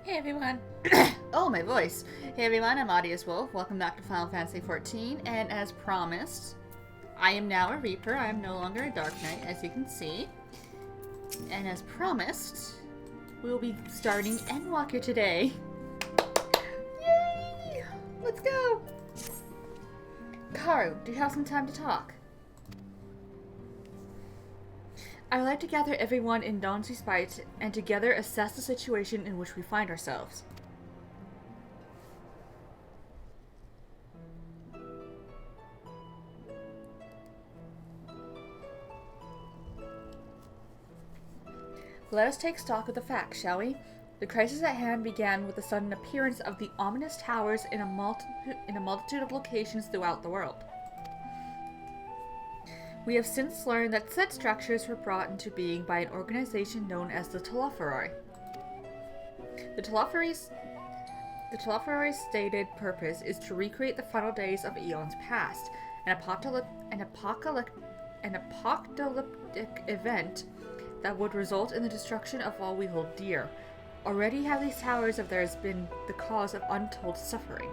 Hey everyone! Oh, my voice! Hey everyone, I'm Audius Wolf. Welcome back to Final Fantasy XIV, and as promised, I am now a Reaper. I am no longer a Dark Knight, as you can see. And as promised, we'll be starting Endwalker today. Yay! Let's go! Karu, do you have some time to talk? I would like to gather everyone in Dawn's Respite and together assess the situation in which we find ourselves. Let us take stock of the facts, shall we? The crisis at hand began with the sudden appearance of the ominous towers in a multitude of locations throughout the world. We have since learned that said structures were brought into being by an organization known as the Telophoroi. The Telophoroi's stated purpose is to recreate the final days of eons past, an apocalyptic event that would result in the destruction of all we hold dear. Already have these towers of theirs been the cause of untold suffering.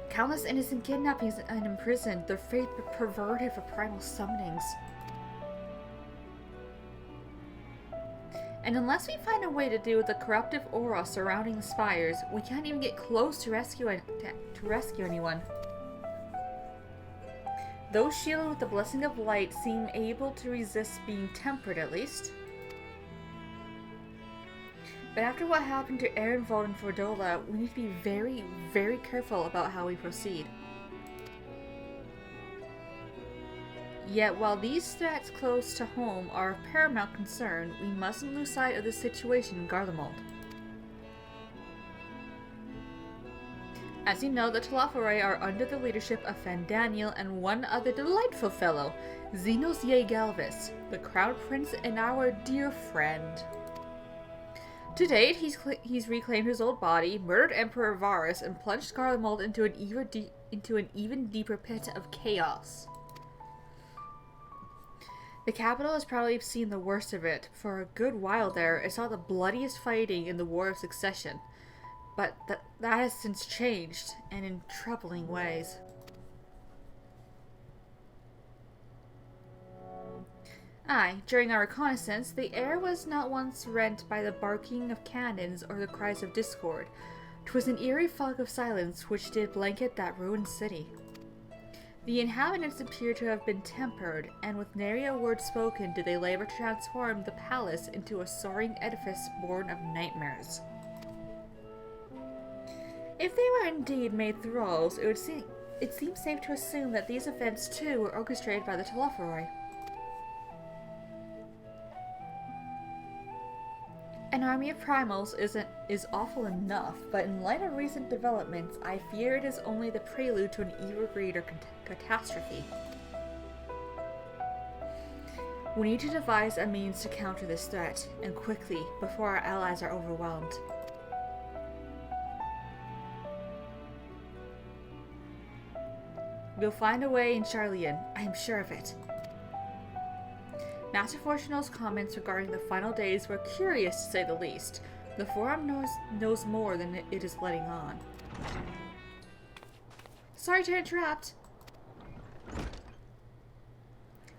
Countless innocent kidnappings and imprisoned, their fate perverted for primal summonings. And unless we find a way to deal with the corruptive aura surrounding the spires, we can't even get close to rescue anyone. Those shielded with the blessing of light seem able to resist being tempered, at least. But after what happened to Ehrenwald and Fordola, we need to be very, very careful about how we proceed. Yet, while these threats close to home are of paramount concern, we mustn't lose sight of the situation in Garlemald. As you know, the Telophoroi are under the leadership of Fandaniel and one other delightful fellow, Xenos Ye Galvis, the Crown Prince and our dear friend. To date, he's reclaimed his old body, murdered Emperor Varus, and plunged Garlemald into an even deeper pit of chaos. The capital has probably seen the worst of it. For a good while there, it saw the bloodiest fighting in the War of Succession. But that has since changed, and in troubling ways. Aye, during our reconnaissance, the air was not once rent by the barking of cannons or the cries of discord. 'Twas an eerie fog of silence which did blanket that ruined city. The inhabitants appear to have been tempered, and with nary a word spoken did they labor to transform the palace into a soaring edifice born of nightmares. If they were indeed made thralls, it seems safe to assume that these events too were orchestrated by the Telophoroi. An army of primals is awful enough, but in light of recent developments, I fear it is only the prelude to an evil greed or catastrophe. We need to devise a means to counter this threat, and quickly, before our allies are overwhelmed. We'll find a way in Sharlayan, I am sure of it. Master Fortunal's comments regarding the final days were curious to say the least. The Forum knows more than it is letting on. Sorry to interrupt.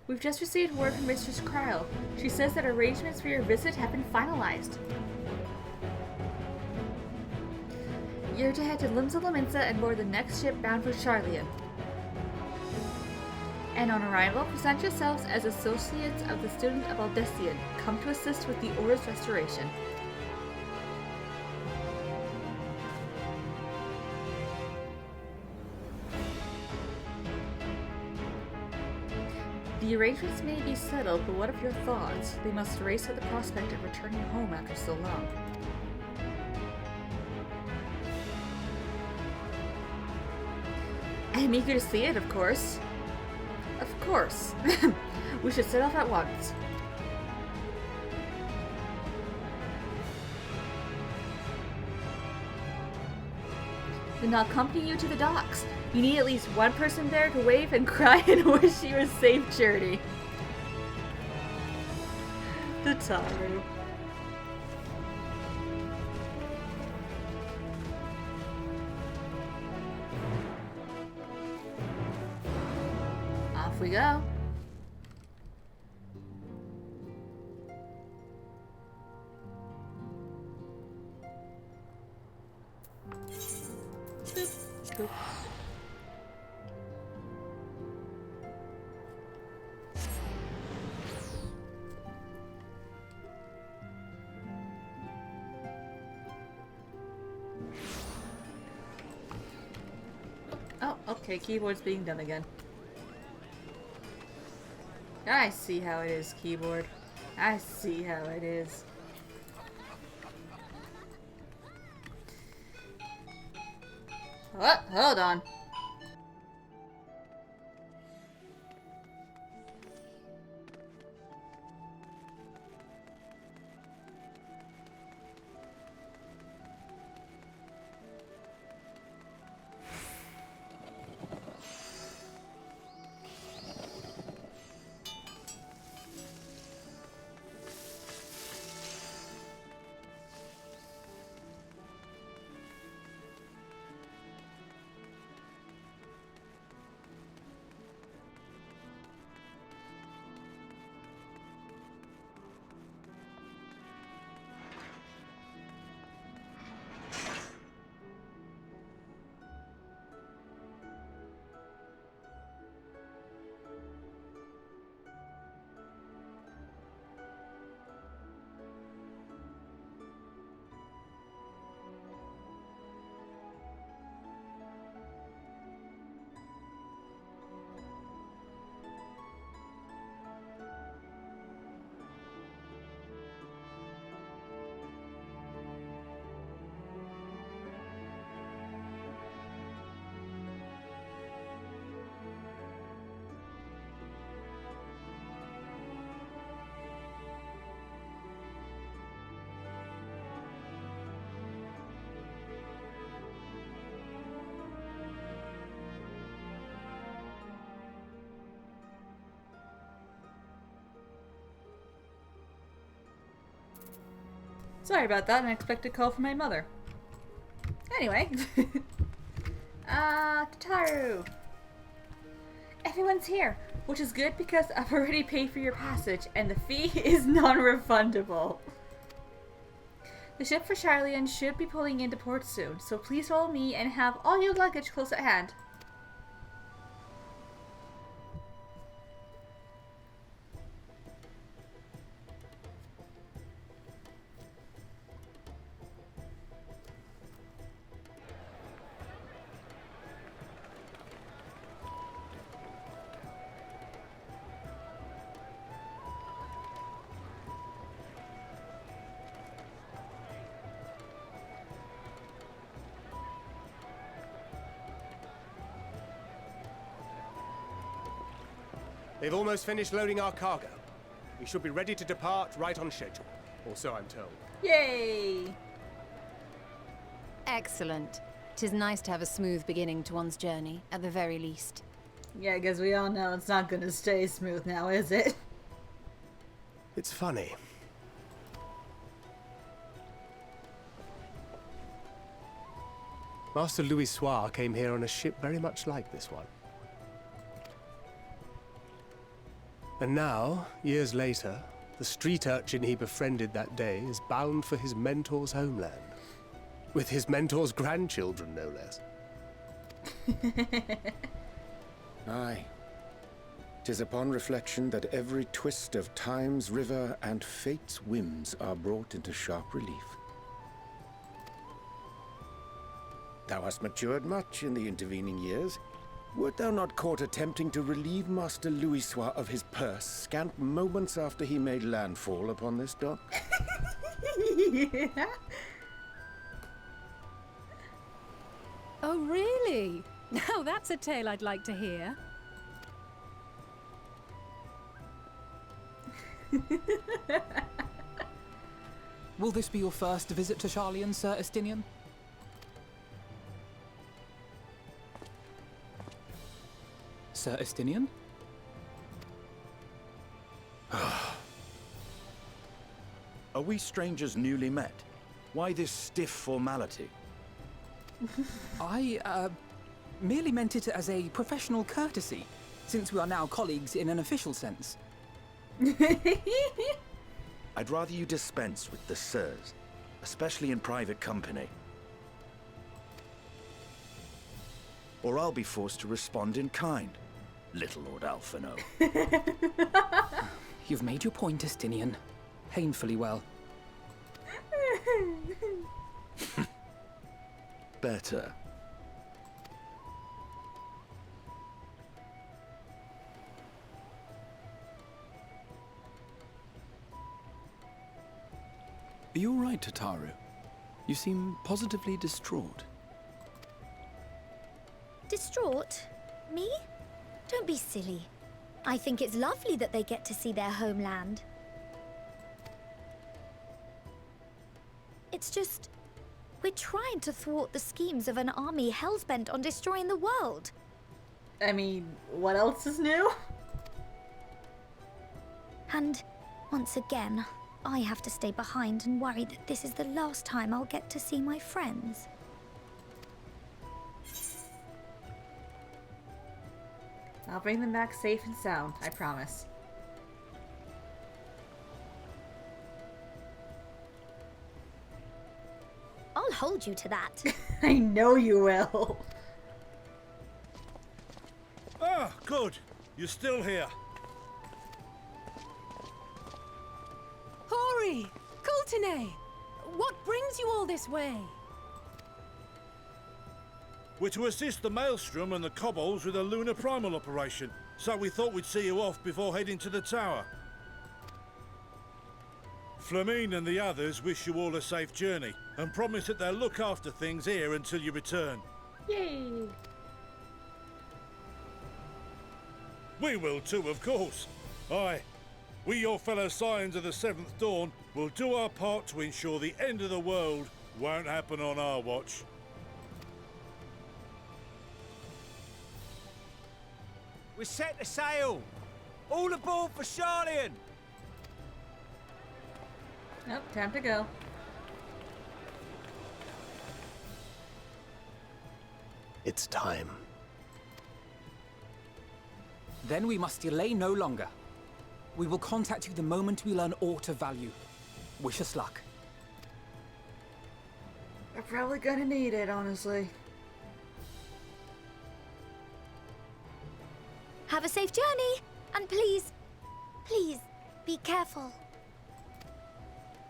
We've just received word from Mistress Kryle. She says that arrangements for your visit have been finalized. You're to head to Limsa and board the next ship bound for Sharlayan. And on arrival, present yourselves as associates of the student of Aldessian, come to assist with the Order's restoration. The arrangements may be settled, but what of your thoughts? They must race at the prospect of returning home after so long. I'm eager to see it, of course. Of course. We should set off at once. Then I'll accompany you to the docks. You need at least one person there to wave and cry and wish you a safe journey. The Taru. we go. Boop, boop. Oh, okay, keyboard's being done again. I see how it is, keyboard. I see how it is. What? Hold on. Sorry about that, unexpected call from my mother. Anyway. Tataru. Everyone's here, which is good because I've already paid for your passage and the fee is non-refundable. The ship for Sharlayan should be pulling into port soon, so please follow me and have all your luggage close at hand. They've almost finished loading our cargo. We should be ready to depart right on schedule, or so I'm told. Yay! Excellent. 'Tis nice to have a smooth beginning to one's journey, at the very least. Yeah, because we all know it's not gonna stay smooth now, is it? It's funny. Master Louis Soir came here on a ship very much like this one. And now, years later, the street urchin he befriended that day is bound for his mentor's homeland. With his mentor's grandchildren, no less. Aye. 'Tis upon reflection that every twist of time's river and fate's whims are brought into sharp relief. Thou hast matured much in the intervening years. Wert thou not caught attempting to relieve Master Louis Soir of his purse scant moments after he made landfall upon this dock? Yeah. Oh, really? Now that's a tale I'd like to hear. Will this be your first visit to Sharlayan, Sir Estinian? Sir Estinian? Are we strangers newly met? Why this stiff formality? I, merely meant it as a professional courtesy. since we are now colleagues in an official sense. I'd rather you dispense with the sirs, especially in private company. Or I'll be forced to respond in kind, little Lord Alphino. You've made your point, Estinian. Painfully well. Better. Are you all right, Tataru? You seem positively distraught. Distraught? Me? Don't be silly. I think it's lovely that they get to see their homeland. It's just... we're trying to thwart the schemes of an army hellbent on destroying the world. I mean, what else is new? And, once again, I have to stay behind and worry that this is the last time I'll get to see my friends. I'll bring them back safe and sound, I promise. I'll hold you to that. I know you will. Ah, good. You're still here. Hori! Kultine! What brings you all this way? We're to assist the Maelstrom and the Kobolds with a lunar primal operation, so we thought we'd see you off before heading to the tower. Flamine and the others wish you all a safe journey, and promise that they'll look after things here until you return. Yay! We will too, of course. Aye. We, your fellow Scions of the Seventh Dawn, will do our part to ensure the end of the world won't happen on our watch. We're set to sail! All aboard for Sharlayan! Nope, time to go. It's time. Then we must delay no longer. We will contact you the moment we learn aught of value. Wish us luck. We're probably gonna need it, honestly. Have a safe journey, and please, please, be careful.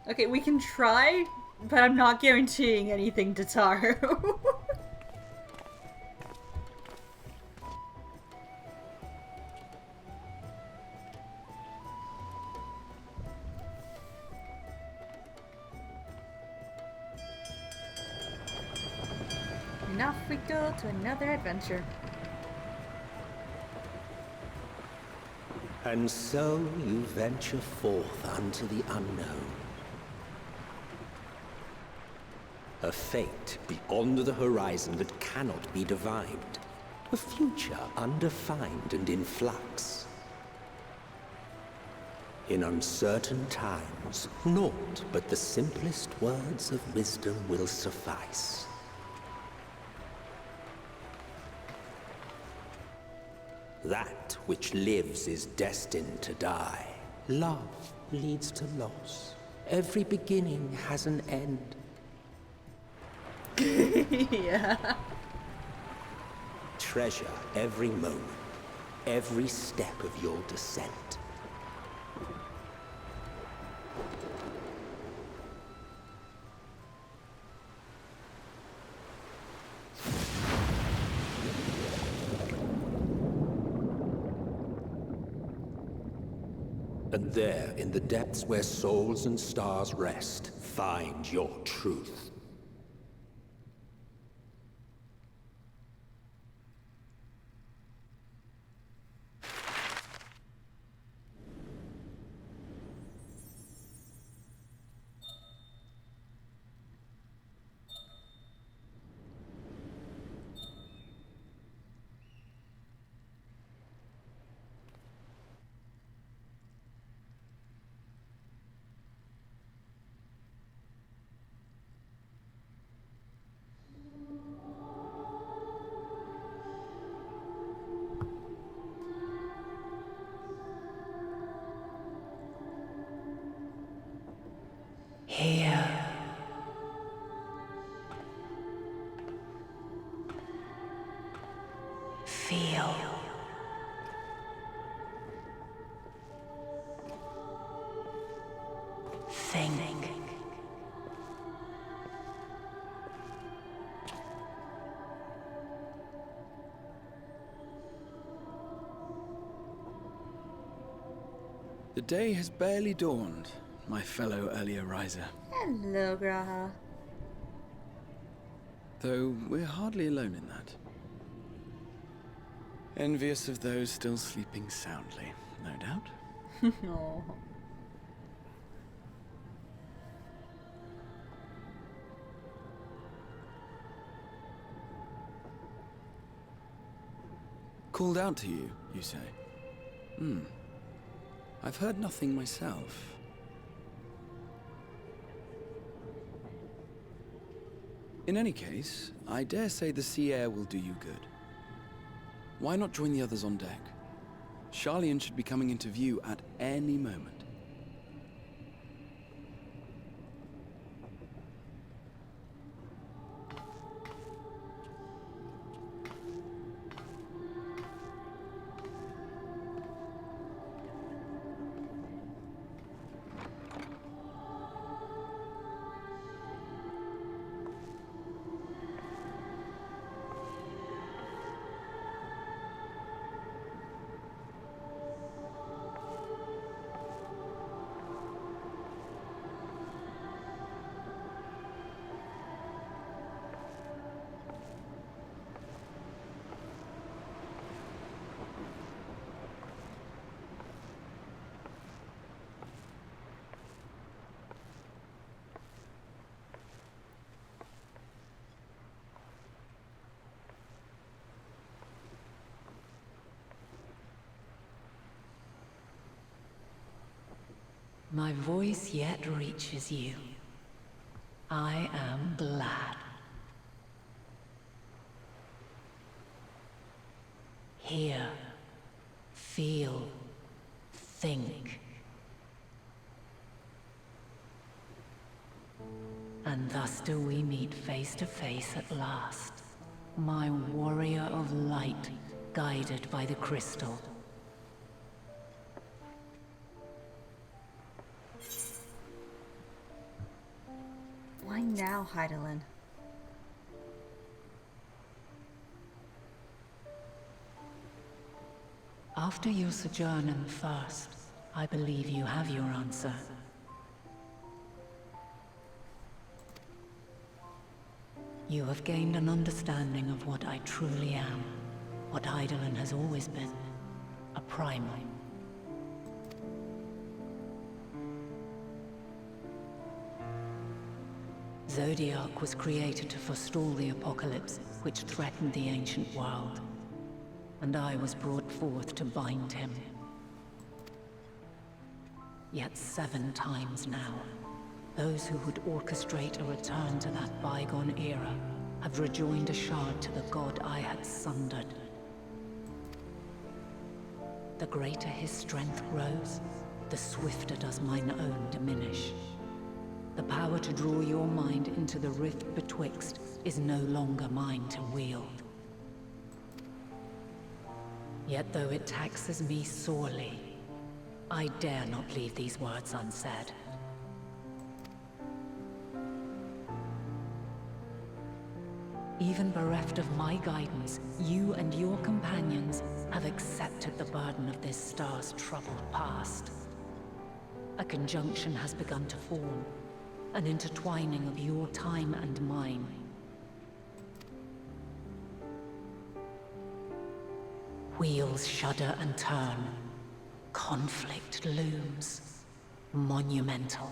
Okay, we can try, but I'm not guaranteeing anything to Taru. And off we go to another adventure. And so you venture forth unto the unknown. A fate beyond the horizon that cannot be divined. A future undefined and in flux. In uncertain times, naught but the simplest words of wisdom will suffice. That which lives is destined to die. Love leads to loss. Every beginning has an end. Yeah. Treasure every moment, every step of your descent. And there, in the depths where souls and stars rest, find your truth. Here. Feel. Think. The day has barely dawned, my fellow earlier riser. Hello, Graha. Though we're hardly alone in that. Envious of those still sleeping soundly, no doubt. No. Called out to you, you say? I've heard nothing myself. In any case, I dare say the sea air will do you good. Why not join the others on deck? Sharlayan should be coming into view at any moment. My voice yet reaches you. I am glad. Hear, feel, think. And thus do we meet face to face at last. My warrior of light, guided by the crystal. Why now, Hydaelyn? After your sojourn in the First, I believe you have your answer. You have gained an understanding of what I truly am, what Hydaelyn has always been, a primal. Zodiac was created to forestall the apocalypse which threatened the ancient world, and I was brought forth to bind him. Yet 7 times now, those who would orchestrate a return to that bygone era have rejoined a shard to the god I had sundered. The greater his strength grows, the swifter does mine own diminish. The power to draw your mind into the rift betwixt is no longer mine to wield. Yet though it taxes me sorely, I dare not leave these words unsaid. Even bereft of my guidance, you and your companions have accepted the burden of this star's troubled past. A conjunction has begun to form, an intertwining of your time and mine. Wheels shudder and turn. Conflict looms. Monumental.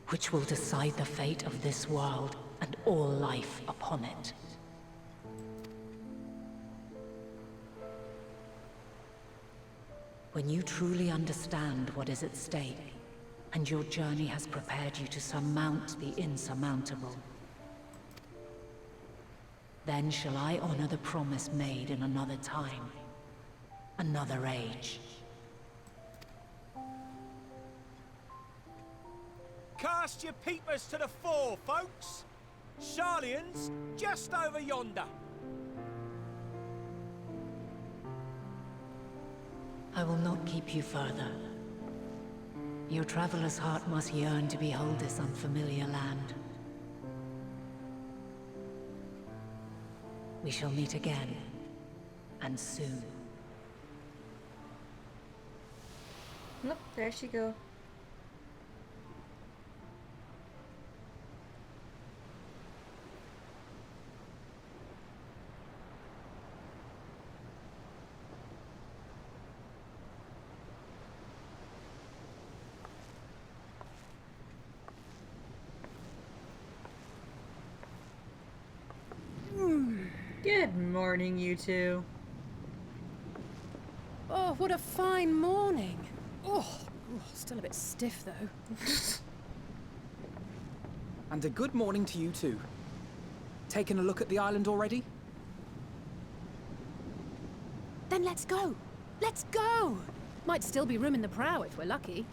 Which will decide the fate of this world and all life upon it. When you truly understand what is at stake, and your journey has prepared you to surmount the insurmountable, then shall I honor the promise made in another time, another age. Come! Cast your peepers to the fore, folks. Sharlayan's just over yonder. I will not keep you further. Your traveler's heart must yearn to behold this unfamiliar land. We shall meet again, and soon. Look, there she go. Good morning, you two. Oh, what a fine morning. Oh, still a bit stiff though. And a good morning to you too. Taking a look at the island already? Then let's go. Let's go. Might still be room in the prow if we're lucky.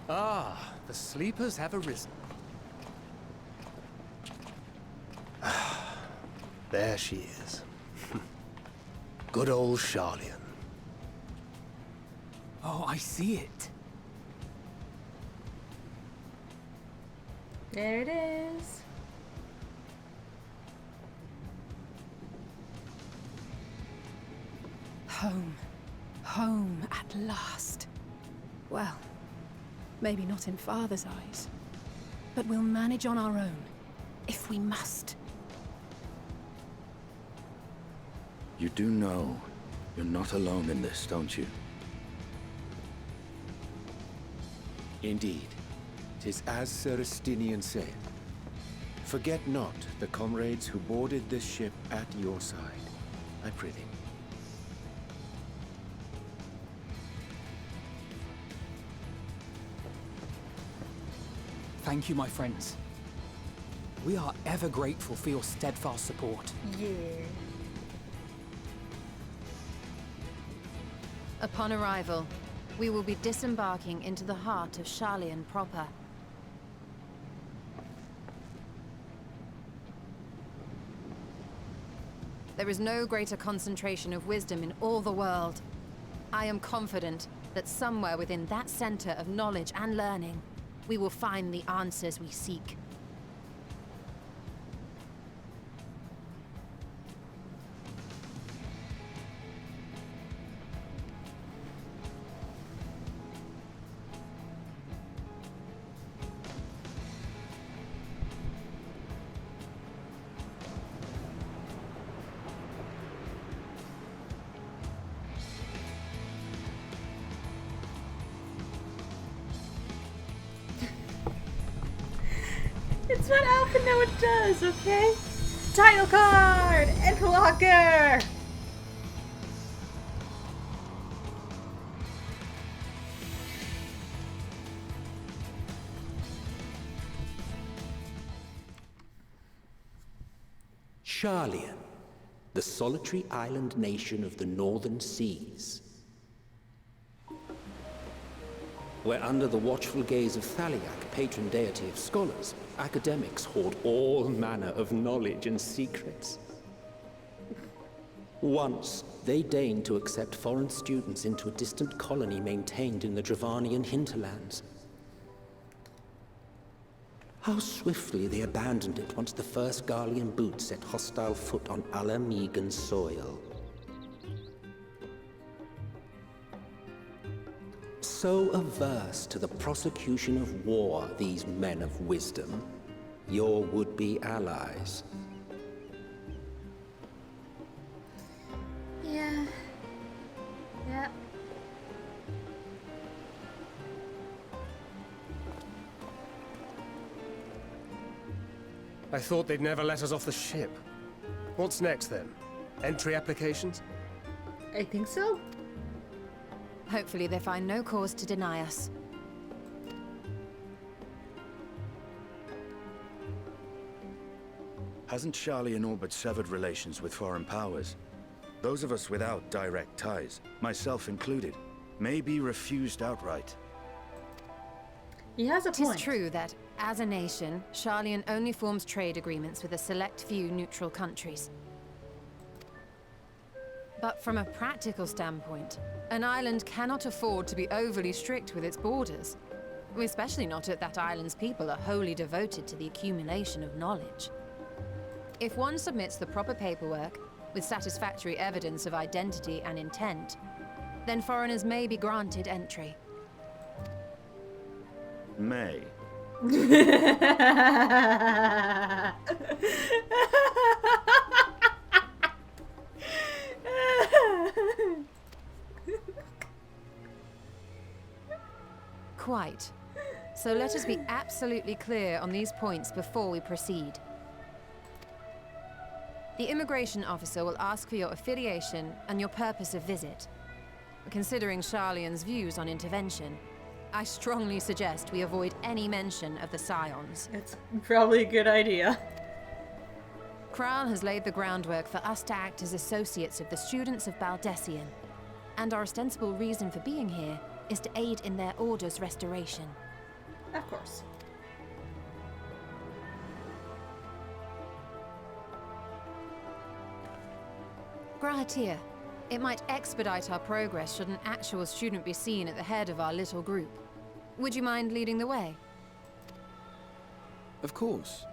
Ah, the sleepers have arisen. There she is. Good old Sharlayan. Oh, I see it. There it is. Home. Home at last. Well, maybe not in Father's eyes, but we'll manage on our own, if we must. You do know you're not alone in this, don't you? Indeed. 'Tis as Sir Estinian said. Forget not the comrades who boarded this ship at your side, I prithee. Thank you, my friends. We are ever grateful for your steadfast support. Yeah. Upon arrival, we will be disembarking into the heart of Sharlayan proper. There is no greater concentration of wisdom in all the world. I am confident that somewhere within that center of knowledge and learning, we will find the answers we seek. It's what Alpha Noah does, okay? Title card! Endwalker! Sharlayan, the solitary island nation of the northern seas. Where under the watchful gaze of Thaliak, patron deity of scholars, academics hoard all manner of knowledge and secrets. Once, they deigned to accept foreign students into a distant colony maintained in the Dravanian hinterlands. How swiftly they abandoned it once the first Garlean boot set hostile foot on Alamegan soil. So averse to the prosecution of war, these men of wisdom, your would-be allies. Yeah. Yep. I thought they'd never let us off the ship. What's next then? Entry applications? I think so. Hopefully they find no cause to deny us. Hasn't Sharlayan all but severed relations with foreign powers? Those of us without direct ties, myself included, may be refused outright. He has a point. It is true that, as a nation, Sharlayan only forms trade agreements with a select few neutral countries. But from a practical standpoint, an island cannot afford to be overly strict with its borders. Especially not if that island's people are wholly devoted to the accumulation of knowledge. If one submits the proper paperwork, with satisfactory evidence of identity and intent, then foreigners may be granted entry. May. Quite. So let us be absolutely clear on these points before we proceed. The immigration officer will ask for your affiliation and your purpose of visit. Considering Sharlayan's views on intervention, I strongly suggest we avoid any mention of the Scions. It's probably a good idea. Kral has laid the groundwork for us to act as associates of the students of Baldessian, and our ostensible reason for being here is to aid in their order's restoration. Of course. Grahatir, it might expedite our progress should an actual student be seen at the head of our little group. Would you mind leading the way? Of course.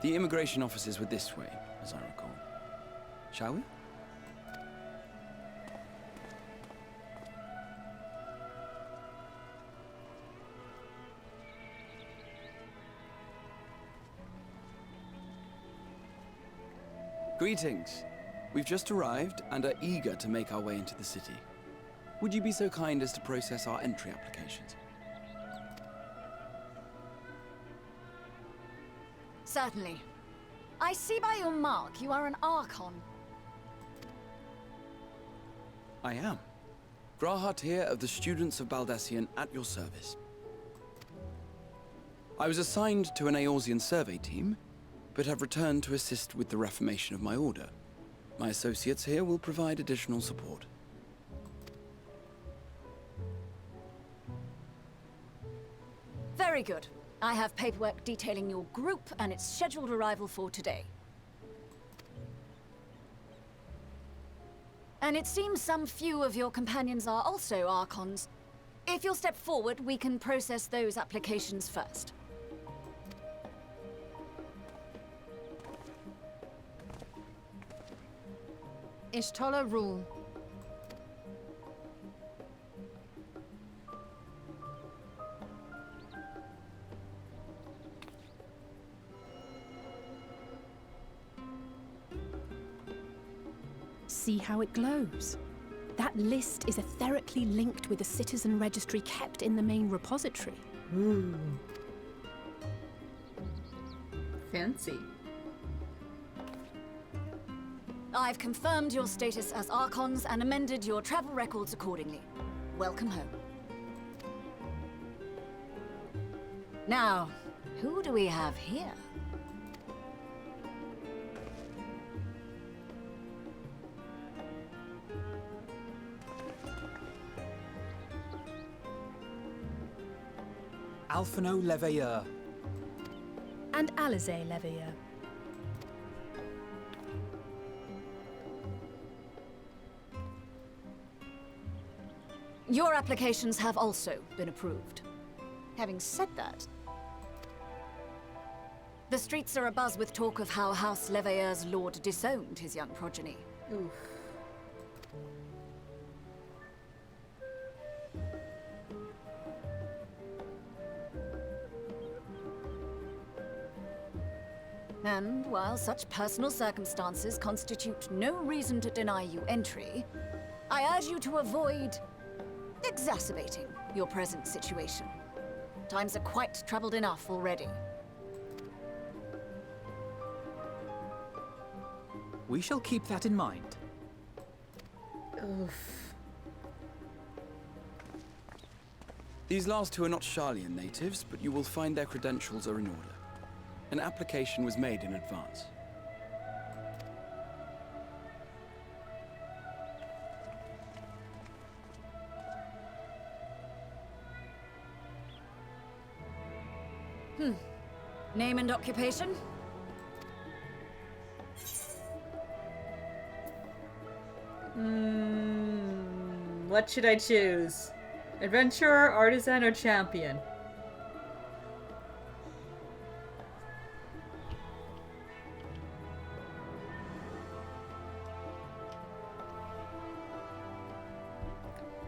The immigration offices were this way, as I recall. Shall we? Greetings. We've just arrived and are eager to make our way into the city. Would you be so kind as to process our entry applications? Certainly. I see by your mark you are an Archon. I am. Grahatir of the Students of Baldessian at your service. I was assigned to an Eorzean survey team, but have returned to assist with the reformation of my order. My associates here will provide additional support. Very good. I have paperwork detailing your group and its scheduled arrival for today. And it seems some few of your companions are also Archons. If you'll step forward, we can process those applications first. Ishtola rule. See how it glows? That list is etherically linked with the citizen registry kept in the main repository. Ooh. Fancy. I've confirmed your status as Archons and amended your travel records accordingly. Welcome home. Now, who do we have here? Alphino Leveilleur. And Alizé Leveilleur. Your applications have also been approved. Having said that, the streets are abuzz with talk of how House Leveilleur's lord disowned his young progeny. Oof. And while such personal circumstances constitute no reason to deny you entry, I urge you to avoid exacerbating your present situation. Times are quite troubled enough already. We shall keep that in mind. Oof. These last two are not Sharlayan natives, but you will find their credentials are in order. An application was made in advance. Name and occupation? What should I choose? Adventurer, artisan, or champion?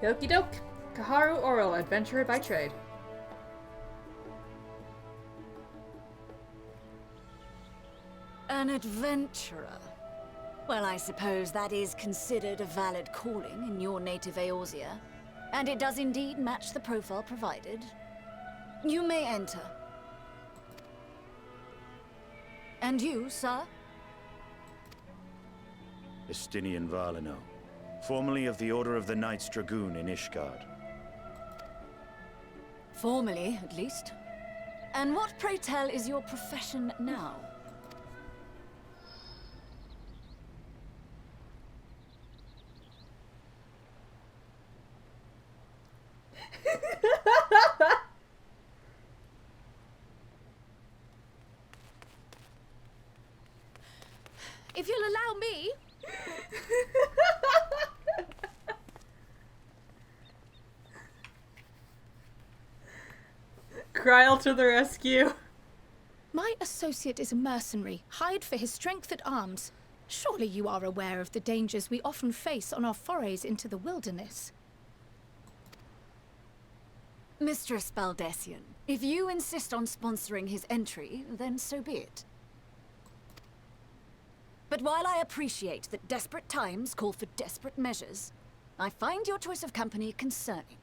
Okie doke. Kaharu Oral, adventurer by trade. An adventurer. Well, I suppose that is considered a valid calling in your native Eorzea. And it does indeed match the profile provided. You may enter. And you, sir? Estinian Valino, formerly of the Order of the Knights Dragoon in Ishgard. Formally, at least. And what, pray tell, is your profession now? If you'll allow me. Kryl to the rescue. My associate is a mercenary, hired for his strength at arms. Surely you are aware of the dangers we often face on our forays into the wilderness. Mistress Baldessian, if you insist on sponsoring his entry, then so be it. But while I appreciate that desperate times call for desperate measures, I find your choice of company concerning.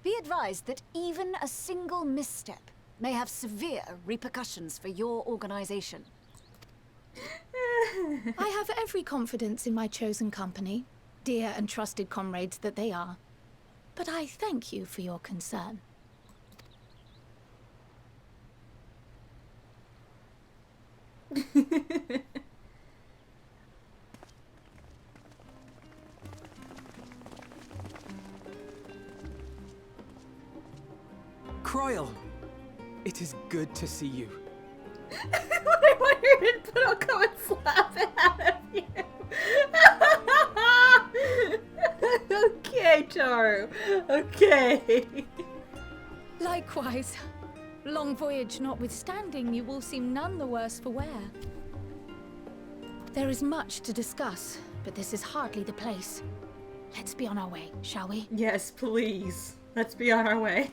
Be advised that even a single misstep may have severe repercussions for your organization. I have every confidence in my chosen company, dear and trusted comrades that they are. But I thank you for your concern. Kryl, it is good to see you. I wondered, but I'll come and slap it out of you. Okay, Taru. Okay. Likewise. Long voyage notwithstanding, you will seem none the worse for wear. There is much to discuss, but this is hardly the place. Let's be on our way, shall we? Yes, please. Let's be on our way.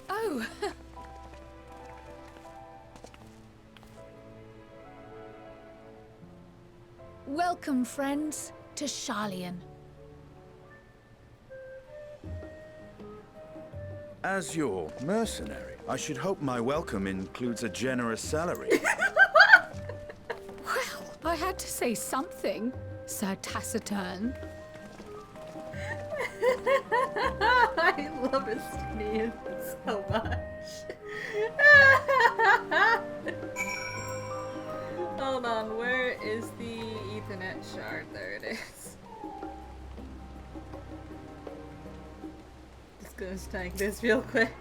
Oh! Welcome, friends, to Sharlayan. As your mercenary, I should hope my welcome includes a generous salary. Well, I had to say something, Sir Taciturn. I love Estinian so much. Hold on, where is the Ethernet shard? There it is. Just gonna snag this real quick.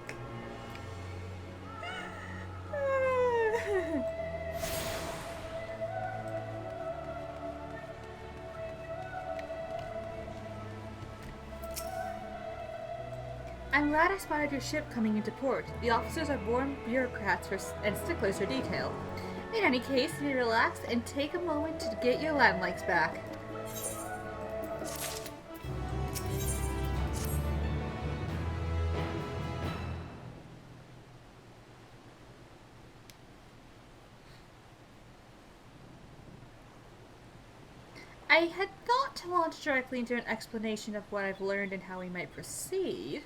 I'm glad I spotted your ship coming into port. The officers are born bureaucrats and sticklers for detail. In any case, you may relax and take a moment to get your landmarks back. I had thought to launch directly into an explanation of what I've learned and how we might proceed.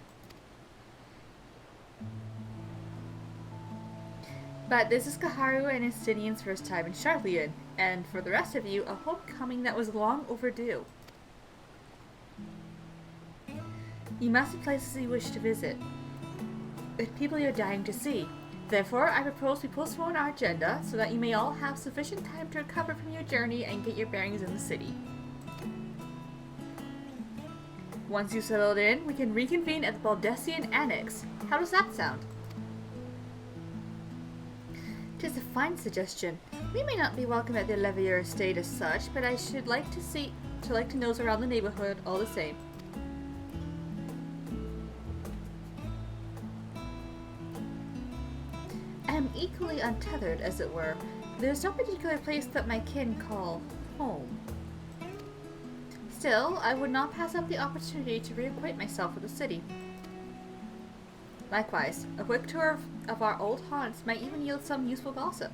But this is Kaharu and Estinian's first time in Sharlayan, and for the rest of you, a homecoming that was long overdue. You must have places you wish to visit, with people you're dying to see. Therefore, I propose we postpone our agenda so that you may all have sufficient time to recover from your journey and get your bearings in the city. Once you settled in, we can reconvene at the Baldessian Annex. How does that sound? Tis a fine suggestion. We may not be welcome at the Levier estate as such, but I should like to nose around the neighborhood all the same. I am equally untethered, as it were. There's no particular place that my kin call home. Still, I would not pass up the opportunity to reacquaint myself with the city. Likewise, a quick tour of our old haunts might even yield some useful gossip.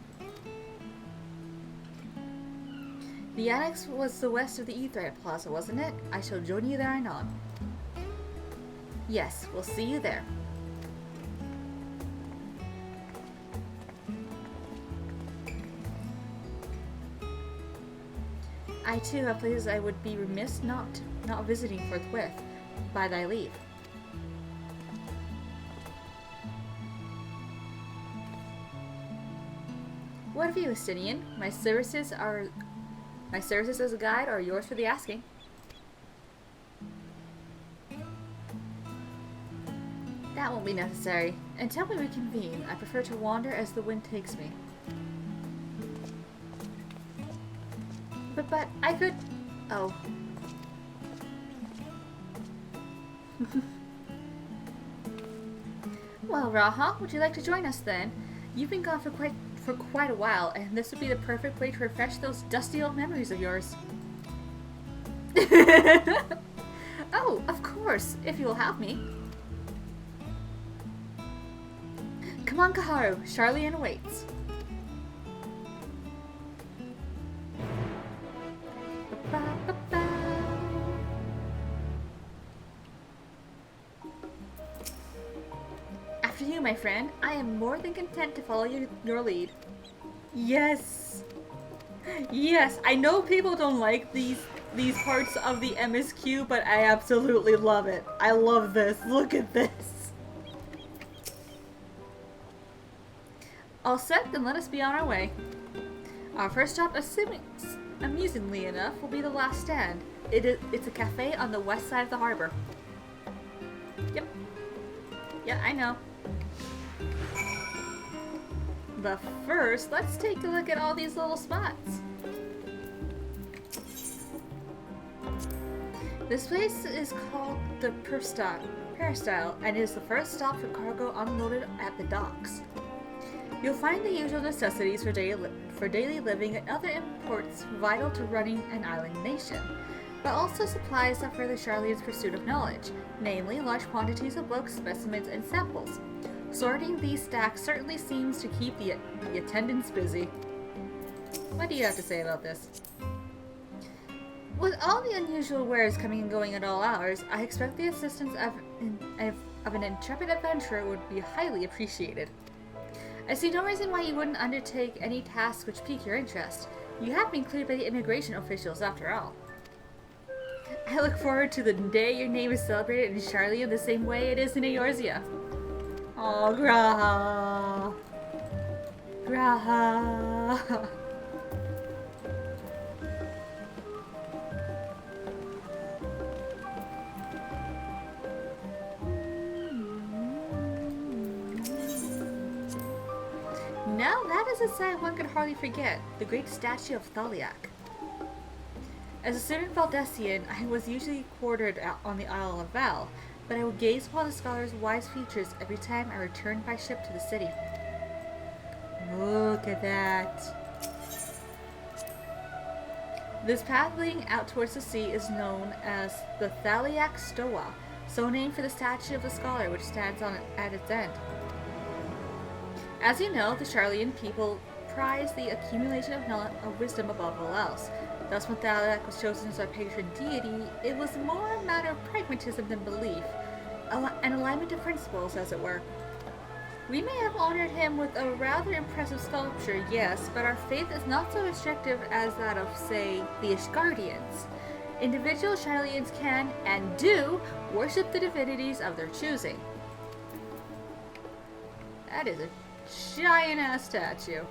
The annex was the west of the Aetheryte Plaza, wasn't it? I shall join you there anon. Yes, we'll see you there. I too have places I would be remiss not visiting forthwith, by thy leave. What of you, Estinian? My services as a guide are yours for the asking. That won't be necessary. Until we reconvene, I prefer to wander as the wind takes me. But I could... Oh. Well, Raha, would you like to join us then? You've been gone for quite a while, and this would be the perfect way to refresh those dusty old memories of yours. Oh, of course, if you will have me. Come on, Kaharu. Sharlayan awaits. After you, my friend. I am more than content to follow your lead. Yes! Yes, I know people don't like these parts of the MSQ, but I absolutely love it. I love this. Look at this. All set, then let us be on our way. Our first stop, amusingly enough, will be the last stand. It's a cafe on the west side of the harbor. Yep. Yeah, I know. But first, let's take a look at all these little spots. This place is called the Peristyle and is the first stop for cargo unloaded at the docks. You'll find the usual necessities for daily living and other imports vital to running an island nation, but also supplies that further Sharlayan's pursuit of knowledge, namely large quantities of books, specimens, and samples. Sorting these stacks certainly seems to keep the attendants busy. What do you have to say about this? With all the unusual wares coming and going at all hours, I expect the assistance of an intrepid adventurer would be highly appreciated. I see no reason why you wouldn't undertake any tasks which pique your interest. You have been cleared by the immigration officials after all. I look forward to the day your name is celebrated in Sharlayan the same way it is in Eorzea. Oh, Graha. Graha. Now that is a sight one could hardly forget, the great statue of Thaliak. As a student Valdessian, I was usually quartered on the Isle of Val, but I would gaze upon the scholar's wise features every time I returned by ship to the city. Look at that. This path leading out towards the sea is known as the Thaliak Stoa, so named for the statue of the scholar which stands at its end. As you know, the Sharlayan people prize the accumulation of wisdom above all else. Thus, when Thaliak was chosen as our patron deity, it was more a matter of pragmatism than belief, an alignment of principles, as it were. We may have honored him with a rather impressive sculpture, yes, but our faith is not so restrictive as that of, say, the Ishgardians. Individual Sharlayans can, and do, worship the divinities of their choosing. That is a giant-ass statue.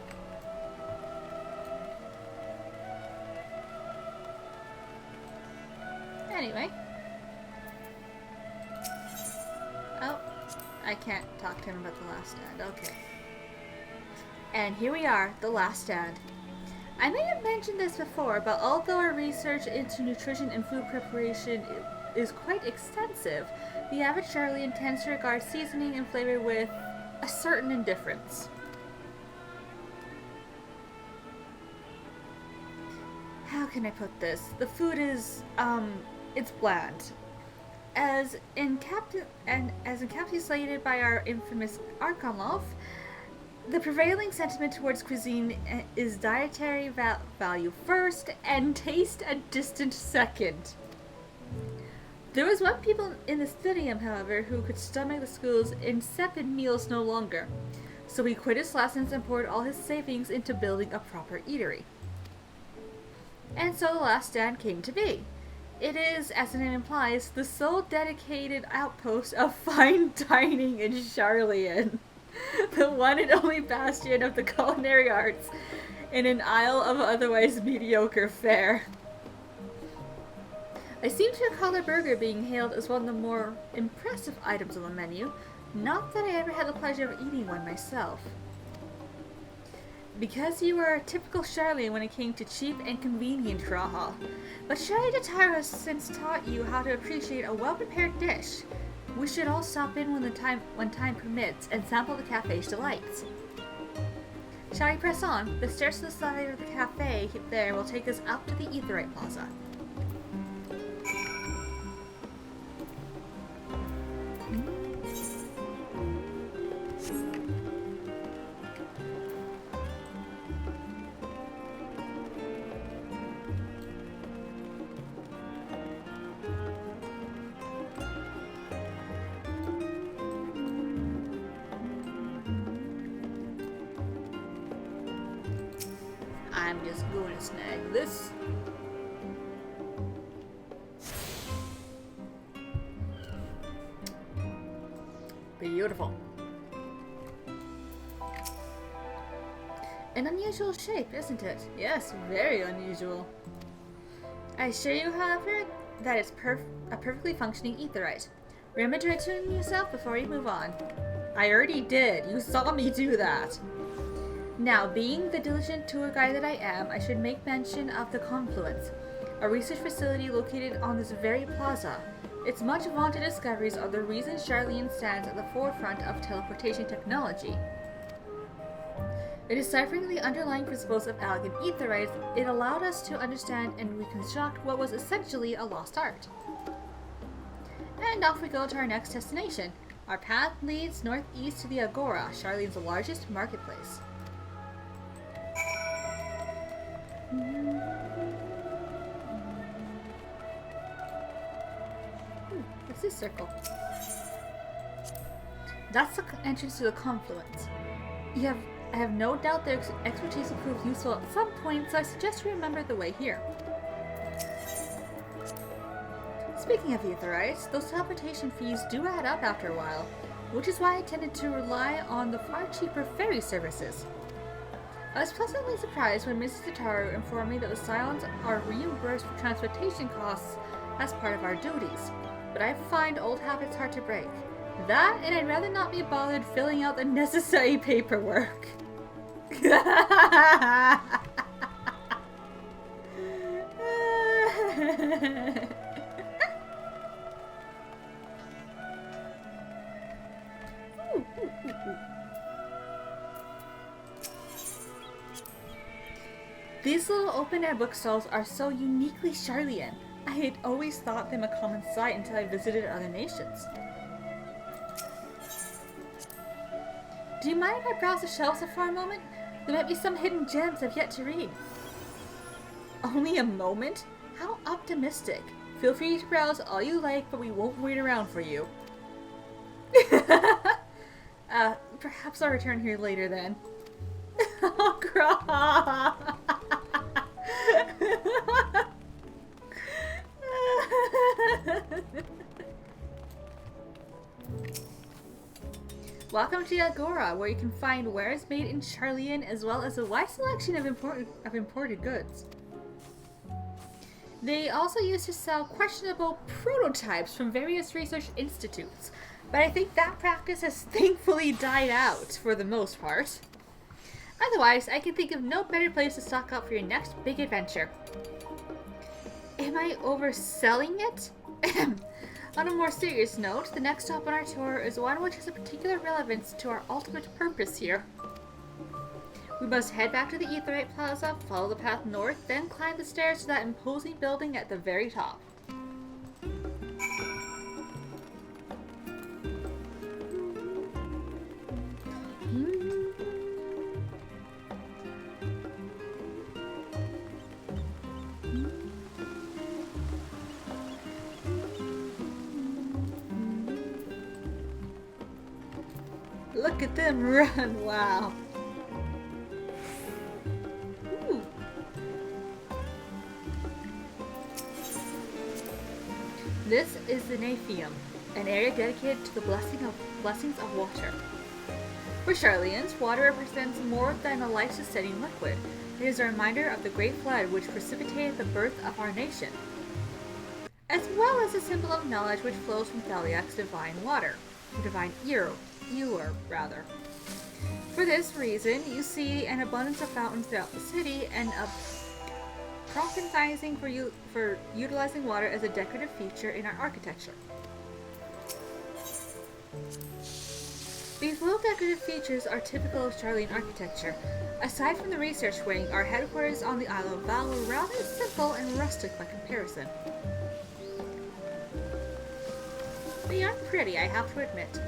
Anyway. I can't talk to him about the last stand. Okay. And here we are, the last stand. I may have mentioned this before, but although our research into nutrition and food preparation is quite extensive, the average Sharlayan tends to regard seasoning and flavor with a certain indifference. How can I put this? The food is, it's bland. As encapsulated by our infamous Archonlof, the prevailing sentiment towards cuisine is dietary value first and taste a distant second. There was one people in the stadium, however, who could stomach the school's insipid meals no longer, so he quit his lessons and poured all his savings into building a proper eatery. And so the last stand came to be. It is, as the name implies, the sole dedicated outpost of fine dining in Sharlayan. The one and only bastion of the culinary arts in an isle of otherwise mediocre fare. I seem to recall the burger being hailed as one of the more impressive items on the menu, not that I ever had the pleasure of eating one myself. Because you are a typical Sharlayan when it came to cheap and convenient Raha, but Shari Datara has since taught you how to appreciate a well-prepared dish. We should all stop in when time permits and sample the cafe's delights. Shall we press on? The stairs to the side of the cafe there will take us up to the Aetheryte Plaza. I'm just going to snag this. Beautiful. An unusual shape, isn't it? Yes, very unusual. I assure you, however, that it's a perfectly functioning aetherite. Remember to attune yourself before you move on. I already did. You saw me do that. Now, being the diligent tour guide that I am, I should make mention of the Confluence, a research facility located on this very plaza. Its much vaunted discoveries are the reason Sharlayan stands at the forefront of teleportation technology. In deciphering the underlying principles of Algan Aetherites, it allowed us to understand and reconstruct what was essentially a lost art. And off we go to our next destination. Our path leads northeast to the Agora, Sharlayan's largest marketplace. What's this circle? That's the entrance to the Confluence. I have no doubt their expertise will prove useful at some point, so I suggest you remember the way here. Speaking of Aetherites, those teleportation fees do add up after a while, which is why I tended to rely on the far cheaper ferry services. I was pleasantly surprised when Mrs. Tataru informed me that the Scions are reimbursed for transportation costs as part of our duties, but I find old habits hard to break. That, and I'd rather not be bothered filling out the necessary paperwork. These little open-air bookstalls are so uniquely Sharlayan. I had always thought them a common sight until I visited other nations. Do you mind if I browse the shelves for a moment? There might be some hidden gems I've yet to read. Only a moment? How optimistic. Feel free to browse all you like, but we won't wait around for you. Perhaps I'll return here later then. Oh, Gra! Welcome to the Agora, where you can find wares made in Sharlayan as well as a wide selection of imported goods. They also used to sell questionable prototypes from various research institutes, but I think that practice has thankfully died out for the most part. Otherwise, I can think of no better place to stock up for your next big adventure. Am I overselling it? On a more serious note, the next stop on our tour is one which has a particular relevance to our ultimate purpose here. We must head back to the Aetheryte Plaza, follow the path north, then climb the stairs to that imposing building at the very top. Look at them run, wow. Ooh. This is the Nephium, an area dedicated to the blessings of water. For Sharlayans, water represents more than a life-sustaining liquid. It is a reminder of the great flood which precipitated the birth of our nation, as well as a symbol of knowledge which flows from Thaliak's divine water, divine ewer. For this reason, you see an abundance of fountains throughout the city and a profitizing for utilizing water as a decorative feature in our architecture. These little decorative features are typical of Sharlayan architecture. Aside from the research wing, our headquarters on the Isle of Val were rather simple and rustic by comparison. They aren't pretty, I have to admit.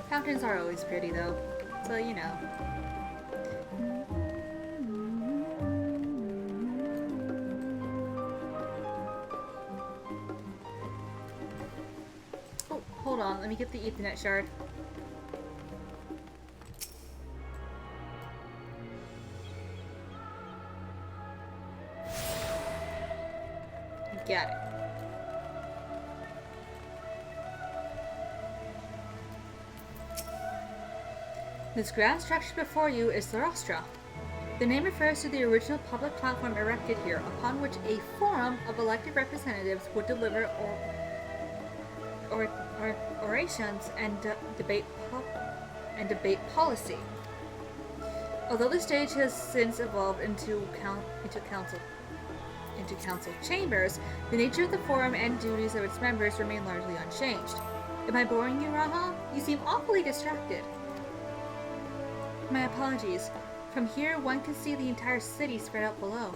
Fountains are always pretty, though, so you know. Oh, hold on, let me get the Ethernet shard. Got it. This grand structure before you is the Rostra. The name refers to the original public platform erected here, upon which a forum of elected representatives would deliver orations and debate policy. Although the stage has since evolved into council chambers, the nature of the forum and duties of its members remain largely unchanged. Am I boring you, Raha? You seem awfully distracted. My apologies. From here, one can see the entire city spread out below.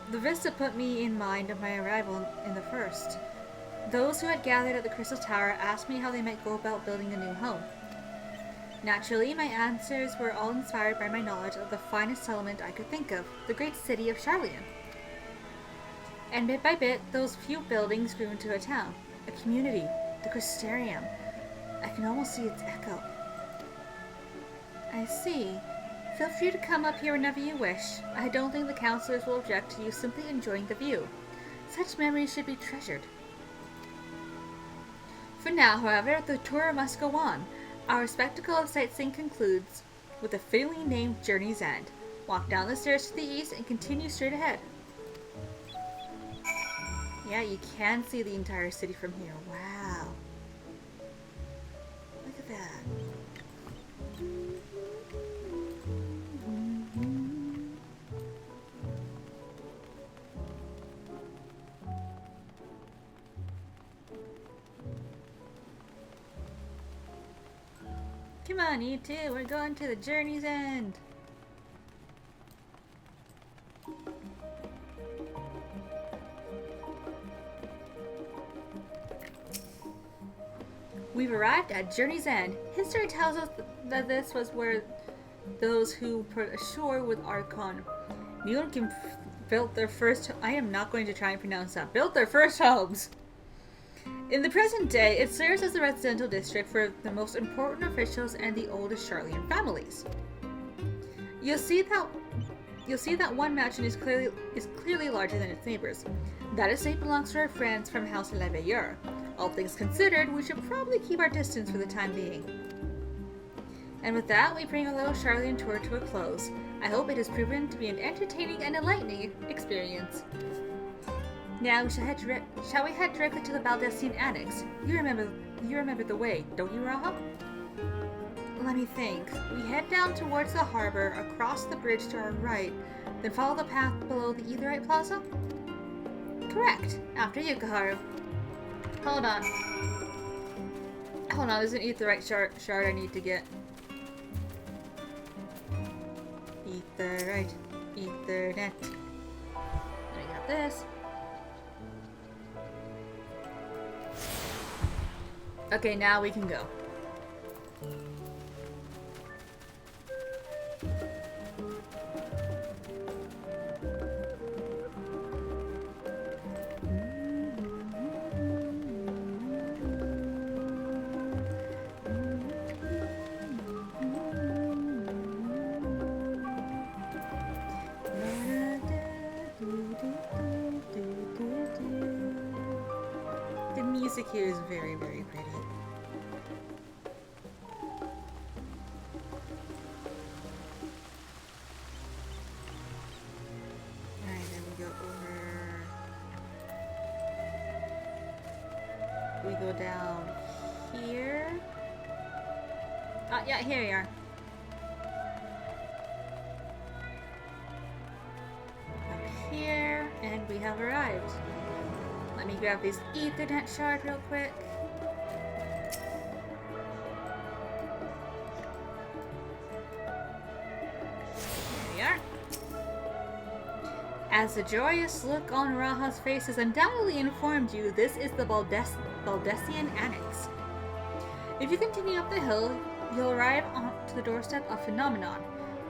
The vista put me in mind of my arrival in the first. Those who had gathered at the Crystal Tower asked me how they might go about building a new home. Naturally, my answers were all inspired by my knowledge of the finest settlement I could think of, the great city of Sharlayan. And bit by bit, those few buildings grew into a town, a community, the Crystarium. I can almost see its echo. I see. Feel free to come up here whenever you wish. I don't think the counselors will object to you simply enjoying the view. Such memories should be treasured. For now, however, the tour must go on. Our spectacle of sightseeing concludes with the fittingly named Journey's End. Walk down the stairs to the east and continue straight ahead. Yeah, you can see the entire city from here. Wow. Look at that. Come on, you two, we're going to the Journey's End. We've arrived at Journey's End. History tells us that this was where those who put ashore with Archon Nilkin built their first... I am not going to try and pronounce that. Built their first homes. In the present day, it serves as the residential district for the most important officials and the oldest Sharlayan families. You'll see that one mansion is clearly larger than its neighbors. That estate belongs to our friends from House Leveilleur. All things considered, we should probably keep our distance for the time being. And with that, we bring a little Sharlayan tour to a close. I hope it has proven to be an entertaining and enlightening experience. Now, shall we head directly to the Baldessian Annex? You remember the way, don't you, Raha? Let me think. We head down towards the harbor, across the bridge to our right, then follow the path below the Aetherite Plaza? Correct. After you, Kaharu. Hold on. Hold on, there's an Aetherite shard I need to get. Aetherite. Ethernet. I got this. Okay, now we can go. The music here is very, very pretty. Alright, then we go over. We go down here. Yeah, here we are. Up here, and we have arrived. Let me grab this Ethernet shard real quick. There we are. As the joyous look on Raha's face has undoubtedly informed you, this is the Baldessian Annex. If you continue up the hill, you'll arrive to the doorstep of Phenomenon.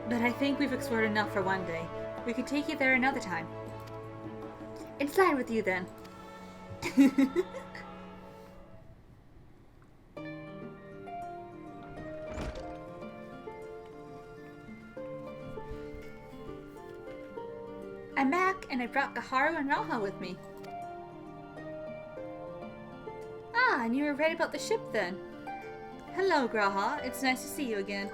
But I think we've explored enough for one day. We could take you there another time. Inside with you then. I'm back, and I brought Kaharu and Raha with me. Ah, and you were right about the ship then. Hello, Graha. It's nice to see you again.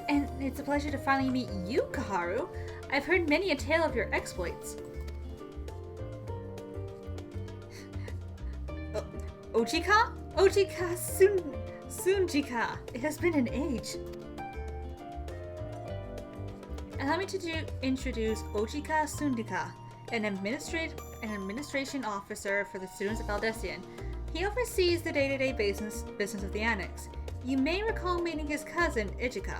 And it's a pleasure to finally meet you, Kaharu. I've heard many a tale of your exploits. Ojika? Ojika Sunjika. It has been an age. Allow me to introduce Ojika Sundika, an administration officer for the students of Baldessian. He oversees the day-to-day business of the Annex. You may recall meeting his cousin, Ijika.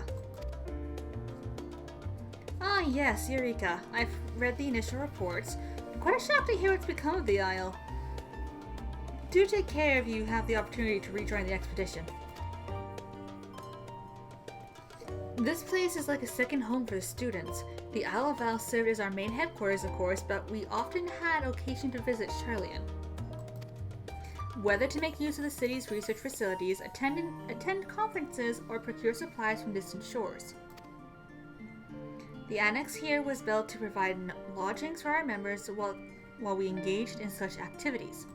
Ah yes, Eureka. I've read the initial reports. Quite shocked to hear what's become of the Isle. Do take care if you have the opportunity to rejoin the expedition. This place is like a second home for the students. The Isle of Val served as our main headquarters, of course, but we often had occasion to visit Sharlayan. Whether to make use of the city's research facilities, attend conferences, or procure supplies from distant shores. The annex here was built to provide lodgings for our members while we engaged in such activities.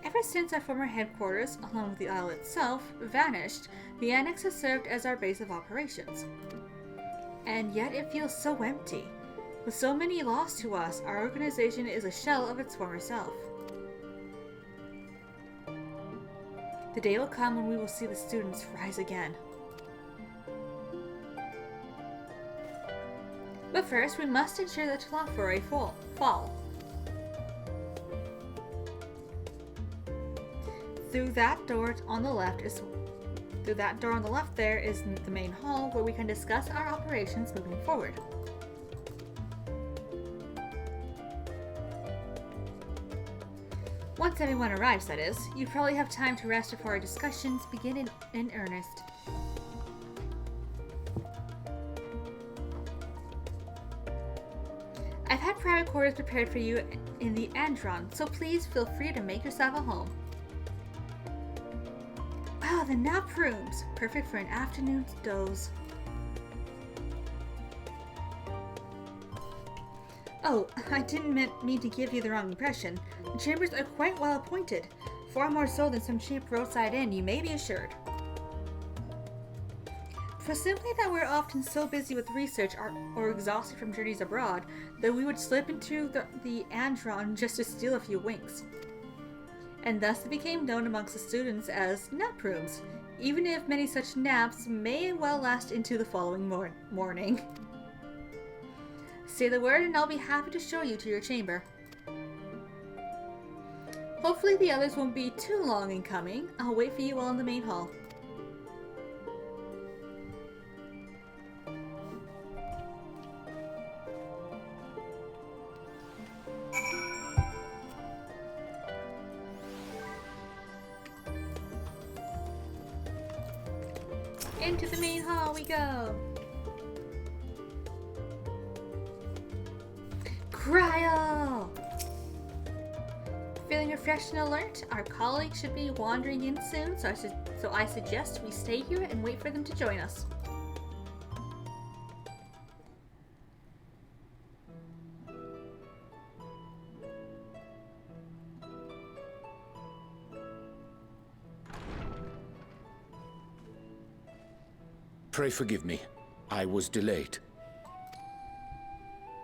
Ever since our former headquarters, along with the Isle itself, vanished, the annex has served as our base of operations. And yet it feels so empty. With so many lost to us, our organization is a shell of its former self. The day will come when we will see the students rise again. But first, we must ensure that Tlafore fall. Through that door on the left there is the main hall where we can discuss our operations moving forward. Once everyone arrives, that is, you probably have time to rest before our discussions begin in earnest. I've had private quarters prepared for you in the Andron, so please feel free to make yourself at home. Wow, the nap rooms! Perfect for an afternoon's doze. Oh, I didn't mean to give you the wrong impression. The chambers are quite well appointed. Far more so than some cheap roadside inn, you may be assured. For simply that we're often so busy with research or exhausted from journeys abroad that we would slip into the Andron just to steal a few winks. And thus it became known amongst the students as nap rooms, even if many such naps may well last into the following morning. Say the word and I'll be happy to show you to your chamber. Hopefully the others won't be too long in coming. I'll wait for you all in the main hall. Into the main hall we go! Cryo! Feeling refreshed and alert? Our colleagues should be wandering in soon, so I suggest we stay here and wait for them to join us. Pray forgive me. I was delayed.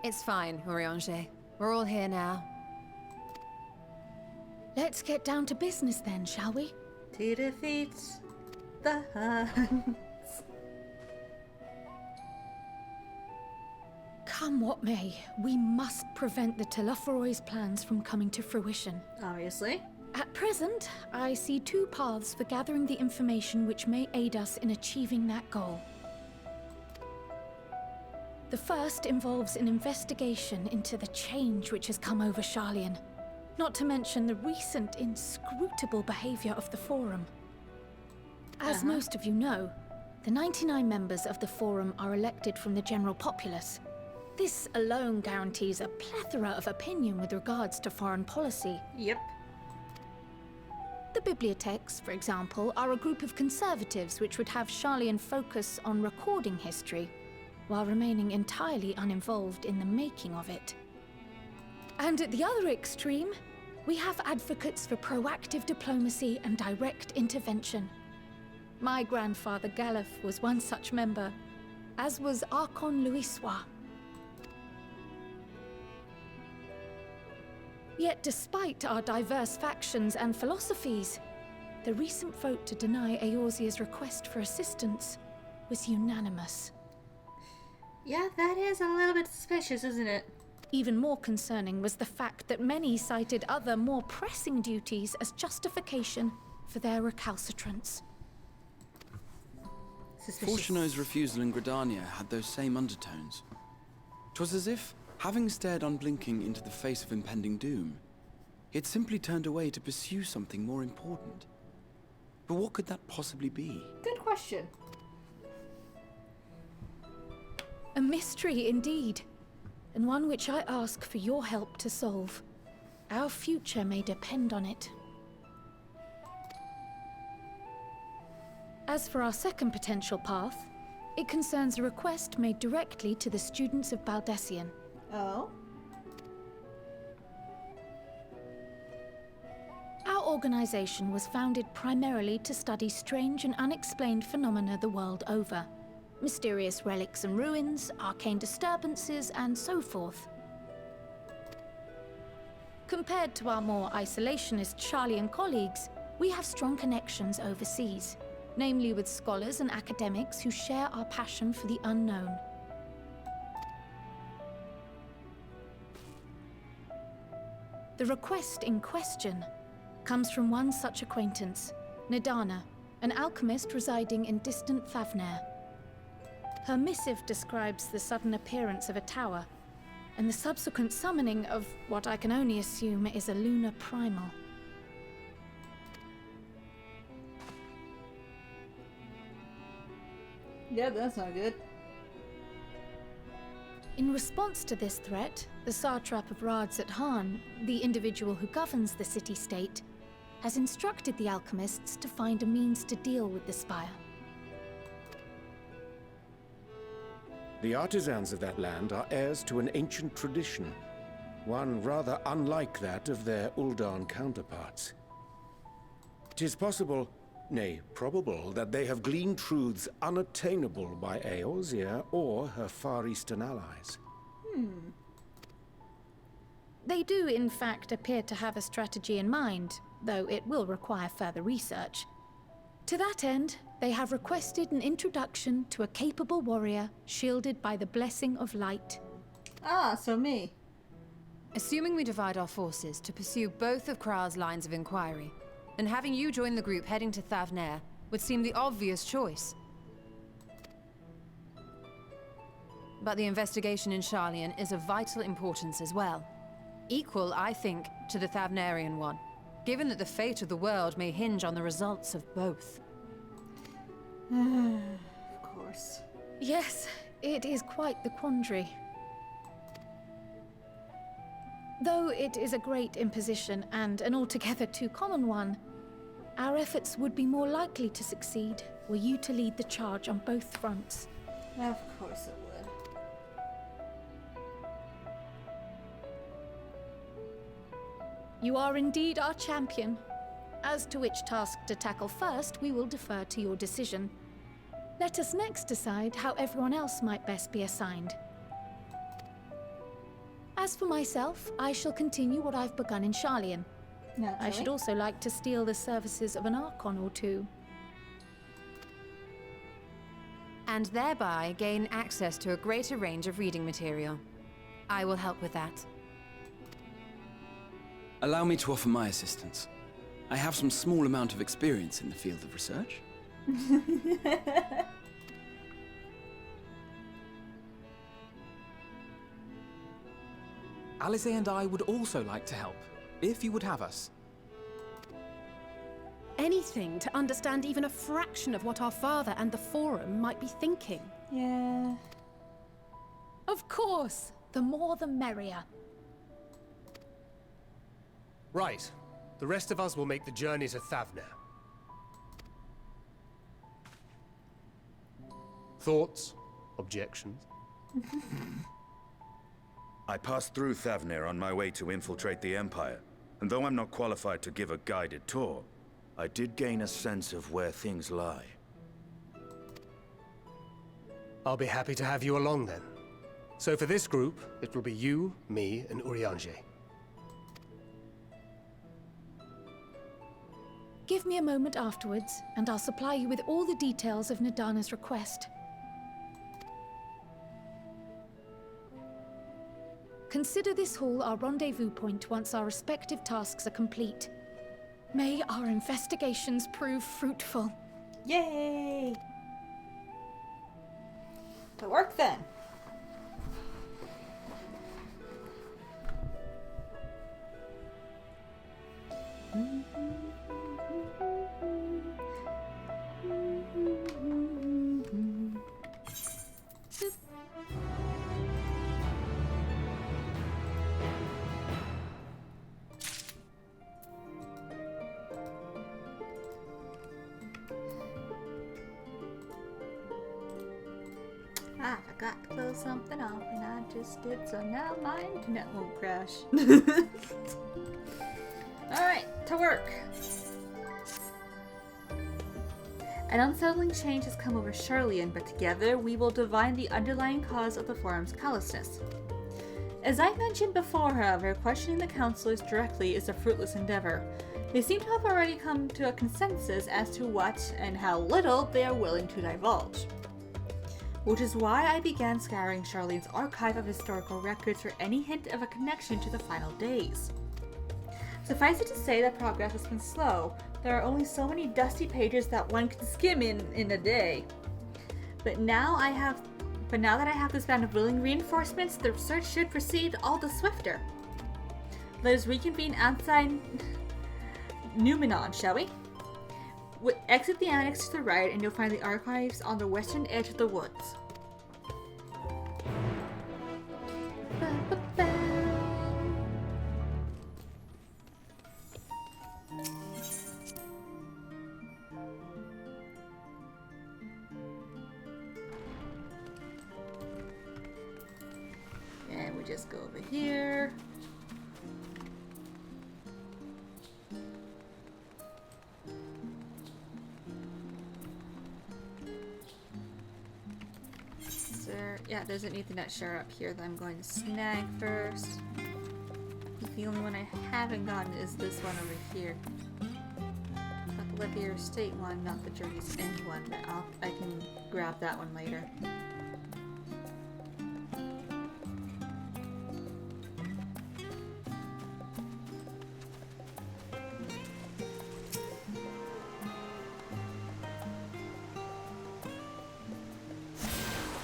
It's fine, Urianger. We're all here now. Let's get down to business then, shall we? To defeat the Huns. Come what may, we must prevent the Telophoroi's plans from coming to fruition. Obviously. At present, I see two paths for gathering the information which may aid us in achieving that goal. The first involves an investigation into the change which has come over Sharlayan, not to mention the recent inscrutable behavior of the Forum. As most of you know, the 99 members of the Forum are elected from the general populace. This alone guarantees a plethora of opinion with regards to foreign policy. Yep. The bibliotheques, for example, are a group of conservatives which would have Sharlayan focus on recording history, while remaining entirely uninvolved in the making of it. And at the other extreme, we have advocates for proactive diplomacy and direct intervention. My grandfather Galef was one such member, as was Archon Louisois. Yet despite our diverse factions and philosophies, the recent vote to deny Eorzea's request for assistance was unanimous. Yeah, that is a little bit suspicious, isn't it? Even more concerning was the fact that many cited other, more pressing duties as justification for their recalcitrance. Fortuno's refusal in Gridania had those same undertones. 'Twas as if, having stared unblinking into the face of impending doom, he had simply turned away to pursue something more important. But what could that possibly be? Good question. A mystery indeed, and one which I ask for your help to solve. Our future may depend on it. As for our second potential path, it concerns a request made directly to the students of Baldessian. Oh? Our organization was founded primarily to study strange and unexplained phenomena the world over. Mysterious relics and ruins, arcane disturbances, and so forth. Compared to our more isolationist Sharlayan colleagues, we have strong connections overseas, namely with scholars and academics who share our passion for the unknown. The request in question comes from one such acquaintance, Nadana, an alchemist residing in distant Favnair. Her missive describes the sudden appearance of a tower, and the subsequent summoning of what I can only assume is a lunar primal. Yeah, that's not good. In response to this threat, the satrap of Radzat Han, the individual who governs the city-state, has instructed the alchemists to find a means to deal with the spire. The artisans of that land are heirs to an ancient tradition, one rather unlike that of their Uldan counterparts. It is possible nay, probable, that they have gleaned truths unattainable by Eorzea or her Far Eastern allies. They do, in fact, appear to have a strategy in mind, though it will require further research. To that end, they have requested an introduction to a capable warrior shielded by the blessing of light. Ah, so me. Assuming we divide our forces to pursue both of Kral's lines of inquiry, then having you join the group heading to Thavnair would seem the obvious choice. But the investigation in Sharlayan is of vital importance as well. Equal, I think, to the Thavnairian one, given that the fate of the world may hinge on the results of both. Of course. Yes, it is quite the quandary. Though it is a great imposition and an altogether too common one, our efforts would be more likely to succeed were you to lead the charge on both fronts. Of course it would. You are indeed our champion. As to which task to tackle first, we will defer to your decision. Let us next decide how everyone else might best be assigned. As for myself, I shall continue what I've begun in Sharlayan. I should also like to steal the services of an Archon or two. And thereby gain access to a greater range of reading material. I will help with that. Allow me to offer my assistance. I have some small amount of experience in the field of research. Alice and I would also like to help, if you would have us. Anything to understand even a fraction of what our father and the Forum might be thinking. Yeah. Of course, the more the merrier. Right. The rest of us will make the journey to Thavnair. Thoughts? Objections? I passed through Thavnair on my way to infiltrate the Empire, and though I'm not qualified to give a guided tour, I did gain a sense of where things lie. I'll be happy to have you along then. So for this group, it will be you, me, and Urianger. Give me a moment afterwards, and I'll supply you with all the details of Nadana's request. Consider this hall our rendezvous point once our respective tasks are complete. May our investigations prove fruitful. Yay! To work then. I forgot to close something off and I just did, so now my internet won't crash. Alright, to work. An unsettling change has come over Sharlayan, but together we will divine the underlying cause of the Forum's callousness. As I mentioned before, however, questioning the counselors directly is a fruitless endeavor. They seem to have already come to a consensus as to what and how little they are willing to divulge. Which is why I began scouring Sharlayan's archive of historical records for any hint of a connection to the final days. Suffice it to say that progress has been slow. There are only so many dusty pages that one can skim in a day. But now that I have this band of willing reinforcements, the search should proceed all the swifter. Let us reconvene outside Numenon, shall we? Exit the annex to the right and you'll find the archives on the western edge of the woods. And we just go over here. Yeah, there's an Ethernet share up here that I'm going to snag first. The only one I haven't gotten is this one over here. Got the Lithier Estate one, not the Journey's End one, but I can grab that one later.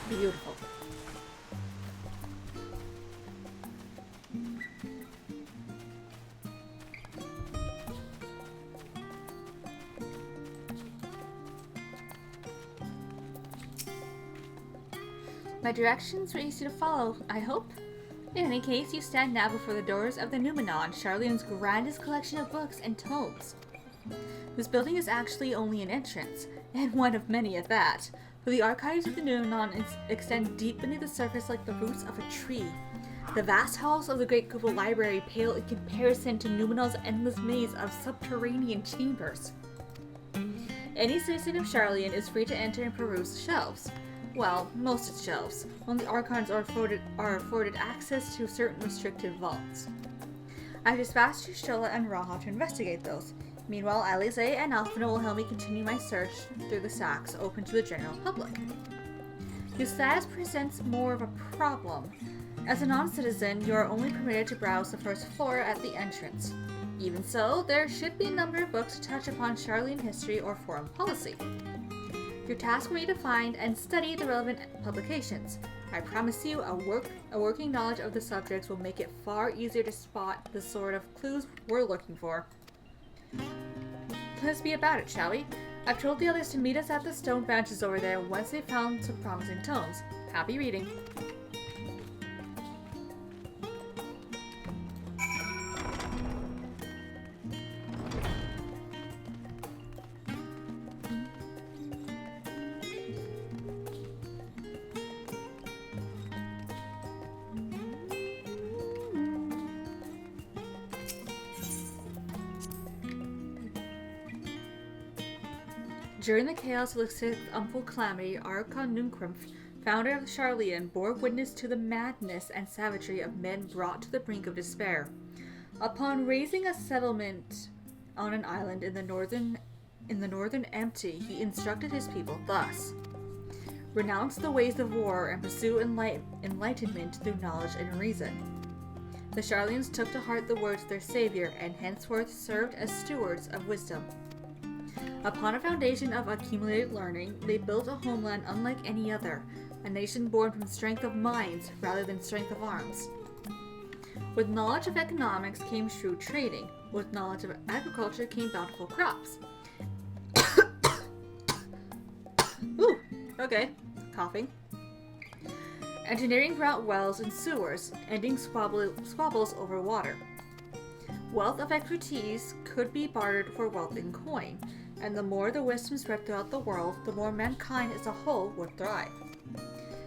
Beautiful. My directions were easy to follow, I hope. In any case, you stand now before the doors of the Numenon, Sharlayan's grandest collection of books and tomes. This building is actually only an entrance, and one of many at that, for the archives of the Numenon extend deep beneath the surface like the roots of a tree. The vast halls of the Great Google Library pale in comparison to Numenon's endless maze of subterranean chambers. Any citizen of Sharlayan is free to enter and peruse the shelves. Well, most its shelves. Only Archons are afforded access to certain restricted vaults. I dispatched Y'shtola and Raha to investigate those. Meanwhile, Alize and Alphina will help me continue my search through the sacks open to the general public. Your status presents more of a problem. As a non-citizen, you are only permitted to browse the first floor at the entrance. Even so, there should be a number of books to touch upon Sharlayan history or foreign policy. Your task will be to find and study the relevant publications. I promise you, a working knowledge of the subjects will make it far easier to spot the sort of clues we're looking for. Let's be about it, shall we? I've told the others to meet us at the stone benches over there once they've found some promising tomes. Happy reading. During the chaos of the sixth Umful Calamity, Archon Nunkrumpf, founder of Sharlayan, bore witness to the madness and savagery of men brought to the brink of despair. Upon raising a settlement on an island in the northern empty, he instructed his people thus: renounce the ways of war and pursue enlightenment through knowledge and reason. The Sharlayans took to heart the words of their savior and henceforth served as stewards of wisdom. Upon a foundation of accumulated learning, they built a homeland unlike any other, a nation born from strength of minds rather than strength of arms. With knowledge of economics came shrewd trading. With knowledge of agriculture came bountiful crops. Ooh, okay, coughing. Engineering brought wells and sewers, ending squabbles over water. Wealth of expertise could be bartered for wealth in coin, and the more the wisdom spread throughout the world, the more mankind as a whole would thrive.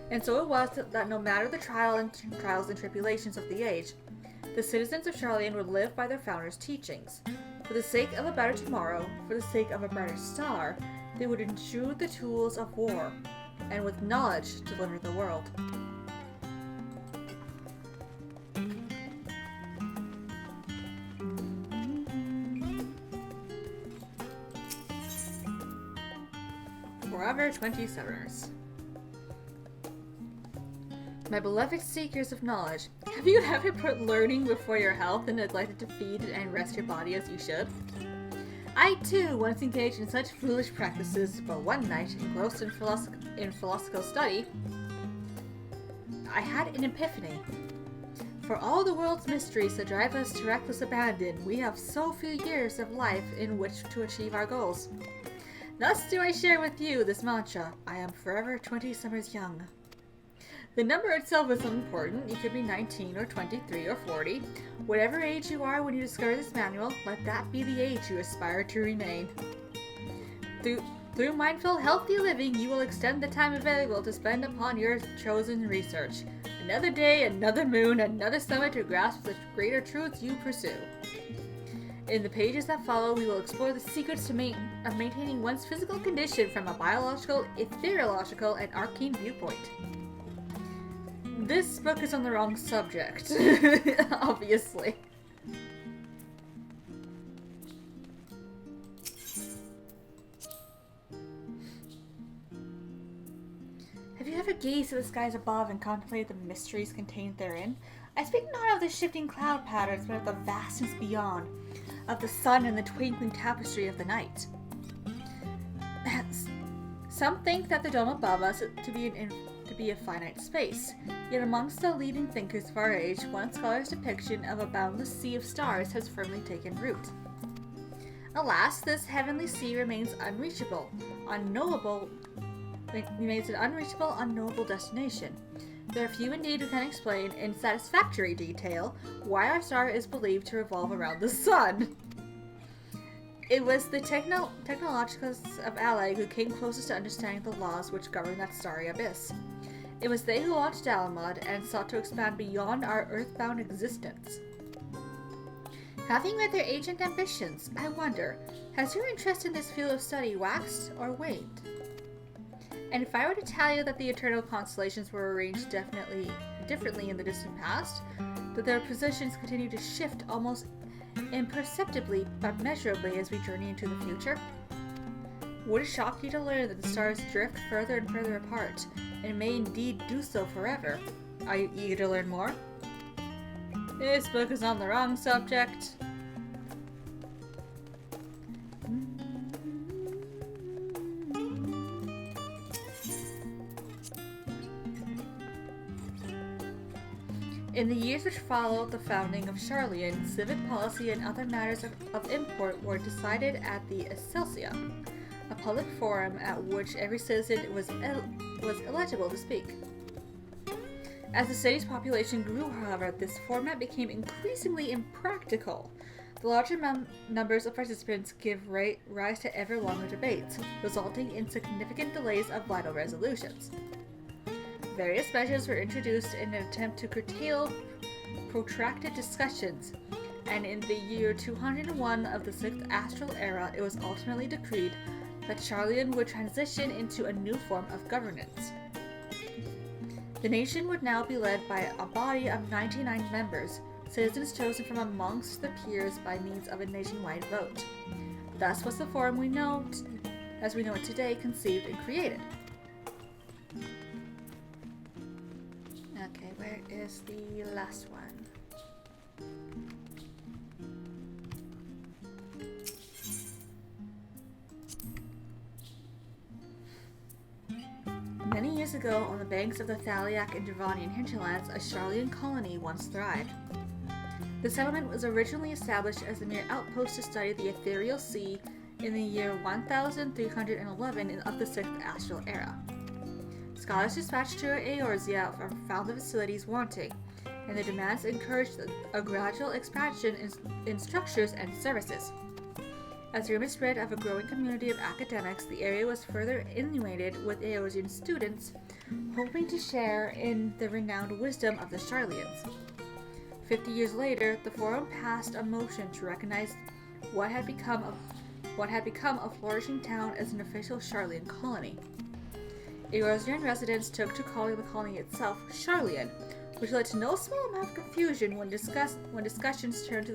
And so it was that no matter the trials and tribulations of the age, the citizens of Sharlayan would live by their founders' teachings. For the sake of a better tomorrow, for the sake of a brighter star, they would eschew the tools of war, and with knowledge deliver the world. Forever 27ers. My beloved seekers of knowledge, have you ever put learning before your health and neglected to feed and rest your body as you should? I too once engaged in such foolish practices, but one night, engrossed in philosophical study, I had an epiphany. For all the world's mysteries that drive us to reckless abandon, we have so few years of life in which to achieve our goals. Thus do I share with you this mantra: I am forever 20 summers young. The number itself is unimportant. You could be 19 or 23 or 40. Whatever age you are when you discover this manual, let that be the age you aspire to remain. Through mindful, healthy living, you will extend the time available to spend upon your chosen research. Another day, another moon, another summit to grasp the greater truths you pursue. In the pages that follow, we will explore the secrets of maintaining one's physical condition from a biological, ethereological, and arcane viewpoint. This book is on the wrong subject, obviously. Have you ever gazed at the skies above and contemplated the mysteries contained therein? I speak not of the shifting cloud patterns, but of the vastness beyond, of the sun and the twinkling tapestry of the night. Some think that the dome above us to be a finite space, yet amongst the leading thinkers of our age, one scholar's depiction of a boundless sea of stars has firmly taken root. Alas, this heavenly sea remains unreachable, remains an unreachable, unknowable destination. There are few indeed who can explain in satisfactory detail why our star is believed to revolve around the sun. It was the technologicals of Alleg who came closest to understanding the laws which govern that starry abyss. It was they who launched Alamud and sought to expand beyond our earthbound existence. Having read their ancient ambitions, I wonder, has your interest in this field of study waxed or waned? And if I were to tell you that the eternal constellations were arranged differently in the distant past, that their positions continue to shift almost imperceptibly but measurably as we journey into the future? Would it shock you to learn that the stars drift further and further apart, and may indeed do so forever? Are you eager to learn more? This book is on the wrong subject. In the years which followed the founding of Sharlayan, civic policy and other matters of import were decided at the Excelsia, a public forum at which every citizen was eligible to speak. As the city's population grew, however, this format became increasingly impractical. The larger numbers of participants give rise to ever longer debates, resulting in significant delays of vital resolutions. Various measures were introduced in an attempt to curtail protracted discussions, and in the year 201 of the 6th Astral Era, it was ultimately decreed that Sharlayan would transition into a new form of governance. The nation would now be led by a body of 99 members, citizens chosen from amongst the peers by means of a nationwide vote. Thus was the form we know as we know it today conceived and created. Okay, where is the last one? Many years ago, on the banks of the Thaliak and Devonian hinterlands, a Sharlayan colony once thrived. The settlement was originally established as a mere outpost to study the ethereal sea in the year 1311 of the 6th Astral Era. Scholars dispatched to Eorzea found the facilities wanting, and their demands encouraged a gradual expansion in structures and services. As rumors spread of a growing community of academics, the area was further inundated with Eorzean students, hoping to share in the renowned wisdom of the Sharlayans. 50 years later, the Forum passed a motion to recognize what had become a flourishing town as an official Sharlayan colony. Eorzean residents took to calling the colony itself Sharlayan, which led to no small amount of confusion when discussions turned to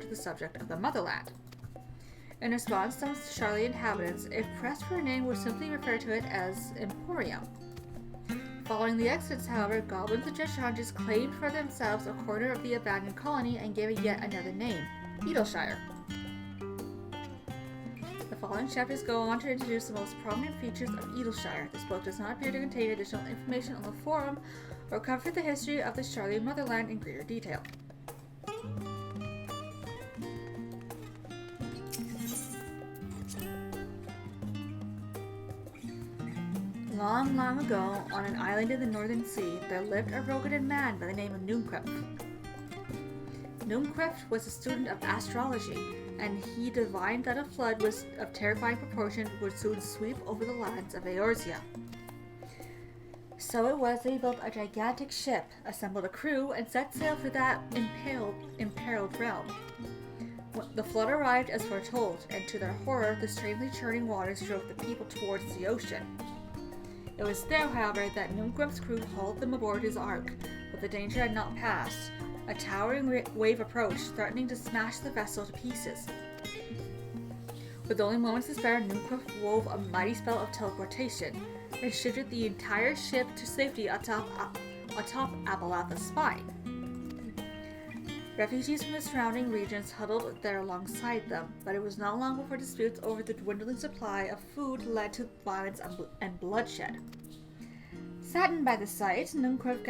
the subject of the Motherland. In response, some Sharlayan inhabitants, if pressed for a name, would simply refer to it as Emporium. Following the exodus, however, goblins and Jeshanges claimed for themselves a corner of the abandoned colony and gave it yet another name, Edalshire. The following chapters go on to introduce the most prominent features of Edalshire. This book does not appear to contain additional information on the Forum or cover the history of the Sharlayan Motherland in greater detail. Long, long ago, on an island in the Northern Sea, there lived a Rogadan man by the name of Numkreft. Numkreft was a student of astrology, and he divined that a flood of terrifying proportion would soon sweep over the lands of Eorzea. So it was that he built a gigantic ship, assembled a crew, and set sail for that imperiled realm. The flood arrived as foretold, and to their horror, the strangely churning waters drove the people towards the ocean. It was there, however, that Numgrum's crew hauled them aboard his ark, but the danger had not passed. A towering wave approached, threatening to smash the vessel to pieces. With only moments to spare, Numgruff wove a mighty spell of teleportation and shifted the entire ship to safety atop Abalatha's spine. Refugees from the surrounding regions huddled there alongside them, but it was not long before disputes over the dwindling supply of food led to violence and bloodshed. Saddened by the sight, Numgruff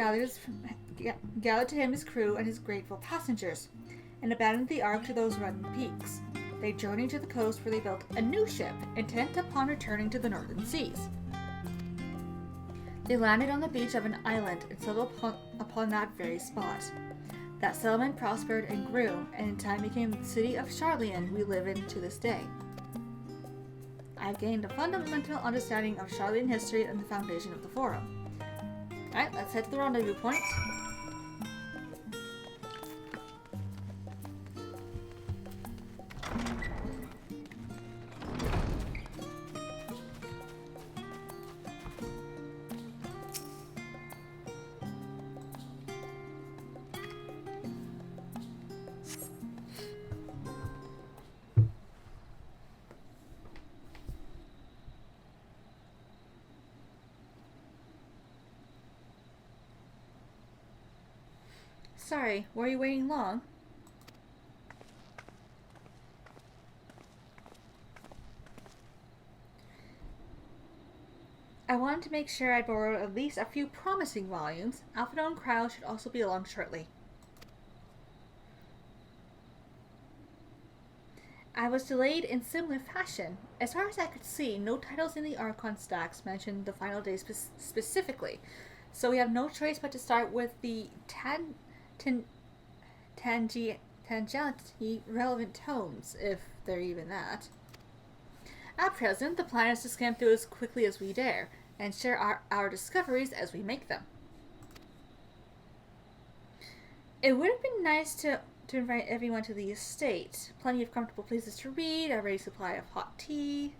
gathered to him his crew and his grateful passengers, and abandoned the ark to those rugged peaks. They journeyed to the coast where they built a new ship, intent upon returning to the northern seas. They landed on the beach of an island and settled upon that very spot. That settlement prospered and grew, and in time became the city of Sharlayan we live in to this day. I have gained a fundamental understanding of Sharlayan history and the foundation of the Forum. Alright, let's head to the rendezvous point. Sorry, were you waiting long? I wanted to make sure I borrowed at least a few promising volumes. Alphado and Cryle should also be along shortly. I was delayed in similar fashion. As far as I could see, no titles in the Archon stacks mentioned the final day specifically, so we have no choice but to start with the tangentially relevant tomes, if they're even that. At present, the plan is to scan through as quickly as we dare, and share our discoveries as we make them. It would have been nice to invite everyone to the estate. Plenty of comfortable places to read, a ready supply of hot tea.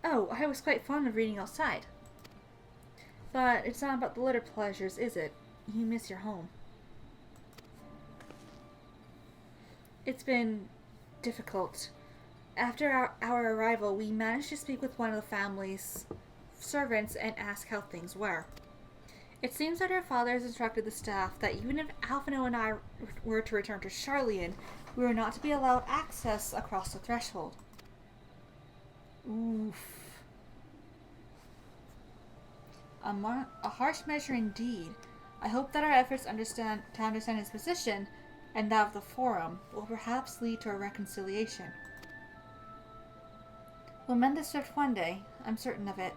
Oh, I was quite fond of reading outside. But it's not about the little pleasures, is it? You miss your home. It's been difficult. After our arrival, we managed to speak with one of the family's servants and ask how things were. It seems that her father has instructed the staff that even if Alphino and I were to return to Sharlayan, we were not to be allowed access across the threshold. Oof. A harsh measure indeed. I hope that our efforts to understand his position and that of the Forum will perhaps lead to a reconciliation. We'll mend this rift one day, I'm certain of it.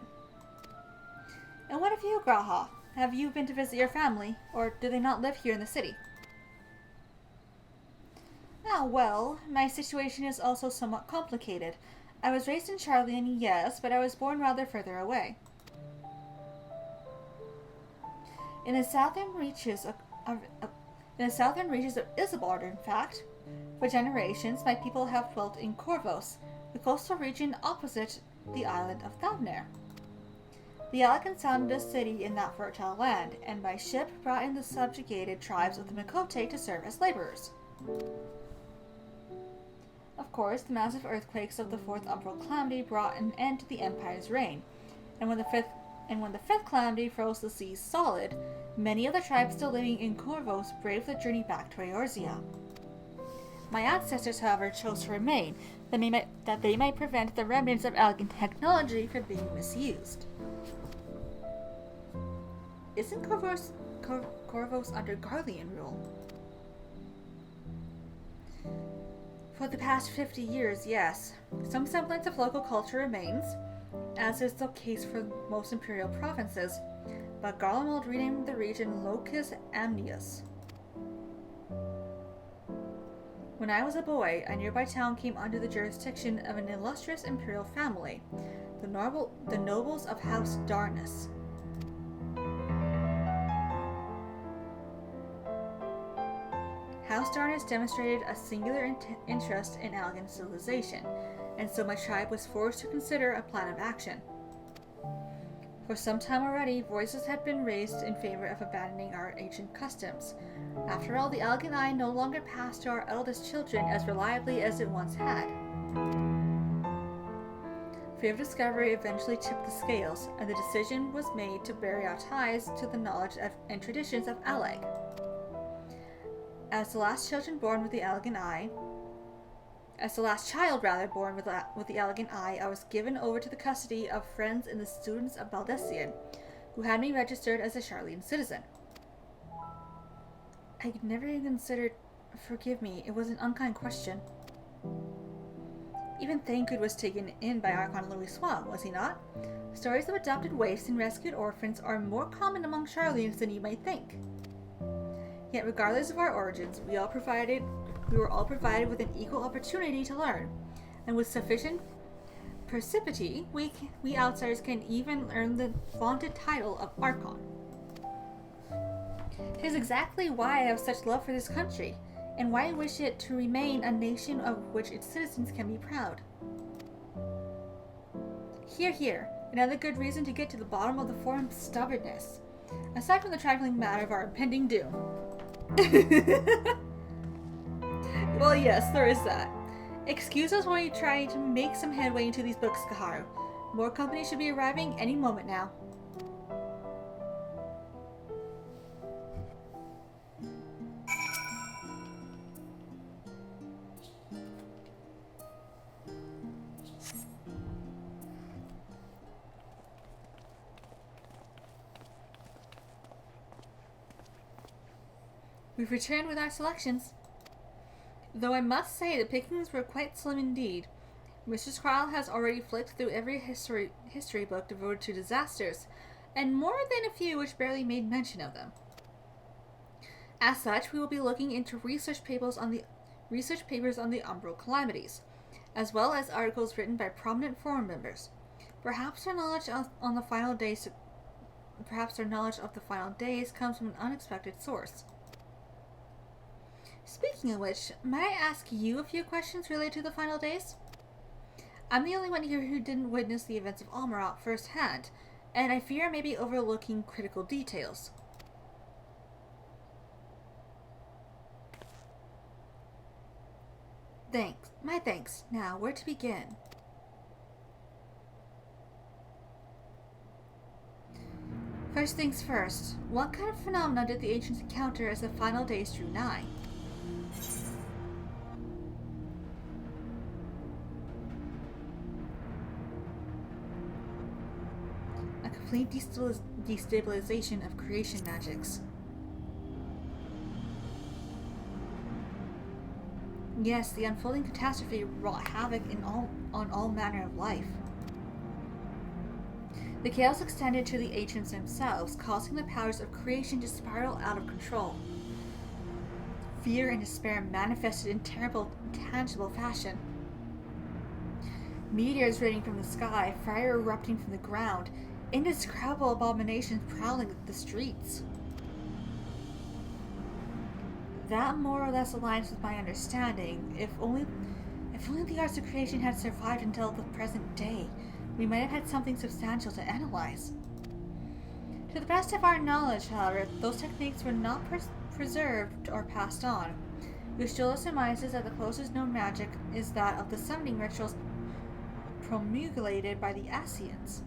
And what of you, Graha? Have you been to visit your family, or do they not live here in the city? Ah, well, my situation is also somewhat complicated. I was raised in Sharlayan, yes, but I was born rather further away. In the southern reaches of Isambard, in fact. For generations, my people have dwelt in Corvos, the coastal region opposite the island of Thavner. The Alekans founded a city in that fertile land, and by ship brought in the subjugated tribes of the Mikote to serve as laborers. Of course, the massive earthquakes of the Fourth Umbral Calamity brought an end to the Empire's reign, and when the Fifth Calamity froze the seas solid, many of the tribes still living in Corvos braved the journey back to Eorzea. My ancestors, however, chose to remain, that they might prevent the remnants of Algan technology from being misused. Isn't Corvos under Garlean rule? For the past 50 years, yes. Some semblance of local culture remains, as is the case for most imperial provinces, but Garlemald renamed the region Locus Amnius. When I was a boy, a nearby town came under the jurisdiction of an illustrious imperial family, the nobles of House Darnus. House Darnus demonstrated a singular interest in Algan civilization, and so my tribe was forced to consider a plan of action. For some time already, voices had been raised in favor of abandoning our ancient customs. After all, the elegant eye no longer passed to our eldest children as reliably as it once had. Fear of discovery eventually tipped the scales, and the decision was made to bury our ties to the knowledge and traditions of Aleg. As the last child born with the elegant eye, I was given over to the custody of friends and the students of Baldessian, who had me registered as a Sharlayan citizen. I never even considered... Forgive me, it was an unkind question. Even Thancred was taken in by Archon Louis, was he not? Stories of adopted waifs and rescued orphans are more common among Sharlayans than you might think. Yet regardless of our origins, we were all provided with an equal opportunity to learn, and with sufficient precipitancy, we outsiders can even earn the vaunted title of Archon. It is exactly why I have such love for this country, and why I wish it to remain a nation of which its citizens can be proud. Hear, hear. Another good reason to get to the bottom of the forum's stubbornness. Aside from the trifling matter of our impending doom. Well, yes, there is that. Excuse us while we try to make some headway into these books, Kaharu. More company should be arriving any moment now. We've returned with our selections. Though I must say the pickings were quite slim indeed. Mrs. Crowell has already flicked through every history book devoted to disasters, and more than a few which barely made mention of them. As such, we will be looking into research papers on the umbral calamities, as well as articles written by prominent forum members. Perhaps our knowledge of the final days comes from an unexpected source. Speaking of which, may I ask you a few questions related to the final days? I'm the only one here who didn't witness the events of Almarat firsthand, and I fear I may be overlooking critical details. Thanks. My thanks. Now, where to begin? First things first, what kind of phenomena did the ancients encounter as the final days drew nigh? A complete destabilization of creation magics. Yes, the unfolding catastrophe wrought havoc on all manner of life. The chaos extended to the ancients themselves, causing the powers of creation to spiral out of control. Fear and despair manifested in terrible, intangible fashion. Meteors raining from the sky, fire erupting from the ground, indescribable abominations prowling the streets. That more or less aligns with my understanding. If only the arts of creation had survived until the present day, we might have had something substantial to analyze. To the best of our knowledge, however, those techniques were not preserved or passed on. Ustula surmises that the closest known magic is that of the summoning rituals promulgated by the Asians.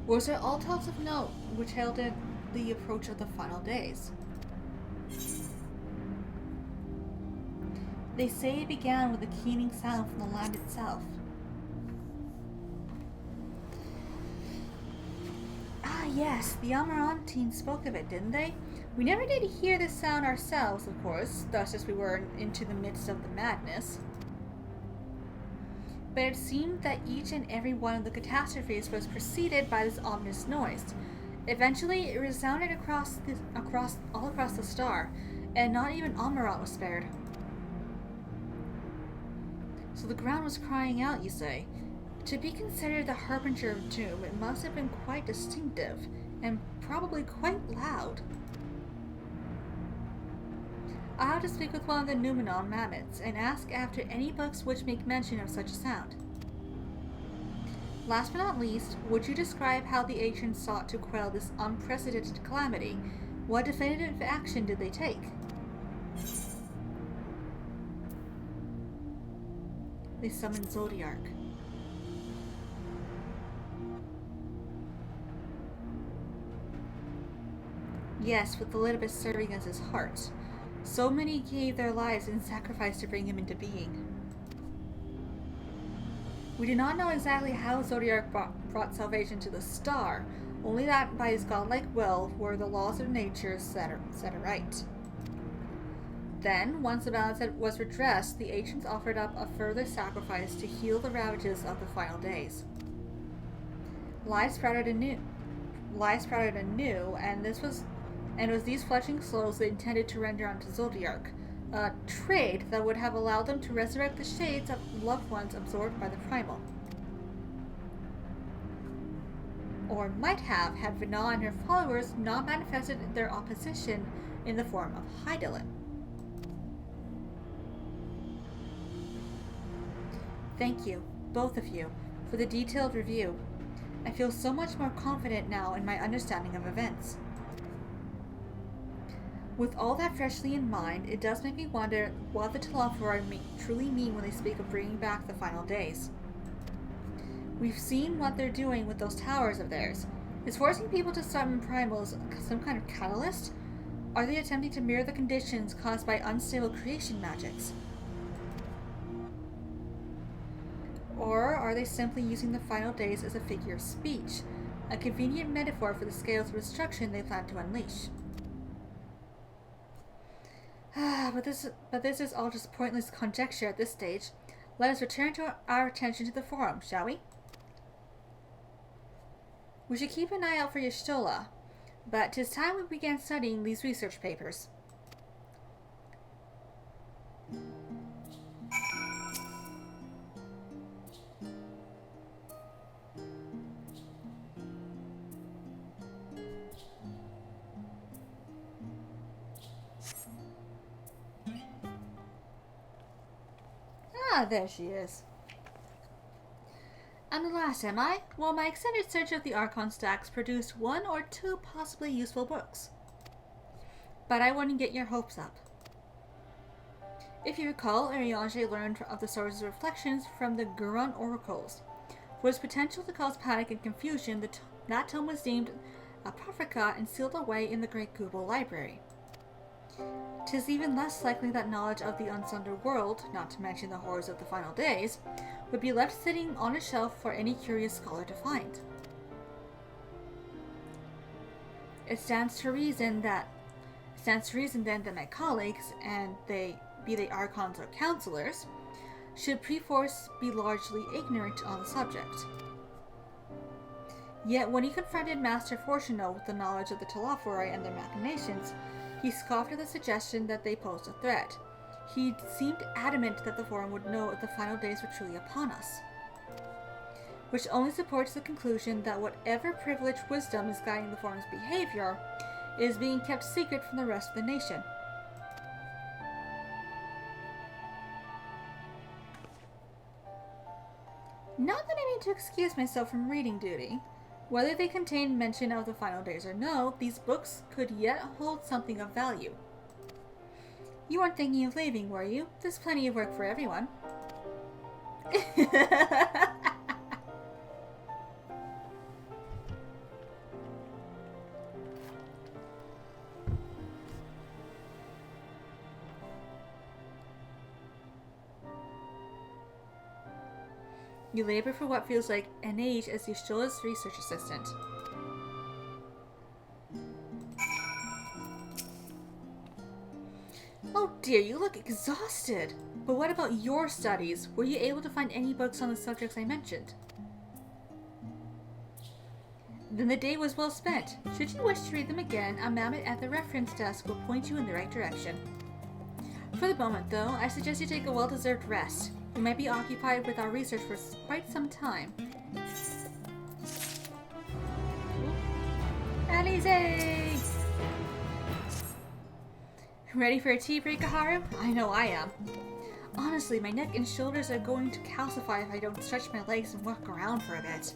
Words are all talks of note which heralded the approach of the final days. They say it began with a keening sound from the land itself. Ah yes, the Almarantines spoke of it, didn't they? We never did hear this sound ourselves, of course, thus as we were into the midst of the madness. But it seemed that each and every one of the catastrophes was preceded by this ominous noise. Eventually, it resounded all across the star, and not even Almarat was spared. So the ground was crying out, you say? To be considered the harbinger of doom, it must have been quite distinctive, and probably quite loud. I'll have to speak with one of the Numenon mammoths, and ask after any books which make mention of such a sound. Last but not least, would you describe how the ancients sought to quell this unprecedented calamity? What definitive action did they take? They summoned Zodiark. Yes, with Elidibus serving as his heart. So many gave their lives in sacrifice to bring him into being. We do not know exactly how Zodiark brought salvation to the star, only that by his godlike will were the laws of nature set aright. Then, once the balance was redressed, the ancients offered up a further sacrifice to heal the ravages of the final days. Life sprouted anew, and it was these fledgling souls they intended to render unto Zodiark, a trade that would have allowed them to resurrect the shades of loved ones absorbed by the primal. Or might have, had Vina and her followers not manifested their opposition in the form of Hydaelyn. Thank you, both of you, for the detailed review. I feel so much more confident now in my understanding of events. With all that freshly in mind, it does make me wonder what the Telophori truly mean when they speak of bringing back the final days. We've seen what they're doing with those towers of theirs. Is forcing people to summon primals some kind of catalyst? Are they attempting to mirror the conditions caused by unstable creation magics? Or are they simply using the final days as a figure of speech, a convenient metaphor for the scales of destruction they plan to unleash? But this is all just pointless conjecture at this stage. Let us return to our attention to the forum, shall we? We should keep an eye out for Y'shtola, but 'tis time we began studying these research papers. Ah, there she is. And the last, am I? Well, my extended search of the Archon stacks produced 1 or 2 possibly useful books. But I wouldn't get your hopes up. If you recall, Urianger learned of the source's reflections from the Gurun oracles. For its potential to cause panic and confusion, that tome was deemed apocrypha and sealed away in the Great Google Library. 'Tis even less likely that knowledge of the unsundered world, not to mention the horrors of the final days, would be left sitting on a shelf for any curious scholar to find. It stands to reason then that my colleagues, and be they archons or counselors, should perforce be largely ignorant on the subject. Yet when he confronted Master Fortuno with the knowledge of the Telophori and their machinations, he scoffed at the suggestion that they posed a threat. He seemed adamant that the Forum would know if the final days were truly upon us. Which only supports the conclusion that whatever privileged wisdom is guiding the Forum's behavior is being kept secret from the rest of the nation. Not that I need to excuse myself from reading duty. Whether they contain mention of the final days or no, these books could yet hold something of value. You weren't thinking of leaving, were you? There's plenty of work for everyone. You labor for what feels like an age as Y'shtola's research assistant. Oh dear, you look exhausted. But what about your studies? Were you able to find any books on the subjects I mentioned? Then the day was well spent. Should you wish to read them again, a mammoth at the reference desk will point you in the right direction. For the moment, though, I suggest you take a well-deserved rest. We might be occupied with our research for quite some time. Alize! Ready for a tea break, Aharu? I know I am. Honestly, my neck and shoulders are going to calcify if I don't stretch my legs and walk around for a bit.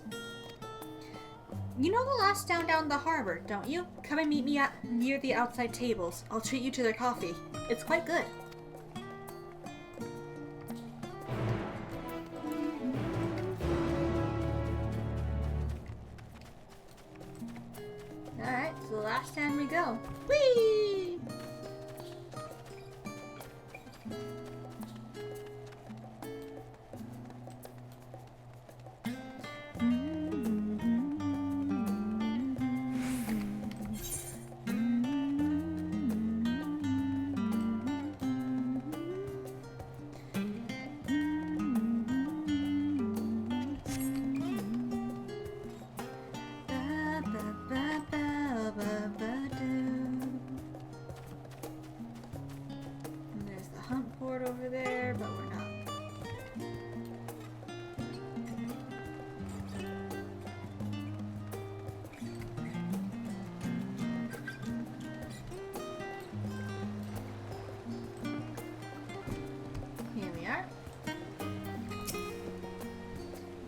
You know the last town down the harbor, don't you? Come and meet me near the outside tables. I'll treat you to their coffee. It's quite good. Alright, so the last time we go. Whee! Over there, but we're not. Here we are.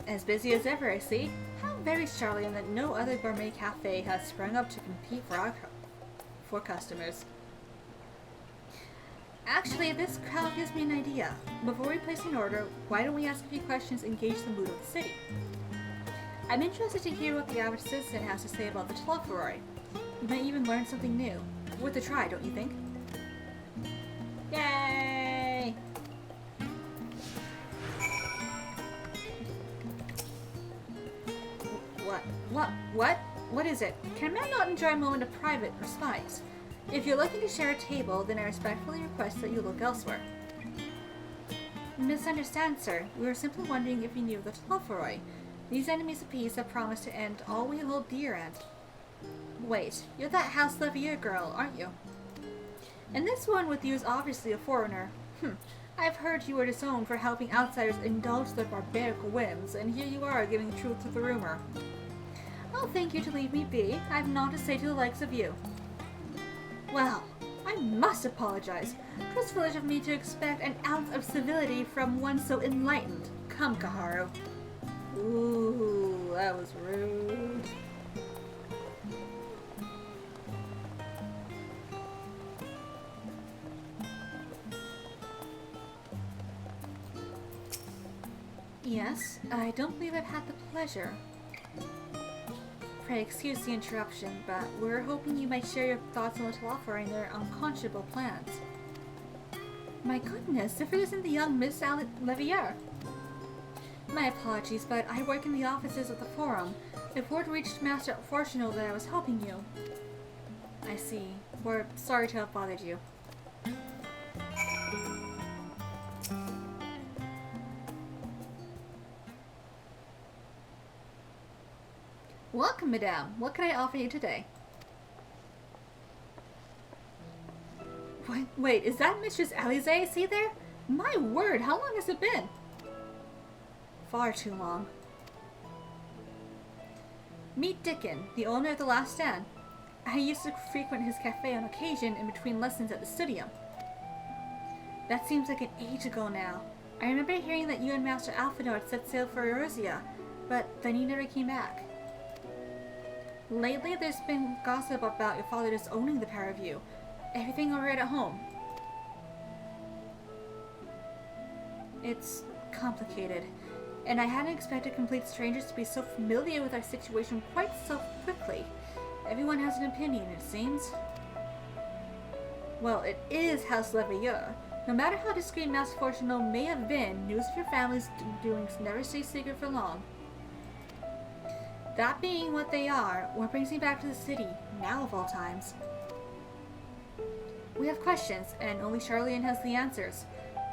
As busy as ever, I see. How very Sharlayan that no other gourmet cafe has sprung up to compete for customers. Actually, this crowd gives me an idea. Before we place an order, why don't we ask a few questions and gauge the mood of the city? I'm interested to hear what the average citizen has to say about the Tlofuroi. You might even learn something new. Worth a try, don't you think? Yay! What is it? Can a man not enjoy a moment of private respite? If you're looking to share a table, then I respectfully request that you look elsewhere. Misunderstand, sir. We were simply wondering if you knew of the Tlofuroi. These enemies of peace have promised to end all we hold dear and... Wait, you're that House Levier girl, aren't you? And this one with you is obviously a foreigner. I've heard you were disowned for helping outsiders indulge their barbaric whims, and here you are giving truth to the rumor. I'll thank you to leave me be. I have naught to say to the likes of you. Well, I must apologize. 'Twas foolish of me to expect an ounce of civility from one so enlightened. Come, Kaharu. Ooh, that was rude. Yes, I don't believe I've had the pleasure. Pray excuse the interruption, but we're hoping you might share your thoughts on the Tlofuroi and their unconscionable plans. My goodness, if it isn't the young Miss Levier. My apologies, but I work in the offices of the Forum. If word reached Master Fortunal that I was helping you. I see. We're sorry to have bothered you. Welcome, madame. What can I offer you today? Wait, is that Mistress Alize I see there? My word, how long has it been? Far too long. Meet Dickon, the owner of the Last Stand. I used to frequent his cafe on occasion in between lessons at the studium. That seems like an age ago now. I remember hearing that you and Master Alphinaud had set sail for Eorzea, but then you never came back. Lately, there's been gossip about your father disowning the pair of you. Everything alright at home? It's complicated, and I hadn't expected complete strangers to be so familiar with our situation quite so quickly. Everyone has an opinion, it seems. Well, it is House Levier. No matter how discreet Master Fortunal may have been, news of your family's doings never stay secret for long. That being what they are, what brings me back to the city, now of all times? We have questions, and only Sharlayan has the answers.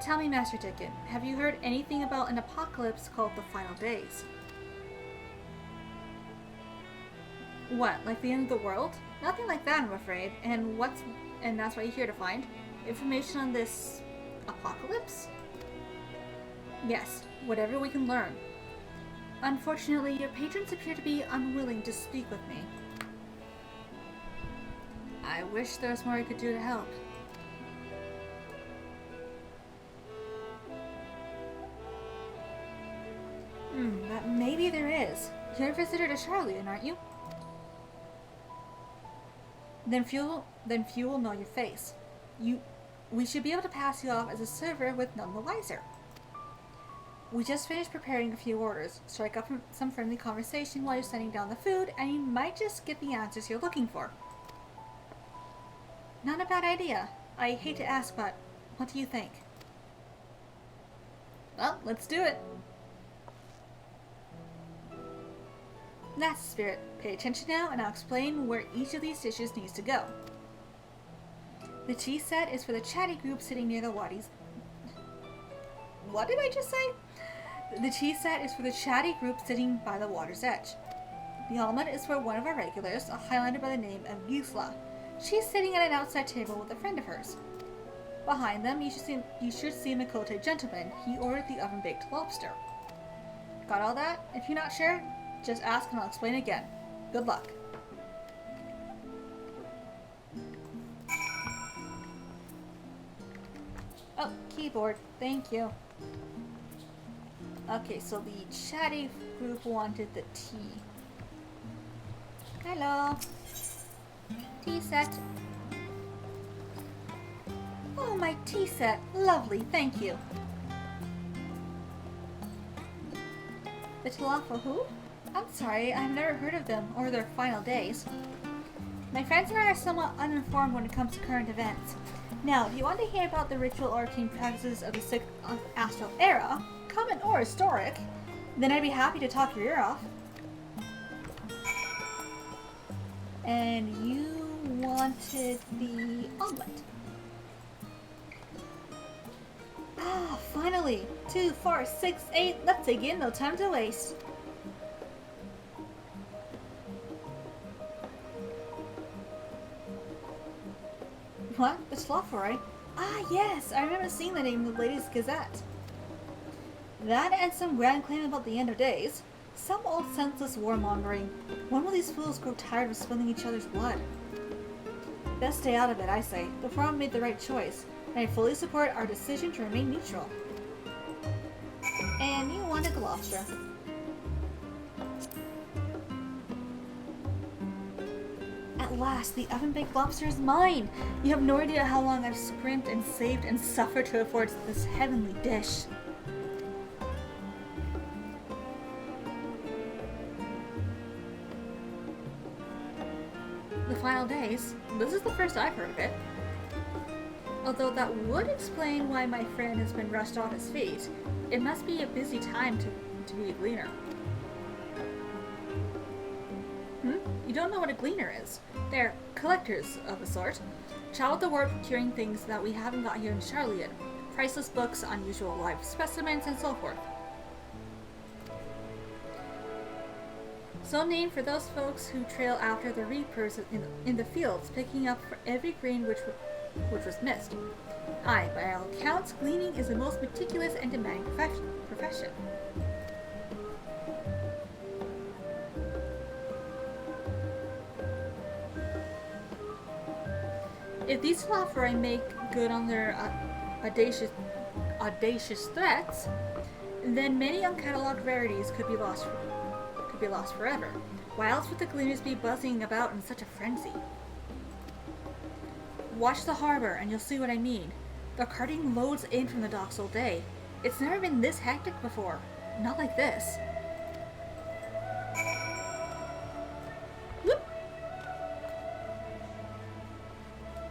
Tell me, Master Dickon, have you heard anything about an apocalypse called the Final Days? What, like the end of the world? Nothing like that, I'm afraid. And that's what you're here to find? Information on this apocalypse? Yes, whatever we can learn. Unfortunately, your patrons appear to be unwilling to speak with me. I wish there was more I could do to help. maybe there is. You're a visitor to Sharlayan, aren't you? Then few will know your face. We should be able to pass you off as a server with none the wiser. We just finished preparing a few orders. Strike up some friendly conversation while you're sending down the food, and you might just get the answers you're looking for. Not a bad idea. I hate to ask, but what do you think? Well, let's do it. That's the spirit. Pay attention now, and I'll explain where each of these dishes needs to go. The cheese set is for the chatty group sitting near the wadis. What did I just say? The cheese set is for the chatty group sitting by the water's edge. The omelet is for one of our regulars, a Highlander by the name of Gisla. She's sitting at an outside table with a friend of hers. Behind them, you should see Mikote gentleman. He ordered the oven-baked lobster. Got all that? If you're not sure, just ask and I'll explain again. Good luck. Oh, keyboard. Thank you. Okay, so the chatty group wanted the tea. Hello. Tea set. Oh, my tea set. Lovely, thank you. The Tilapha who? I'm sorry, I've never heard of them or their final days. My friends and I are somewhat uninformed when it comes to current events. Now, if you want to hear about the ritual arcane practices of the 6th Astral Era, common or historic, then I'd be happy to talk your ear off. And you wanted the omelet. Ah, finally! 2, 4, 6, 8, let's begin, no time to waste. What? The Schlafferei? Ah, yes! I remember seeing the name in the latest Gazette. That and some grand claim about the end of days. Some old senseless warmongering. When will these fools grow tired of spilling each other's blood? Best stay out of it, I say. The Forum made the right choice, and I fully support our decision to remain neutral. And you wanted the lobster. At last, the oven-baked lobster is mine! You have no idea how long I've scrimped and saved and suffered to afford this heavenly dish. The final days? This is the first I've heard of it. Although that would explain why my friend has been rushed off his feet. It must be a busy time to be a gleaner. You don't know what a gleaner is? They're collectors of a sort. Travel the world procuring things that we haven't got here in Sharlayan. Priceless books, unusual live specimens, and so forth. So named for those folks who trail after the reapers in the fields, picking up for every grain which was missed. Aye, by all accounts, gleaning is the most meticulous and demanding profession. If these Schlafferei make good on their audacious threats, then many uncatalogued rarities could be lost forever. Why else would the gleaners be buzzing about in such a frenzy? Watch the harbor and you'll see what I mean. They're carting loads in from the docks all day. It's never been this hectic before. Not like this. Whoop.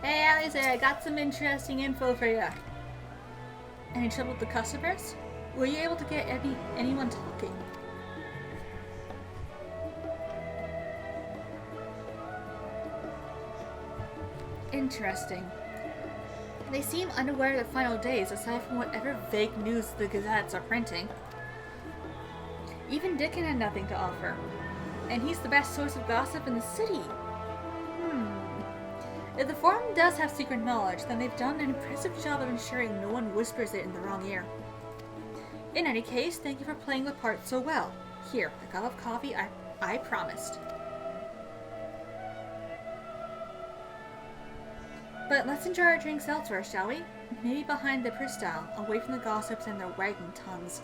Hey Alice, I got some interesting info for you. Any trouble with the customers? Were you able to get anyone talking? Interesting. They seem unaware of the final days aside from whatever vague news the gazettes are printing. Even Dickon had nothing to offer. And he's the best source of gossip in the city. If the Forum does have secret knowledge, then they've done an impressive job of ensuring no one whispers it in the wrong ear. In any case, thank you for playing the part so well. Here, a cup of coffee I promised. But let's enjoy our drinks elsewhere, shall we? Maybe behind the peristyle, away from the gossips and their wagging tongues.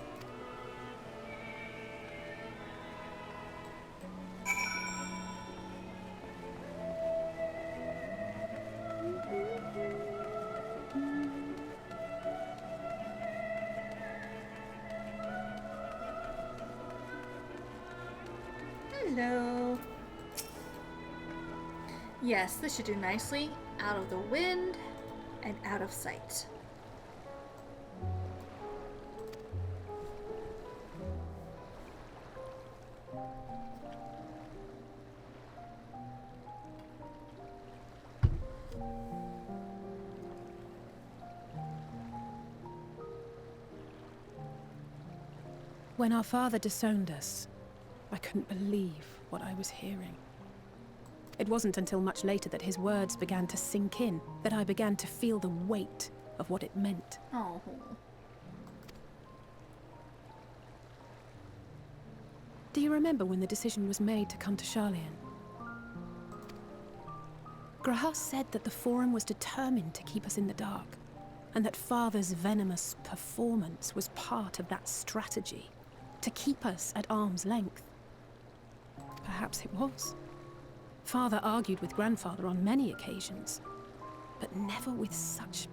Hello. Yes, this should do nicely. Out of the wind and out of sight. When our father disowned us, I couldn't believe what I was hearing. It wasn't until much later that his words began to sink in, that I began to feel the weight of what it meant. Oh. Do you remember when the decision was made to come to Sharlayan? Graham said that the Forum was determined to keep us in the dark, and that Father's venomous performance was part of that strategy, to keep us at arm's length. Perhaps it was. Father argued with Grandfather on many occasions, but never with such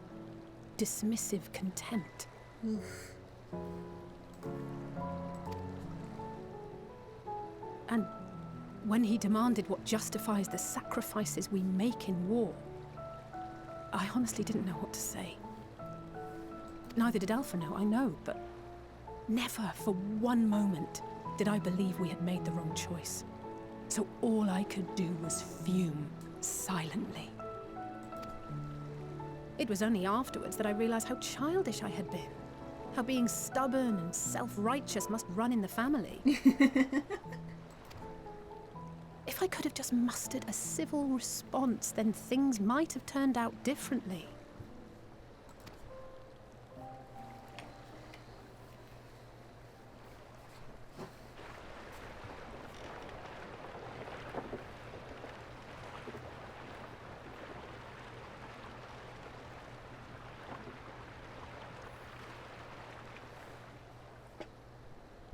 dismissive contempt. Oof. And when he demanded what justifies the sacrifices we make in war, I honestly didn't know what to say. Neither did Alpha know, I know, but never for one moment did I believe we had made the wrong choice. So all I could do was fume silently. It was only afterwards that I realized how childish I had been. How being stubborn and self-righteous must run in the family. If I could have just mustered a civil response, then things might have turned out differently.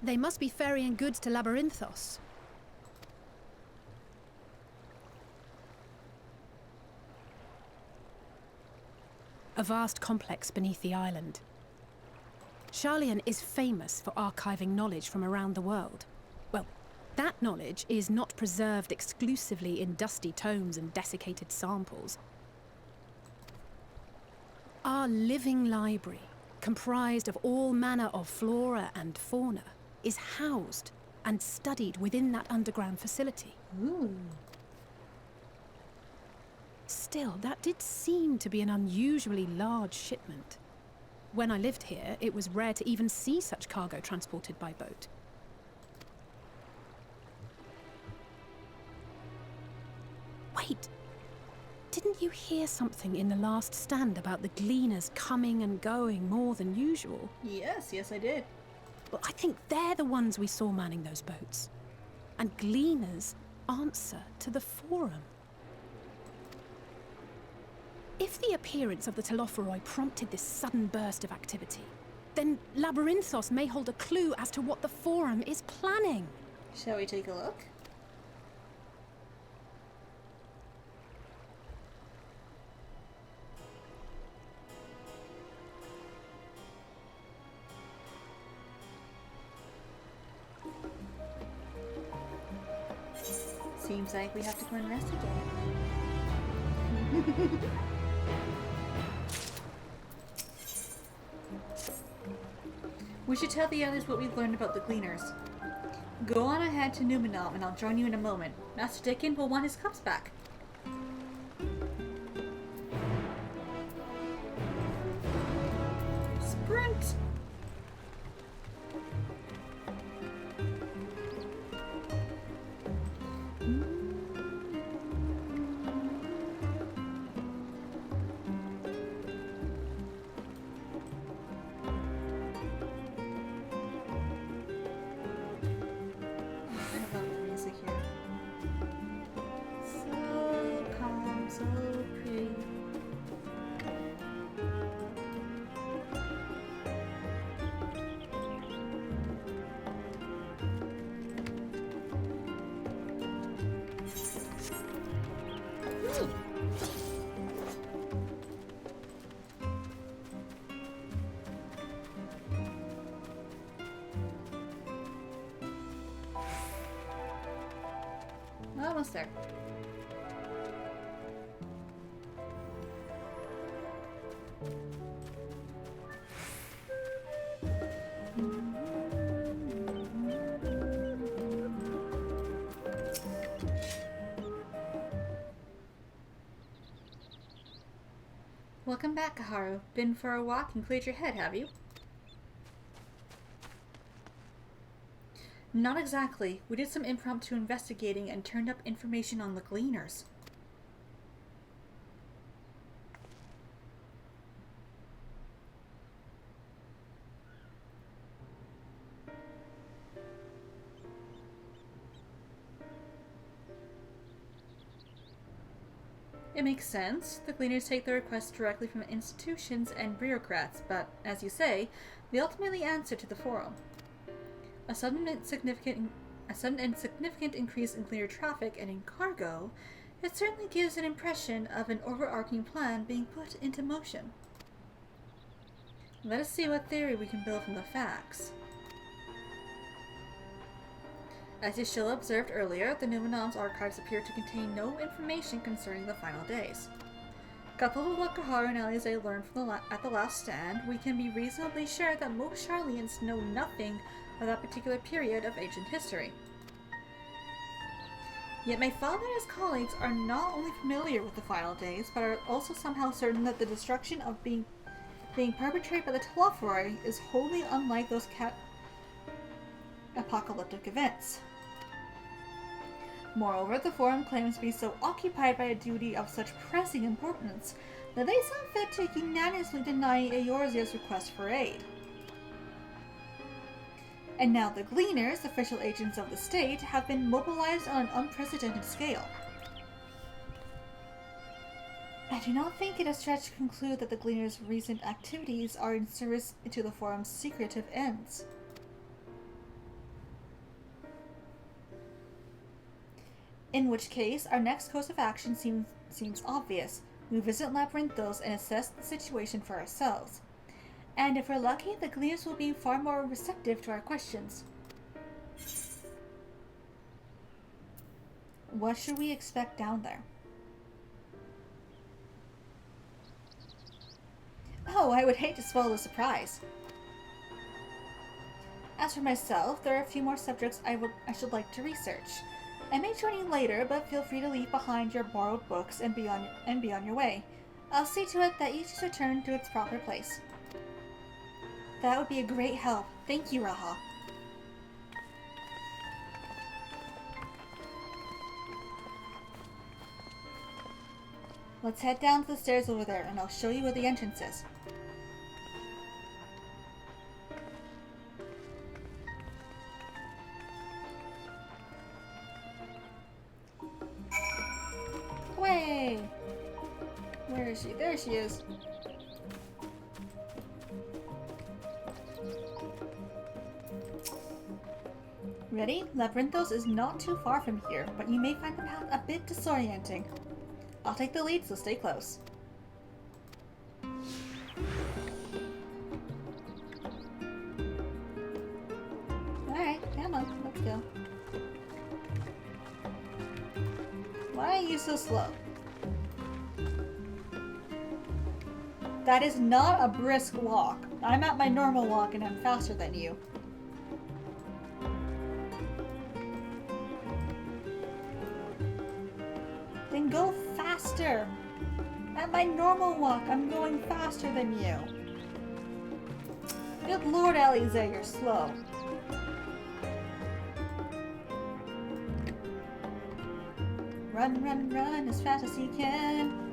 They must be ferrying goods to Labyrinthos. A vast complex beneath the island. Sharlayan is famous for archiving knowledge from around the world. Well, that knowledge is not preserved exclusively in dusty tomes and desiccated samples. Our living library, comprised of all manner of flora and fauna, is housed and studied within that underground facility. Ooh. Still, that did seem to be an unusually large shipment. When I lived here, it was rare to even see such cargo transported by boat. Wait! Didn't you hear something in the last stand about the gleaners coming and going more than usual? Yes, I did. Well, I think they're the ones we saw manning those boats. And gleaners answer to the Forum. If the appearance of the Telophoroi prompted this sudden burst of activity, then Labyrinthos may hold a clue as to what the Forum is planning. Shall we take a look? Seems like we have to go investigate. We should tell the others what we've learned about the Gleaners. Go on ahead to Numenor and I'll join you in a moment. Master Dickin will want his cups back. Sprint! So Almost there. Welcome back, Kaharu. Been for a walk and cleared your head, have you? Not exactly. We did some impromptu investigating and turned up information on the Gleaners. It makes sense. The Gleaners take their requests directly from institutions and bureaucrats, but, as you say, they ultimately answer to the Forum. A sudden and significant increase in Gleaner traffic and in cargo, it certainly gives an impression of an overarching plan being put into motion. Let us see what theory we can build from the facts. As Yashila observed earlier, the Numenom's archives appear to contain no information concerning the final days. Coupled with what Kaharu and Alize learned from at the last stand, we can be reasonably sure that most Sharlayans know nothing of that particular period of ancient history. Yet my father and his colleagues are not only familiar with the final days, but are also somehow certain that the destruction of being perpetrated by the Telophori is wholly unlike those apocalyptic events. Moreover, the Forum claims to be so occupied by a duty of such pressing importance that they saw fit to unanimously deny Eorzea's request for aid. And now the Gleaners, official agents of the state, have been mobilized on an unprecedented scale. I do not think it a stretch to conclude that the Gleaners' recent activities are in service to the Forum's secretive ends. In which case, our next course of action seems obvious. We visit Labyrinthos and assess the situation for ourselves. And if we're lucky, the Gleaners will be far more receptive to our questions. What should we expect down there? Oh, I would hate to spoil the surprise. As for myself, there are a few more subjects I should like to research. I may join you later, but feel free to leave behind your borrowed books and be on your way. I'll see to it that each is returned to its proper place. That would be a great help. Thank you, Raha. Let's head down to the stairs over there, and I'll show you where the entrance is. Way! Where is she? There she is. Ready? Labyrinthos is not too far from here, but you may find the path a bit disorienting. I'll take the lead, so stay close. Alright, come on, let's go. Why are you so slow? That is not a brisk walk. I'm at my normal walk and I'm faster than you. Then go faster. At my normal walk, I'm going faster than you. Good Lord, Alize, you're slow. Run, run, run as fast as you can.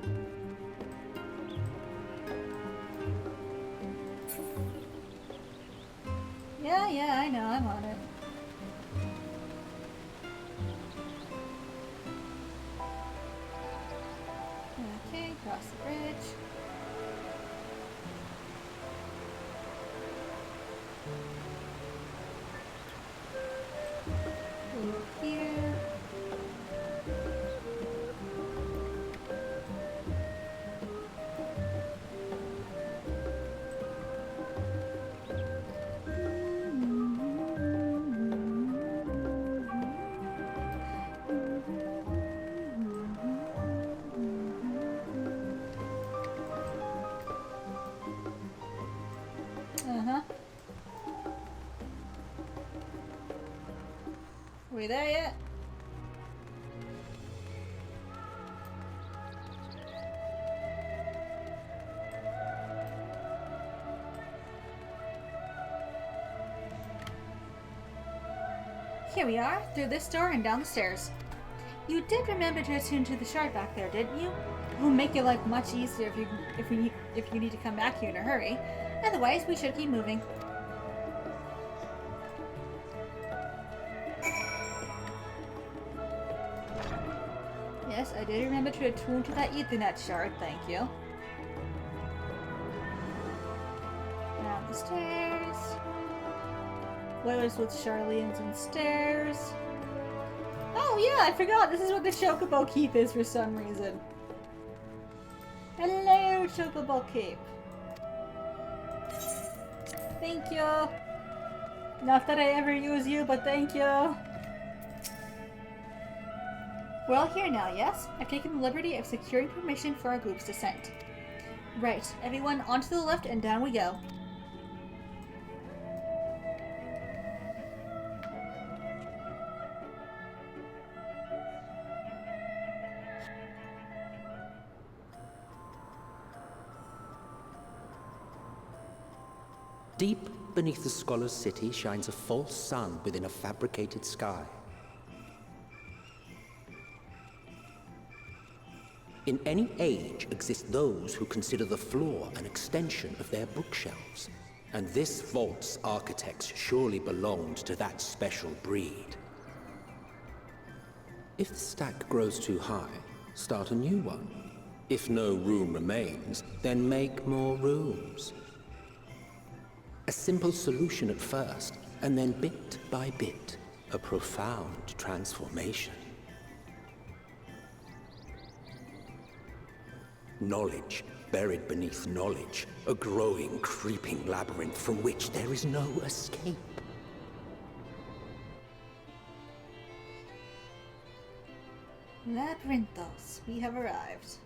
Yeah, I know, I'm on it. Okay, cross the bridge. Over here. we there yet? Here we are, through this door and down the stairs. You did remember to attune to the shard back there, didn't you? It will make your life much easier if you need to come back here in a hurry. Otherwise, we should keep moving. Yes, I did remember to attune to that Ethernet shard, thank you. Down the stairs. Whalers with Sharlayans and stairs. Oh yeah, I forgot. This is what the Chocobo Keep is for some reason. Hello, Chocobo Keep. Thank you. Not that I ever use you, but thank you. We're all here now, yes? I've taken the liberty of securing permission for our group's descent. Right, everyone onto the left and down we go. Deep beneath the scholar's city shines a false sun within a fabricated sky. In any age exist those who consider the floor an extension of their bookshelves, and this vault's architects surely belonged to that special breed. If the stack grows too high, start a new one. If no room remains, then make more rooms. A simple solution at first, and then bit by bit, a profound transformation. Knowledge, buried beneath knowledge, a growing, creeping labyrinth from which there is no escape. Labyrinthos, we have arrived.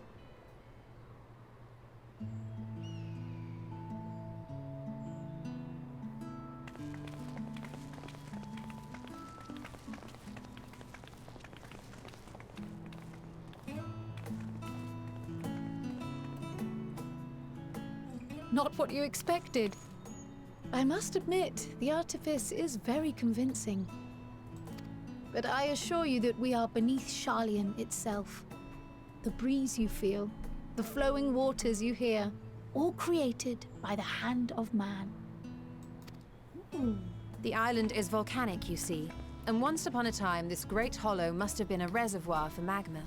Not what you expected. I must admit, the artifice is very convincing. But I assure you that we are beneath Sharlayan itself. The breeze you feel, the flowing waters you hear, all created by the hand of man. The island is volcanic, you see, and once upon a time this great hollow must have been a reservoir for magma.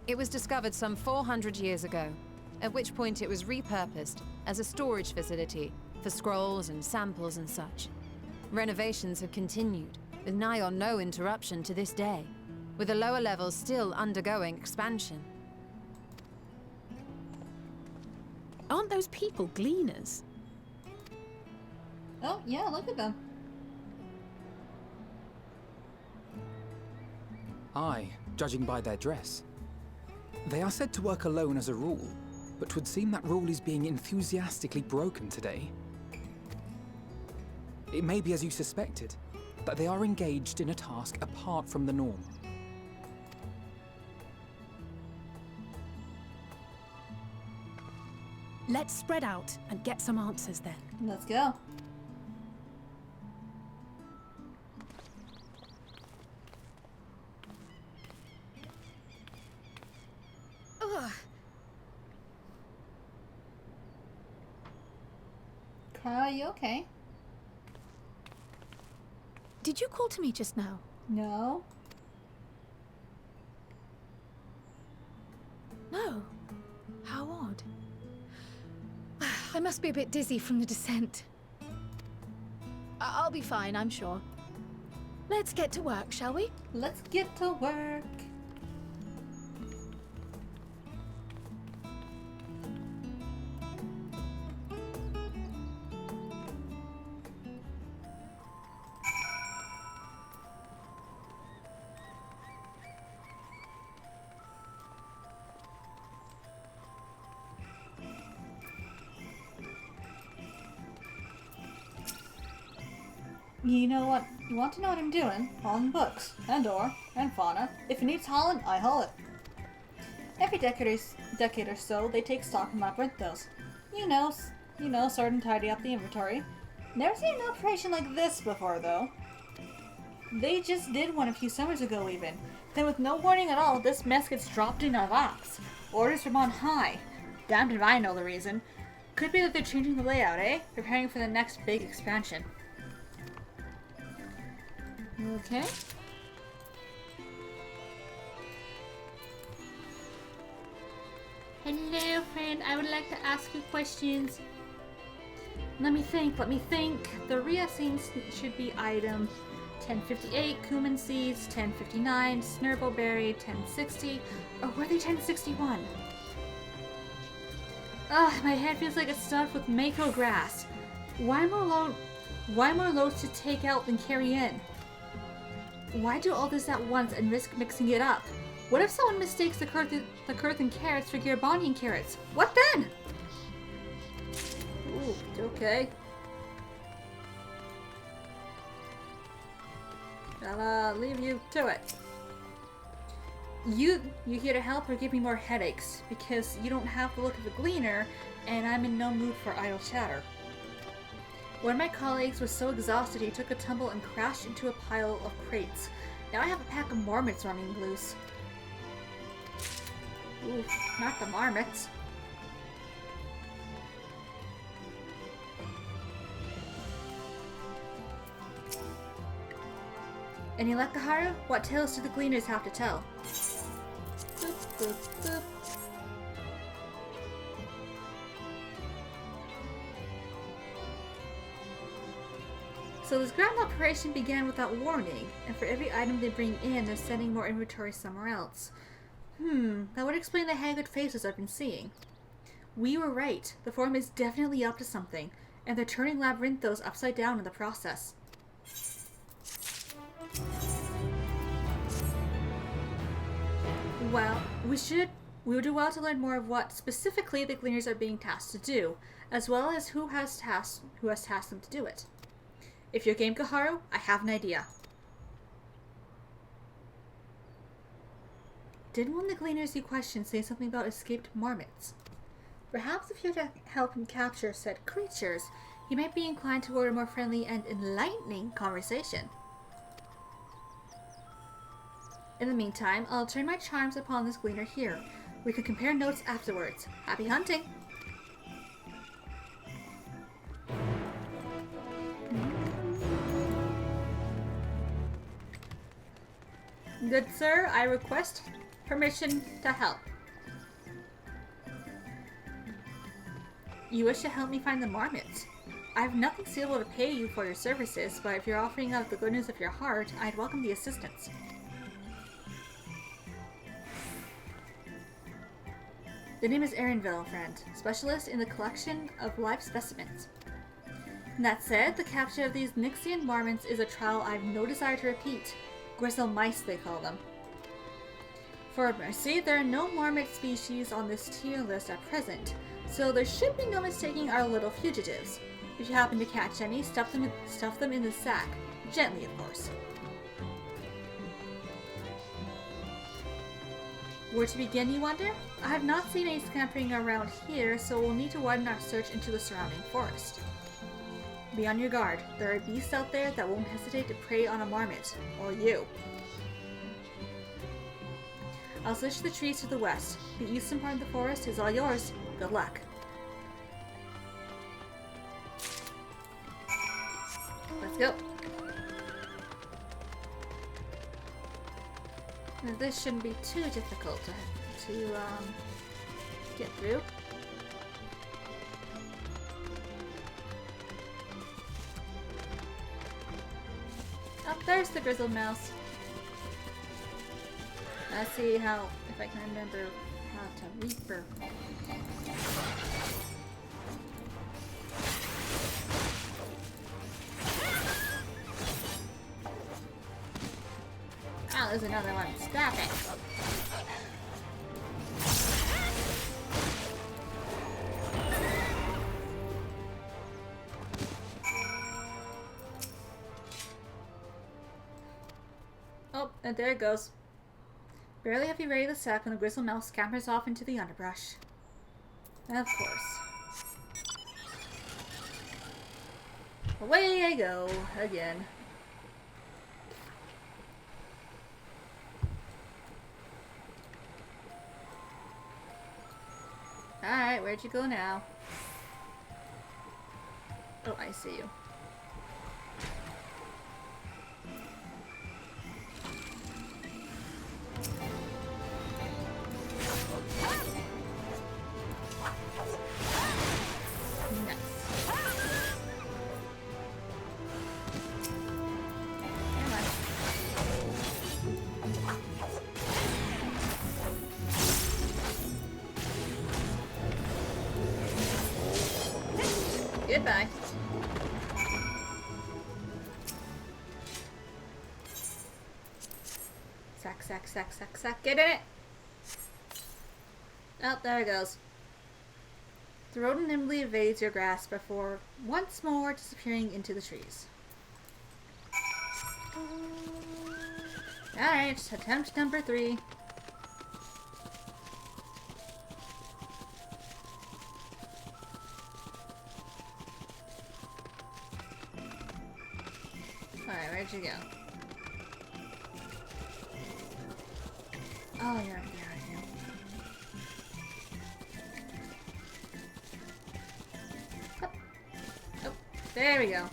It was discovered some 400 years ago, at which point it was repurposed as a storage facility for scrolls and samples and such. Renovations have continued, with nigh on no interruption to this day, with the lower levels still undergoing expansion. Aren't those people gleaners? Oh, yeah, look at them. Aye, judging by their dress. They are said to work alone as a rule, but 'twould seem that rule is being enthusiastically broken today. It may be as you suspected, that they are engaged in a task apart from the norm. Let's spread out and get some answers then. Let's go. Ugh. Are you okay? Did you call to me just now? No. No. How odd. I must be a bit dizzy from the descent. I'll be fine, I'm sure. Let's get to work, shall we? Let's get to work. You know what? You want to know what I'm doing? Hauling books, and ore, and fauna. If it needs hauling, I haul it. Every decade or so, they take stock in labyrinthos. You know, sort and tidy up the inventory. Never seen an operation like this before, though. They just did one a few summers ago, even. Then with no warning at all, this mess gets dropped in our laps. Orders from on high. Damned if I know the reason. Could be that they're changing the layout, eh? Preparing for the next big expansion. Okay. Hello, friend. I would like to ask you questions. Let me think. The Rhea scenes should be item 1058, cumin seeds, 1059, snurbleberry, 1060, or were they 1061? Ugh, my head feels like it's stuffed with mako grass. Why more loads to take out than carry in? Why do all this at once and risk mixing it up? What if someone mistakes the Kurthan carrots for Gearbonian carrots? What then? Ooh, okay. I'll leave you to it. You here to help or give me more headaches? Because you don't have the look of a gleaner, and I'm in no mood for idle chatter. One of my colleagues was so exhausted he took a tumble and crashed into a pile of crates. Now I have a pack of marmots running loose. Ooh, not the marmots. Any luck, Kaharu? What tales do the gleaners have to tell? Boop, boop, boop. So this grand operation began without warning, and for every item they bring in, they're sending more inventory somewhere else. That would explain the haggard faces I've been seeing. We were right. The Forum is definitely up to something, and they're turning labyrinthos upside down in the process. Well, we would do well to learn more of what specifically the Gleaners are being tasked to do, as well as who has tasked them to do it. If you're game, Kaharu, I have an idea. Didn't one of the Gleaners you questioned say something about escaped marmots? Perhaps if you were to help him capture said creatures, he might be inclined toward a more friendly and enlightening conversation. In the meantime, I'll turn my charms upon this Gleaner here. We can compare notes afterwards. Happy hunting! Good sir, I request permission to help. You wish to help me find the marmots? I have nothing suitable to pay you for your services, but if you're offering out the goodness of your heart, I'd welcome the assistance. The name is Erinville, friend, specialist in the collection of live specimens. That said, the capture of these Nixian marmots is a trial I've no desire to repeat. Gristle mice, they call them. For mercy, there are no marmot species on this tier list at present, so there should be no mistaking our little fugitives. If you happen to catch any, stuff them in the sack. Gently, of course. Where to begin, you wonder? I have not seen any scampering around here, so we'll need to widen our search into the surrounding forest. Be on your guard. There are beasts out there that won't hesitate to prey on a marmot. Or you. I'll switch the trees to the west. The eastern part of the forest is all yours. Good luck. Let's go. Now this shouldn't be too difficult to get through. Oh, there's the grizzled mouse. Let's see if I can remember how to reaper. Oh, there's another one. Stop it. and there it goes. Barely have you ready the sack when the grizzled mouse scampers off into the underbrush. Of course. Away I go again. Alright, where'd you go now? Oh, I see you. Goodbye. Sack, sack, sack, sack, sack. Get in it! Oh, there it goes. The rodent nimbly evades your grasp before once more disappearing into the trees. Alright, attempt number 3. Alright, where'd you go? Oh, you're right here. Oh. Oh, there we go.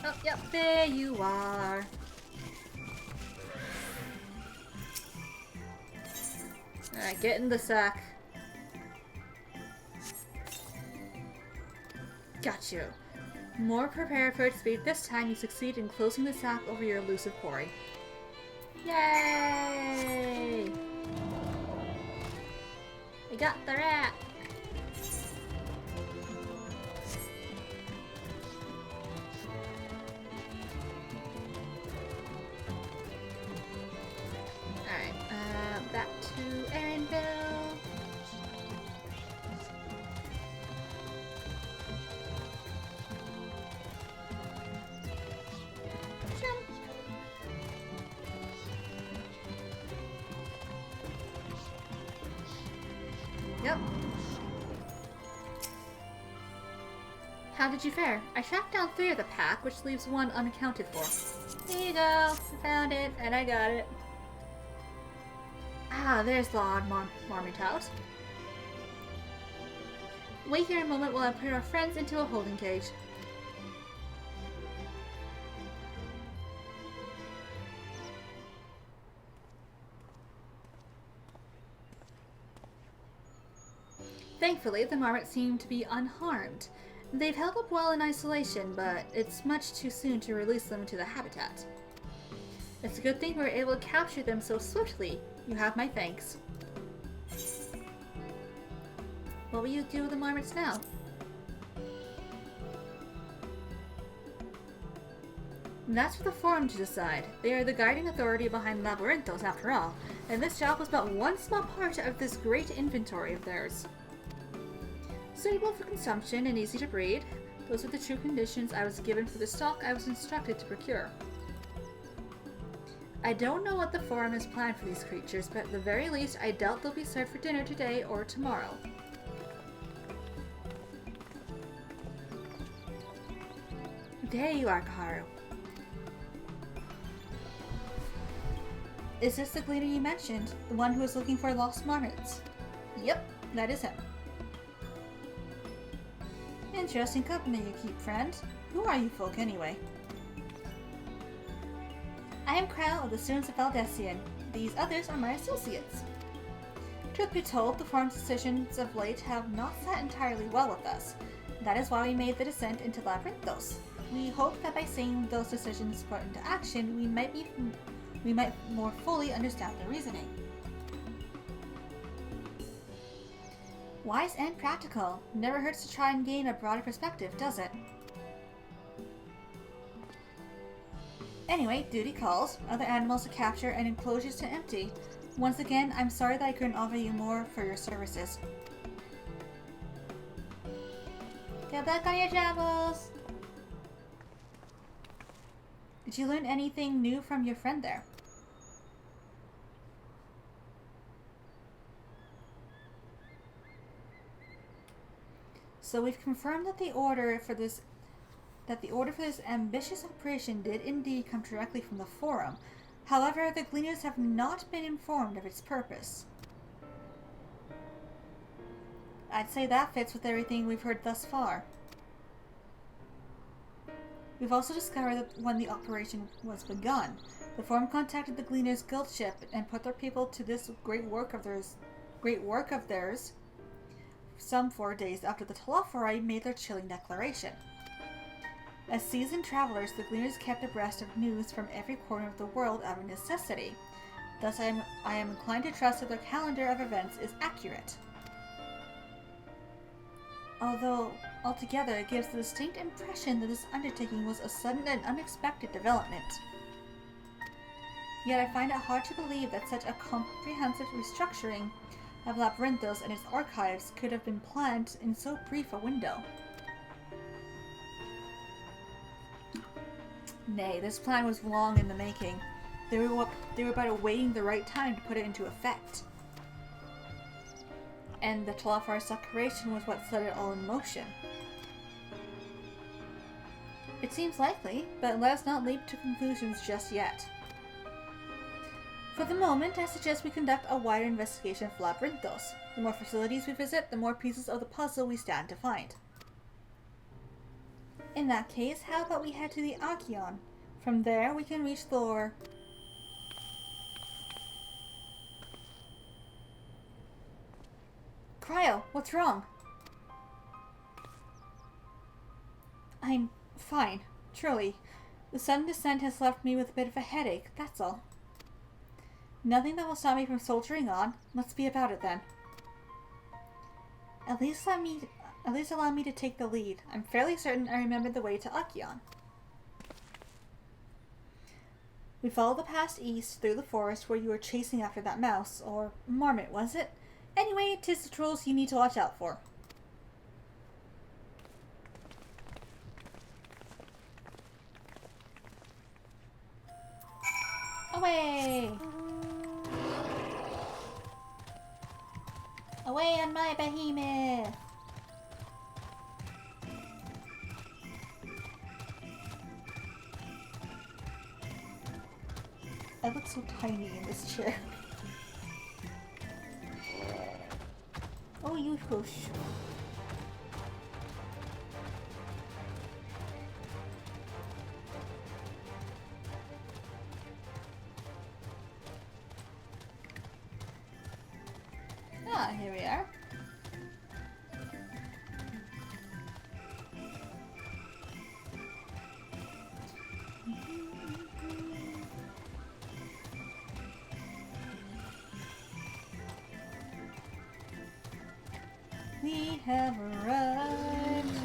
Oh, yep, there you are. Alright, get in the sack. Got you. More prepared for its fate, this time you succeed in closing the sack over your elusive quarry. Yay! We got the rat! Alright, back to Erinville. Yep. How did you fare? I tracked down 3 of the pack, which leaves 1 unaccounted for. There you go. I found it, and I got it. Ah, there's Lord Marmot House. Wait here a moment while I put our friends into a holding cage. Thankfully, the marmots seem to be unharmed. They've held up well in isolation, but it's much too soon to release them into the habitat. It's a good thing we were able to capture them so swiftly. You have my thanks. What will you do with the marmots now? That's for the Forum to decide. They are the guiding authority behind Labyrinthos after all, and this job was but one small part of this great inventory of theirs. Suitable for consumption and easy to breed, those are the true conditions I was given for the stock I was instructed to procure. I don't know what the Forum has planned for these creatures, but at the very least I doubt they'll be served for dinner today or tomorrow. There you are, Kaharu. Is this the gleaner you mentioned? The one who was looking for lost marmots? Yep, that is him. Interesting company you keep, friend. Who are you folk, anyway? I am Crow of the Students of Valdesian. These others are my associates. Truth be told, the Forum's decisions of late have not sat entirely well with us. That is why we made the descent into Labyrinthos. We hope that by seeing those decisions put into action, we might more fully understand the reasoning. Wise and practical. Never hurts to try and gain a broader perspective, does it? Anyway, duty calls, other animals to capture and enclosures to empty. Once again, I'm sorry that I couldn't offer you more for your services. Good luck on your travels! Did you learn anything new from your friend there? So we've confirmed that the order for this ambitious operation did indeed come directly from the Forum. However, the Gleaners have not been informed of its purpose. I'd say that fits with everything we've heard thus far. We've also discovered that when the operation was begun, the Forum contacted the Gleaners' guild ship and put their people to this great work of theirs some 4 days after the Telefari made their chilling declaration. As seasoned travelers, the Gleaners kept abreast of news from every corner of the world out of necessity. Thus, I am inclined to trust that their calendar of events is accurate. Although, altogether, it gives the distinct impression that this undertaking was a sudden and unexpected development. Yet I find it hard to believe that such a comprehensive restructuring of Labyrinthos and its archives could have been planned in so brief a window. Nay, this plan was long in the making. They were but awaiting the right time to put it into effect. And the Telefari's declaration was what set it all in motion. It seems likely, but let us not leap to conclusions just yet. For the moment, I suggest we conduct a wider investigation of Labyrinthos. The more facilities we visit, the more pieces of the puzzle we stand to find. In that case, how about we head to the Archeon? From there, we can reach Thor. Cryo, what's wrong? I'm fine, truly. The sudden descent has left me with a bit of a headache, that's all. Nothing that will stop me from soldiering on. Let's be about it then. At least allow me to take the lead. I'm fairly certain I remember the way to Archeon. We followed the path east through the forest where you were chasing after that mouse, or marmot, was it? Anyway, 'tis the trolls you need to watch out for. Away! Away on my behemoth! I look so tiny in this chair. Oh, you push. Ah, here we are. We have arrived.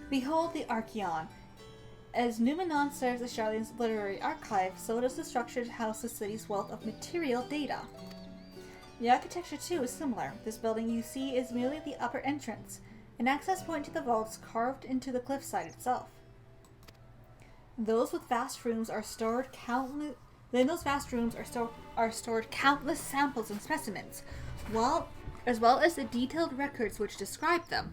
Behold the Archeon. As Numenon serves the Sharlayan's literary archive, so does the structured house the city's wealth of material data. The architecture too is similar. This building you see is merely the upper entrance, an access point to the vaults carved into the cliffside itself. Those vast rooms are stored countless samples and specimens, as well as the detailed records which describe them.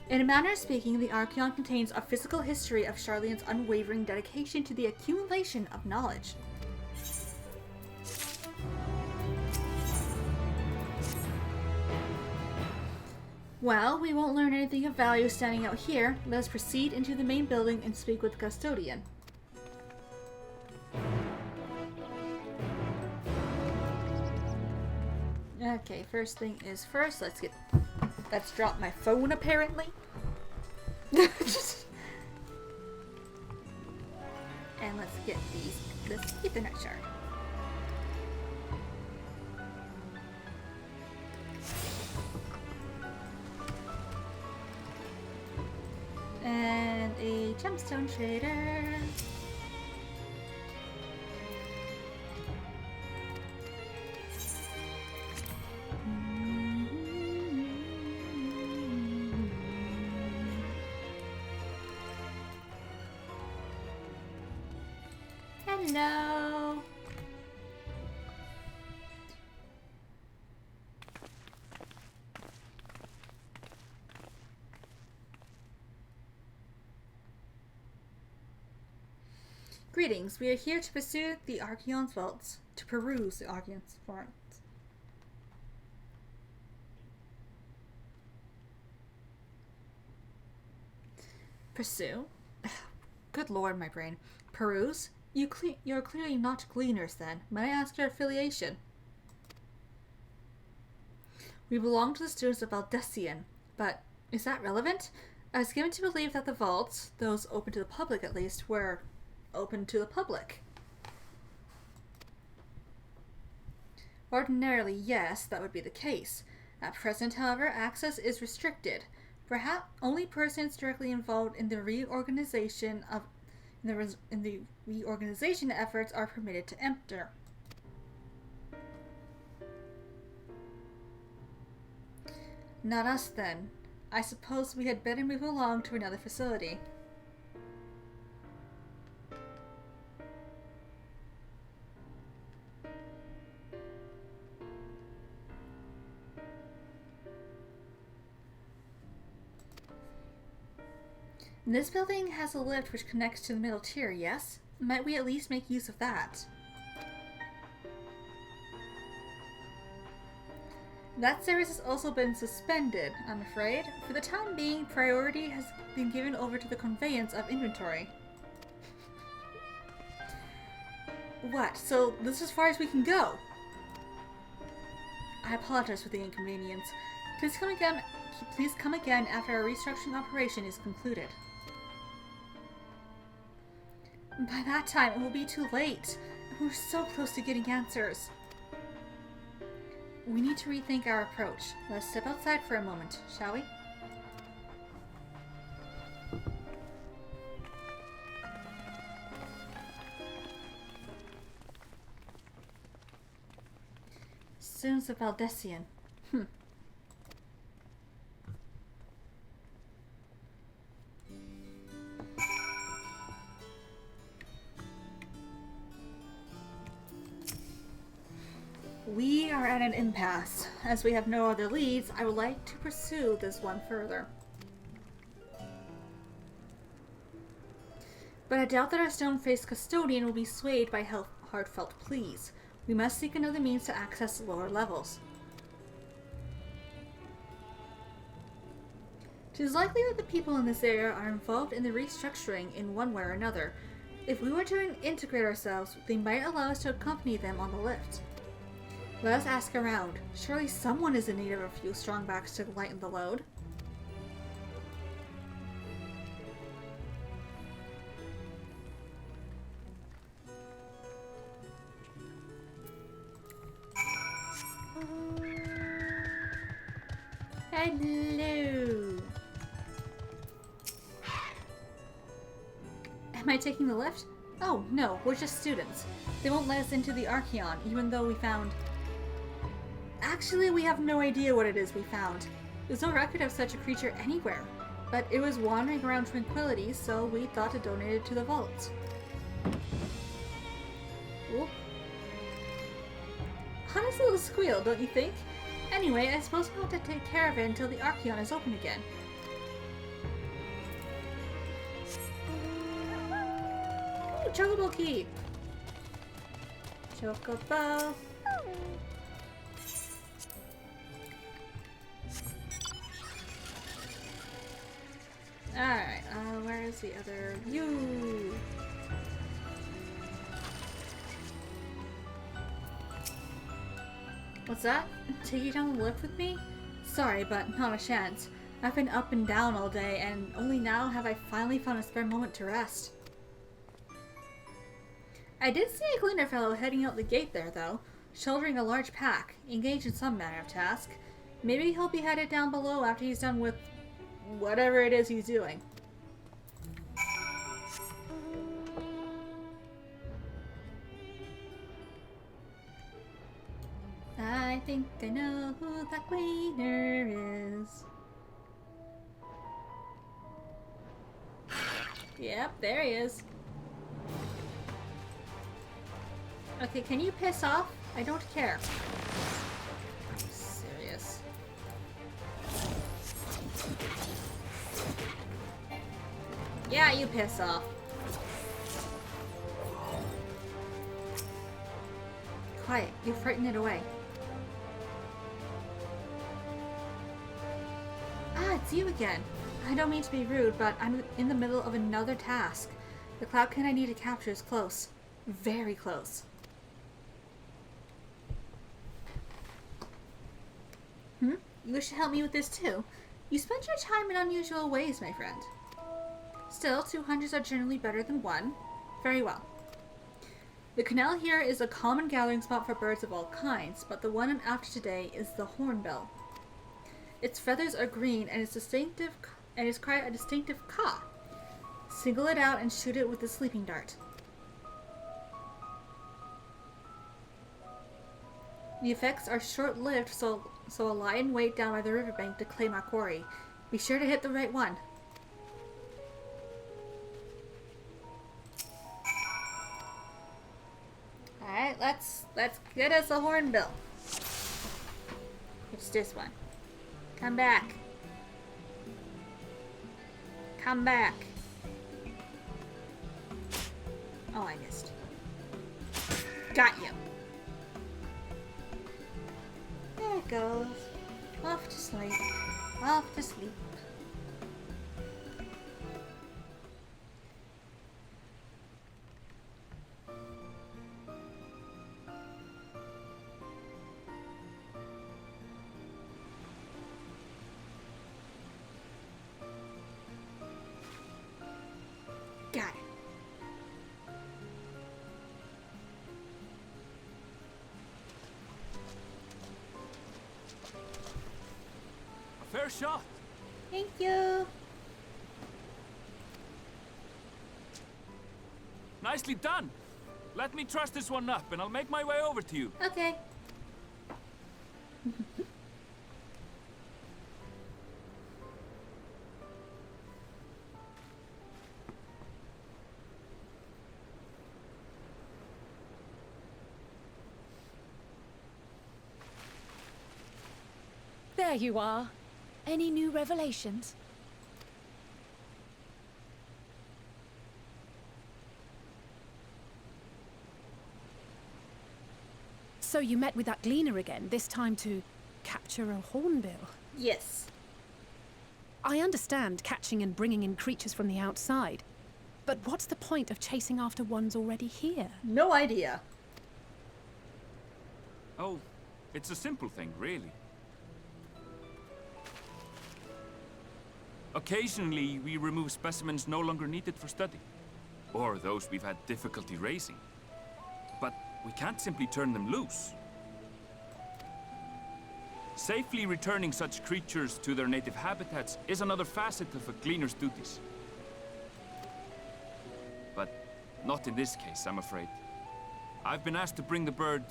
In a manner of speaking, the Archeon contains a physical history of Sharlayan's unwavering dedication to the accumulation of knowledge. Well, we won't learn anything of value standing out here. Let us proceed into the main building and speak with the custodian. Okay, first thing is first, let's drop my phone apparently. And let's get this Ethernet shard. And a gemstone trader. Hello. Greetings. We are here to pursue the Archeon's vaults. To peruse the Archeon's vaults. Pursue? Good lord, my brain. Peruse? You're clearly not gleaners then. May I ask your affiliation? We belong to the students of Valdesian, but is that relevant? I was given to believe that the vaults, those open to the public at least, were open to the public. Ordinarily, yes, that would be the case. At present, however, access is restricted. Perhaps only persons directly involved in the reorganization efforts are permitted to enter. Not us then. I suppose we had better move along to another facility. This building has a lift which connects to the middle tier, yes? Might we at least make use of that? That service has also been suspended, I'm afraid. For the time being, priority has been given over to the conveyance of inventory. What? So this is as far as we can go? I apologize for the inconvenience. Please come again after our restructuring operation is concluded. By that time, it will be too late. We're so close to getting answers. We need to rethink our approach. Let's step outside for a moment, shall we? Students of Valdesian. We are at an impasse. As we have no other leads, I would like to pursue this one further. But I doubt that our stone-faced custodian will be swayed by heartfelt pleas. We must seek another means to access the lower levels. It is likely that the people in this area are involved in the restructuring in one way or another. If we were to integrate ourselves, they might allow us to accompany them on the lift. Let us ask around. Surely someone is in need of a few strong backs to lighten the load. Hello. Am I taking the lift? Oh, no, we're just students. They won't let us into the Archeon, even though we found... Actually, we have no idea what it is we found. There's no record of such a creature anywhere, but it was wandering around Tranquility, so we thought to donate it to the vault. Ooh. Honest little squeal, don't you think? Anyway, I suppose we'll have to take care of it until the Archeon is open again. Ooh, Chocobo key! Chocobo! Alright, where is the other you? What's that? Take you down the lift with me? Sorry, but not a chance. I've been up and down all day, and only now have I finally found a spare moment to rest. I did see a cleaner fellow heading out the gate there, though, shouldering a large pack, engaged in some manner of task. Maybe he'll be headed down below after he's done with whatever it is he's doing. I think I know who that cleaner is. Yep, there he is. Okay, can you piss off? I don't care. Are you serious? Yeah, you piss off. Quiet, you frighten it away. Ah, it's you again. I don't mean to be rude, but I'm in the middle of another task. The cloudkin I need to capture is close. Very close. You wish to help me with this too? You spend your time in unusual ways, my friend. Still, 2 hunters are generally better than 1. Very well. The canal here is a common gathering spot for birds of all kinds, but the one I'm after today is the hornbill. Its feathers are green and its cry a distinctive caw. Single it out and shoot it with the sleeping dart. The effects are short-lived, so I'll lie in wait down by the riverbank to claim our quarry. Be sure to hit the right one. Alright, let's get us a hornbill. It's this one. Come back. Come back. Oh, I missed. Got you. There it goes. Off to sleep. Off to sleep. Got it. A fair shot. Thank you. Nicely done. Let me truss this one up and I'll make my way over to you. Okay. There you are. Any new revelations? So you met with that gleaner again, this time to capture a hornbill? Yes. I understand catching and bringing in creatures from the outside, but what's the point of chasing after ones already here? No idea. Oh, it's a simple thing, really. Occasionally, we remove specimens no longer needed for study, or those we've had difficulty raising. But we can't simply turn them loose. Safely returning such creatures to their native habitats is another facet of a gleaner's duties. But not in this case, I'm afraid. I've been asked to bring the bird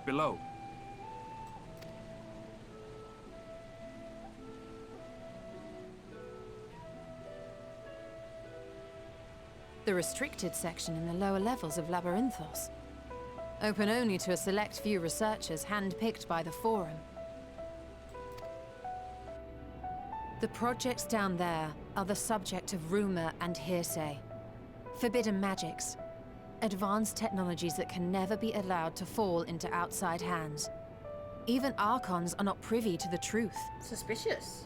below. The restricted section in the lower levels of Labyrinthos. Open only to a select few researchers handpicked by the Forum. The projects down there are the subject of rumor and hearsay. Forbidden magics. Advanced technologies that can never be allowed to fall into outside hands. Even Archons are not privy to the truth. Suspicious.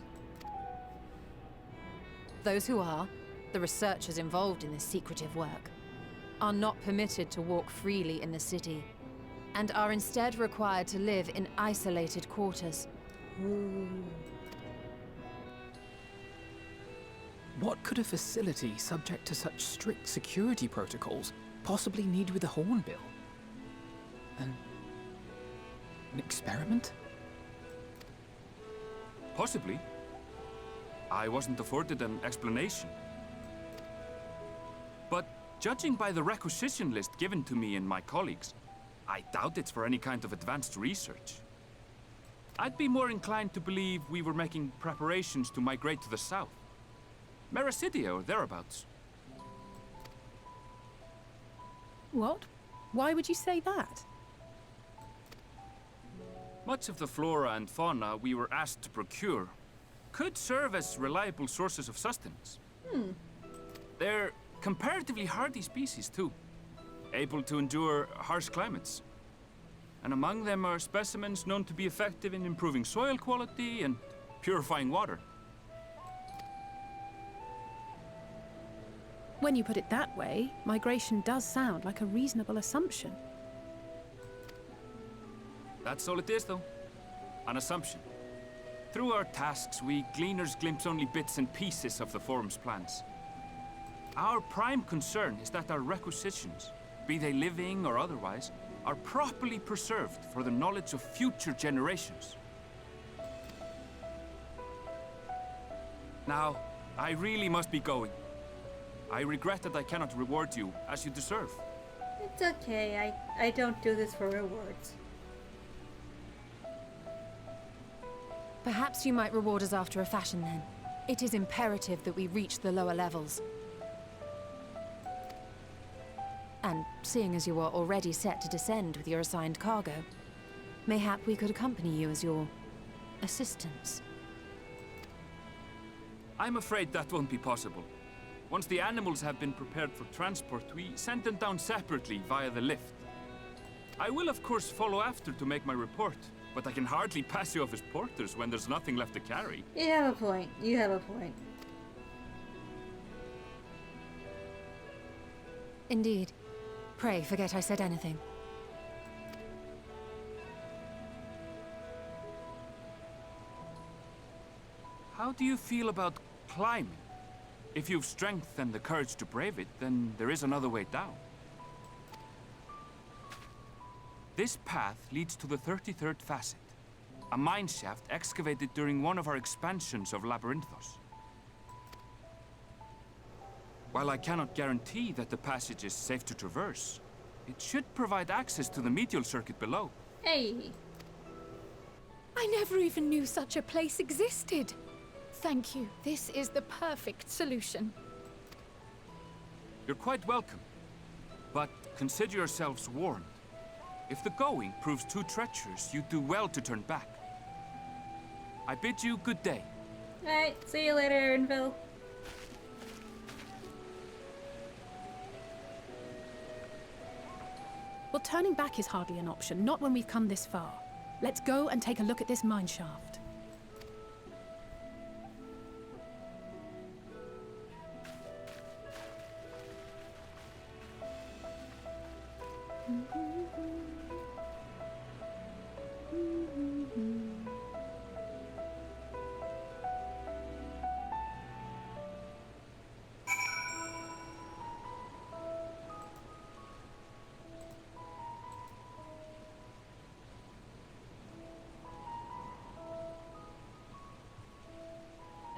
Those who are, the researchers involved in this secretive work, are not permitted to walk freely in the city, and are instead required to live in isolated quarters. What could a facility subject to such strict security protocols possibly need with a hornbill? An experiment? Possibly. I wasn't afforded an explanation. But judging by the requisition list given to me and my colleagues, I doubt it's for any kind of advanced research. I'd be more inclined to believe we were making preparations to migrate to the south. Mericidia or thereabouts. What? Why would you say that? Much of the flora and fauna we were asked to procure could serve as reliable sources of sustenance. They're comparatively hardy species, too, able to endure harsh climates. And among them are specimens known to be effective in improving soil quality and purifying water. When you put it that way, migration does sound like a reasonable assumption. That's all it is, though. An assumption. Through our tasks, we gleaners glimpse only bits and pieces of the Forum's plans. Our prime concern is that our requisitions, be they living or otherwise, are properly preserved for the knowledge of future generations. Now, I really must be going. I regret that I cannot reward you as you deserve. It's okay, I don't do this for rewards. Perhaps you might reward us after a fashion then. It is imperative that we reach the lower levels. And seeing as you are already set to descend with your assigned cargo, mayhap we could accompany you as your assistants. I'm afraid that won't be possible. Once the animals have been prepared for transport, we send them down separately via the lift. I will of course follow after to make my report, but I can hardly pass you off as porters when there's nothing left to carry. You have a point. You have a point. Indeed. Pray forget I said anything. How do you feel about climbing? If you've strength and the courage to brave it, then there is another way down. This path leads to the 33rd facet, a mine shaft excavated during one of our expansions of Labyrinthos. While I cannot guarantee that the passage is safe to traverse, it should provide access to the medial circuit below. Hey! I never even knew such a place existed. Thank you. This is the perfect solution. You're quite welcome, but consider yourselves warned. If the going proves too treacherous, you'd do well to turn back. I bid you good day. Alright, see you later, Erinville. Well, turning back is hardly an option, not when we've come this far. Let's go and take a look at this mine shaft.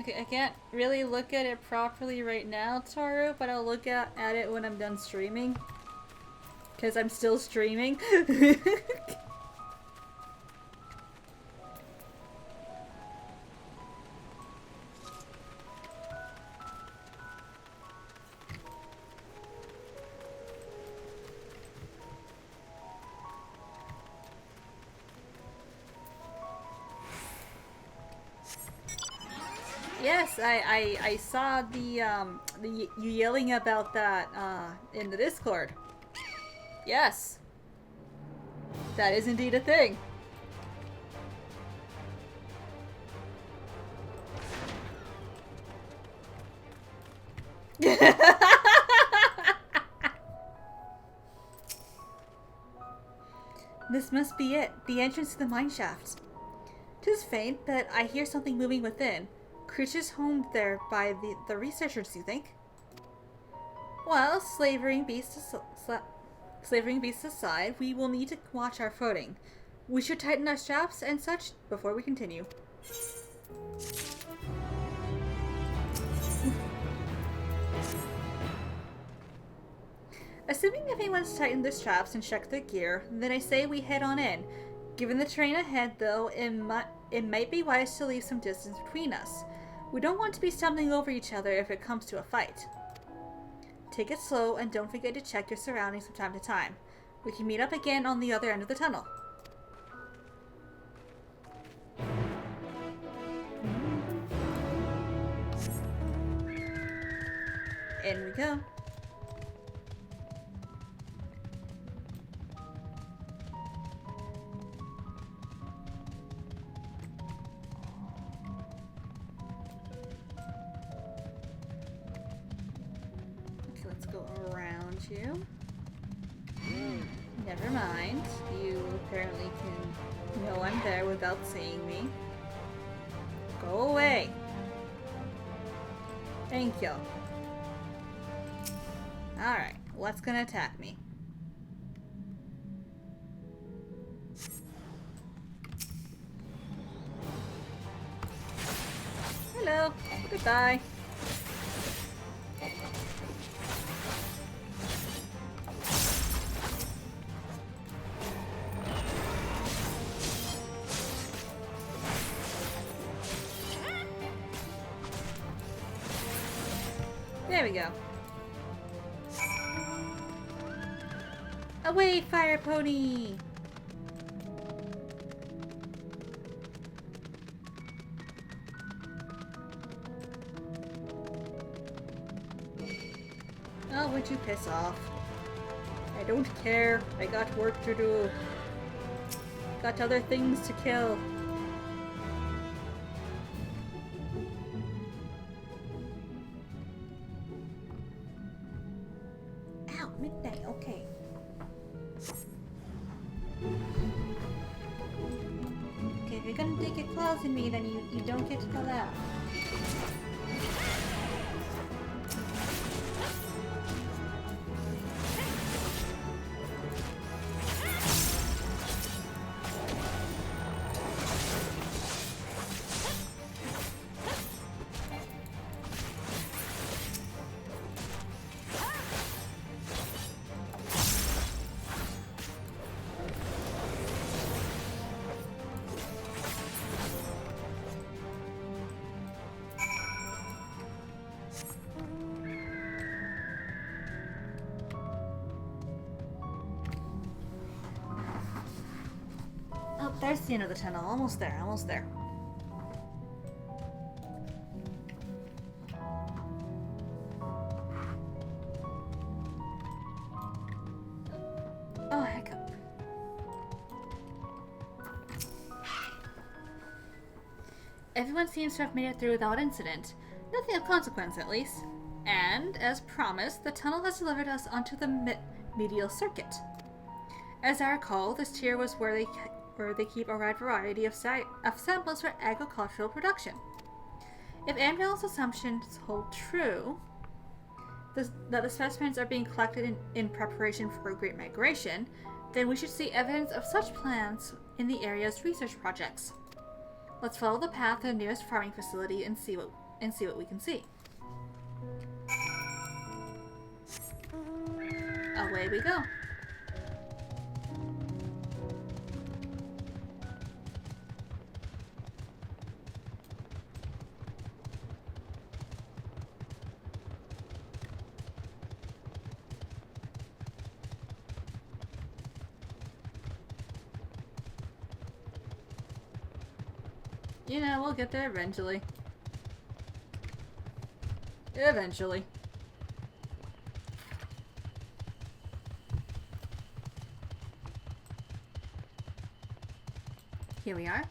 Okay, I can't really look at it properly right now, Taru, but I'll look at it when I'm done streaming. Because I'm still streaming. Yes, I saw you yelling about that in the Discord. Yes. That is indeed a thing. This must be it, the entrance to the mine shaft. 'Tis faint, but I hear something moving within. Creatures homed there by the researchers, you think? Well, slavering beasts aside, we will need to watch our footing. We should tighten our straps and such before we continue. Assuming everyone's tightened their straps and checked their gear, then I say we head on in. Given the terrain ahead, though, it might be wise to leave some distance between us. We don't want to be stumbling over each other if it comes to a fight. Take it slow and don't forget to check your surroundings from time to time. We can meet up again on the other end of the tunnel. In we go. Okay, let's go around you. Never mind. You apparently can know I'm there without seeing me. Go away. Thank you. Alright, what's gonna attack me? Hello. Goodbye. There we go. Away, fire pony! Oh, would you piss off? I don't care. I got work to do. Got other things to kill. Ow, midnight, okay. Okay, if you're gonna dig your claws in me, then you don't get to go out. Oh, there's the end of the tunnel. Almost there, almost there. Oh, heck up. Everyone seems to have made it through without incident. Nothing of consequence, at least. And, as promised, the tunnel has delivered us onto the medial circuit. As I recall, this tier was where they keep a wide variety of samples for agricultural production. If Amdal's assumptions hold true, that the specimens are being collected in preparation for a great migration, then we should see evidence of such plants in the area's research projects. Let's follow the path to the nearest farming facility and see what we can see. Away we go. You know, we'll get there eventually. Eventually. Here we are.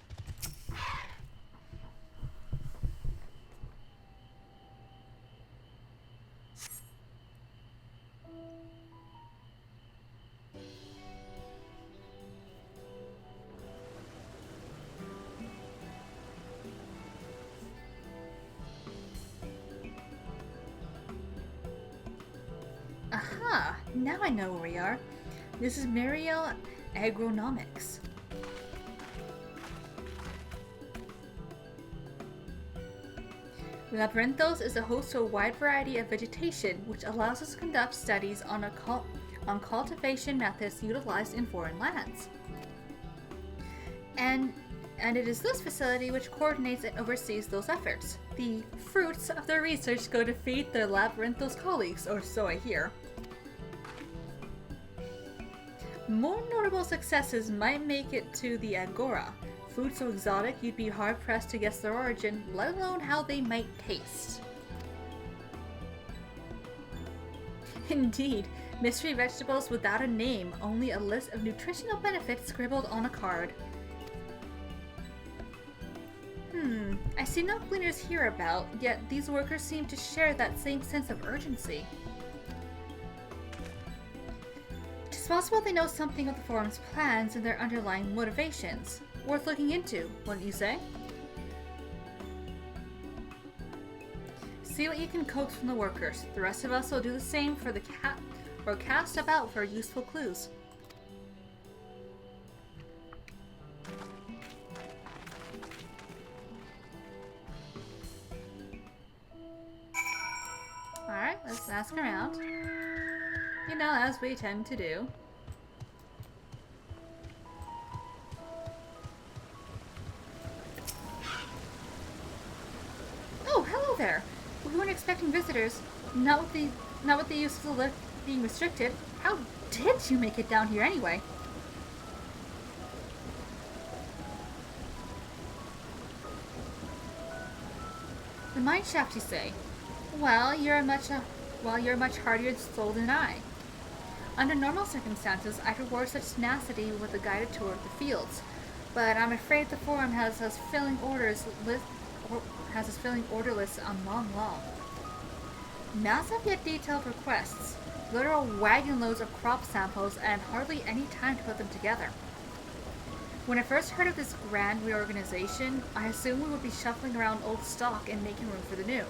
Aha! Now I know where we are. This is Mariel Agronomics. Labyrinthos is a host to a wide variety of vegetation, which allows us to conduct studies on cultivation methods utilized in foreign lands. And it is this facility which coordinates and oversees those efforts. The fruits of their research go to feed their Labyrinthos colleagues, or so I hear. More notable successes might make it to the Agora. Food so exotic you'd be hard-pressed to guess their origin, let alone how they might taste. Indeed, mystery vegetables without a name, only a list of nutritional benefits scribbled on a card. I see no gleaners hereabout, yet these workers seem to share that same sense of urgency. It is possible they know something of the forum's plans and their underlying motivations. Worth looking into, wouldn't you say? See what you can coax from the workers. The rest of us will do the same for the cat, or cast about for useful clues. Alright, let's ask around. You know, as we tend to do. Oh, hello there! We weren't expecting visitors. Not with the use of the lift being restricted. How did you make it down here anyway? The mine shaft, you say? Well, you're a much hardier soul than I. Under normal circumstances, I'd reward such tenacity with a guided tour of the fields, but I'm afraid the forum has us filling order lists on long. Mouse have yet detailed requests, literal wagon loads of crop samples, and hardly any time to put them together. When I first heard of this grand reorganization, I assumed we would be shuffling around old stock and making room for the new.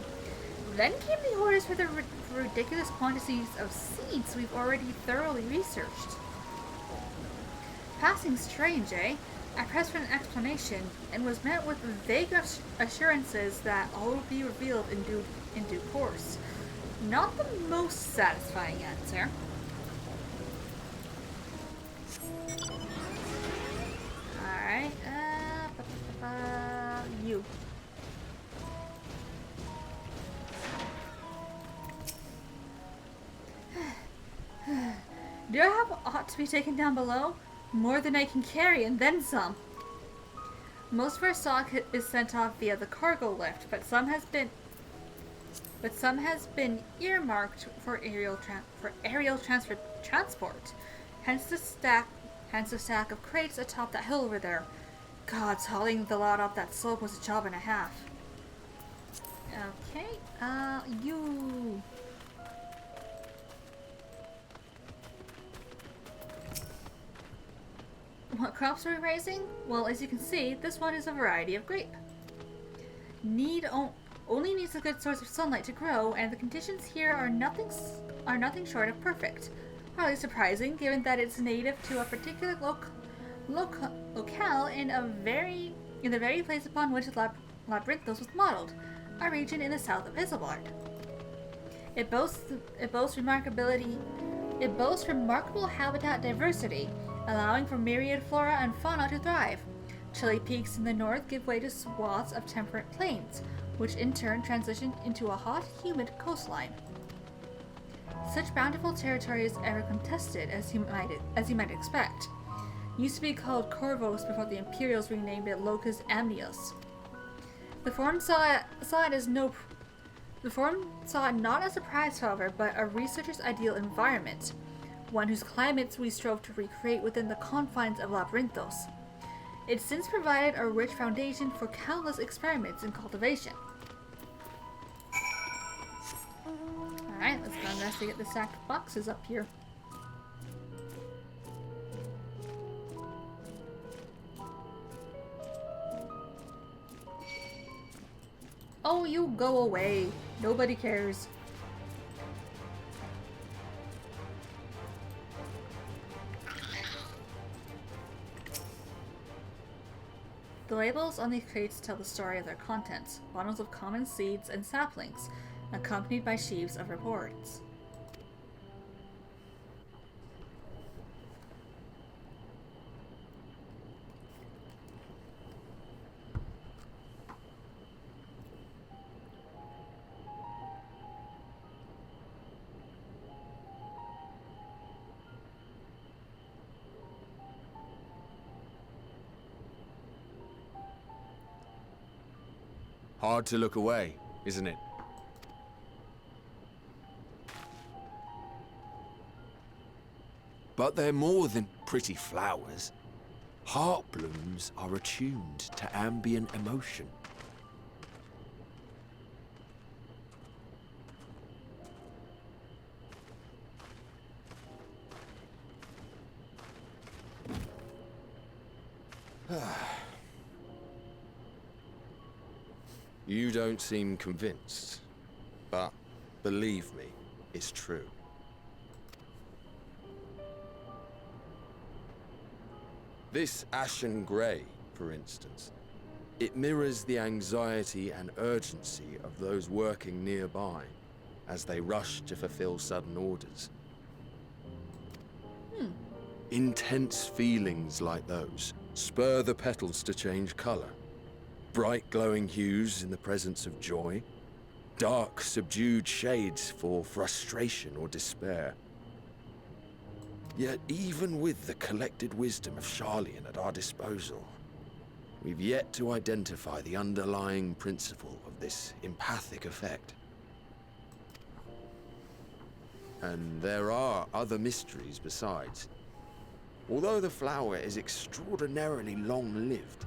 Then came the orders for the ridiculous quantities of seeds we've already thoroughly researched. Passing strange, eh? I pressed for an explanation and was met with vague assurances that all would be revealed in due course. Not the most satisfying answer. Alright, you. Do I have aught to be taken down below? More than I can carry and then some. Most of our stock is sent off via the cargo lift, but some has been earmarked for aerial transport. Hence the stack of crates atop that hill over there. Gods, hauling the lot up that slope was a job and a half. Okay, you. What crops are we raising? Well, as you can see, this one is a variety of grape. Only needs a good source of sunlight to grow, and the conditions here are nothing short of perfect. Hardly surprising, given that it's native to a particular locale in the very place upon which Labyrinthos was modeled, a region in the south of Isambard. It boasts remarkable habitat diversity, allowing for myriad flora and fauna to thrive. Chilly peaks in the north give way to swaths of temperate plains, which in turn transition into a hot, humid coastline. Such bountiful territory is ever contested, as you might expect. Used to be called Corvos before the Imperials renamed it Locus Amnios. The forum saw it not as a prize, however, but a researcher's ideal environment, one whose climates we strove to recreate within the confines of Labyrinthos. It's since provided a rich foundation for countless experiments in cultivation. Alright, let's go investigate the stacked boxes up here. Oh, you go away. Nobody cares. The labels on these crates tell the story of their contents, bundles of common seeds and saplings, accompanied by sheaves of rewards. Hard to look away, isn't it? But they're more than pretty flowers. Heart blooms are attuned to ambient emotion. You don't seem convinced, but believe me, it's true. This ashen grey, for instance, it mirrors the anxiety and urgency of those working nearby as they rush to fulfill sudden orders. Intense feelings like those spur the petals to change colour. Bright glowing hues in the presence of joy, dark subdued shades for frustration or despair. Yet even with the collected wisdom of Sharlayan at our disposal, we've yet to identify the underlying principle of this empathic effect. And there are other mysteries besides. Although the flower is extraordinarily long-lived,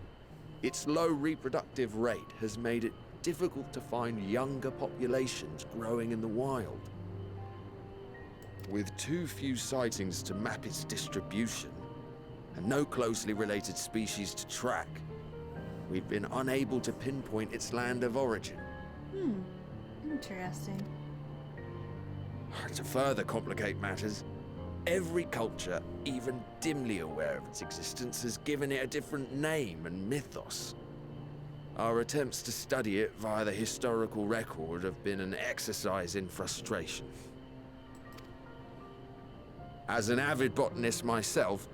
its low reproductive rate has made it difficult to find younger populations growing in the wild. With too few sightings to map its distribution, and no closely related species to track, we've been unable to pinpoint its land of origin. Interesting. To further complicate matters, every culture, even dimly aware of its existence, has given it a different name and mythos. Our attempts to study it via the historical record have been an exercise in frustration. As an avid botanist myself,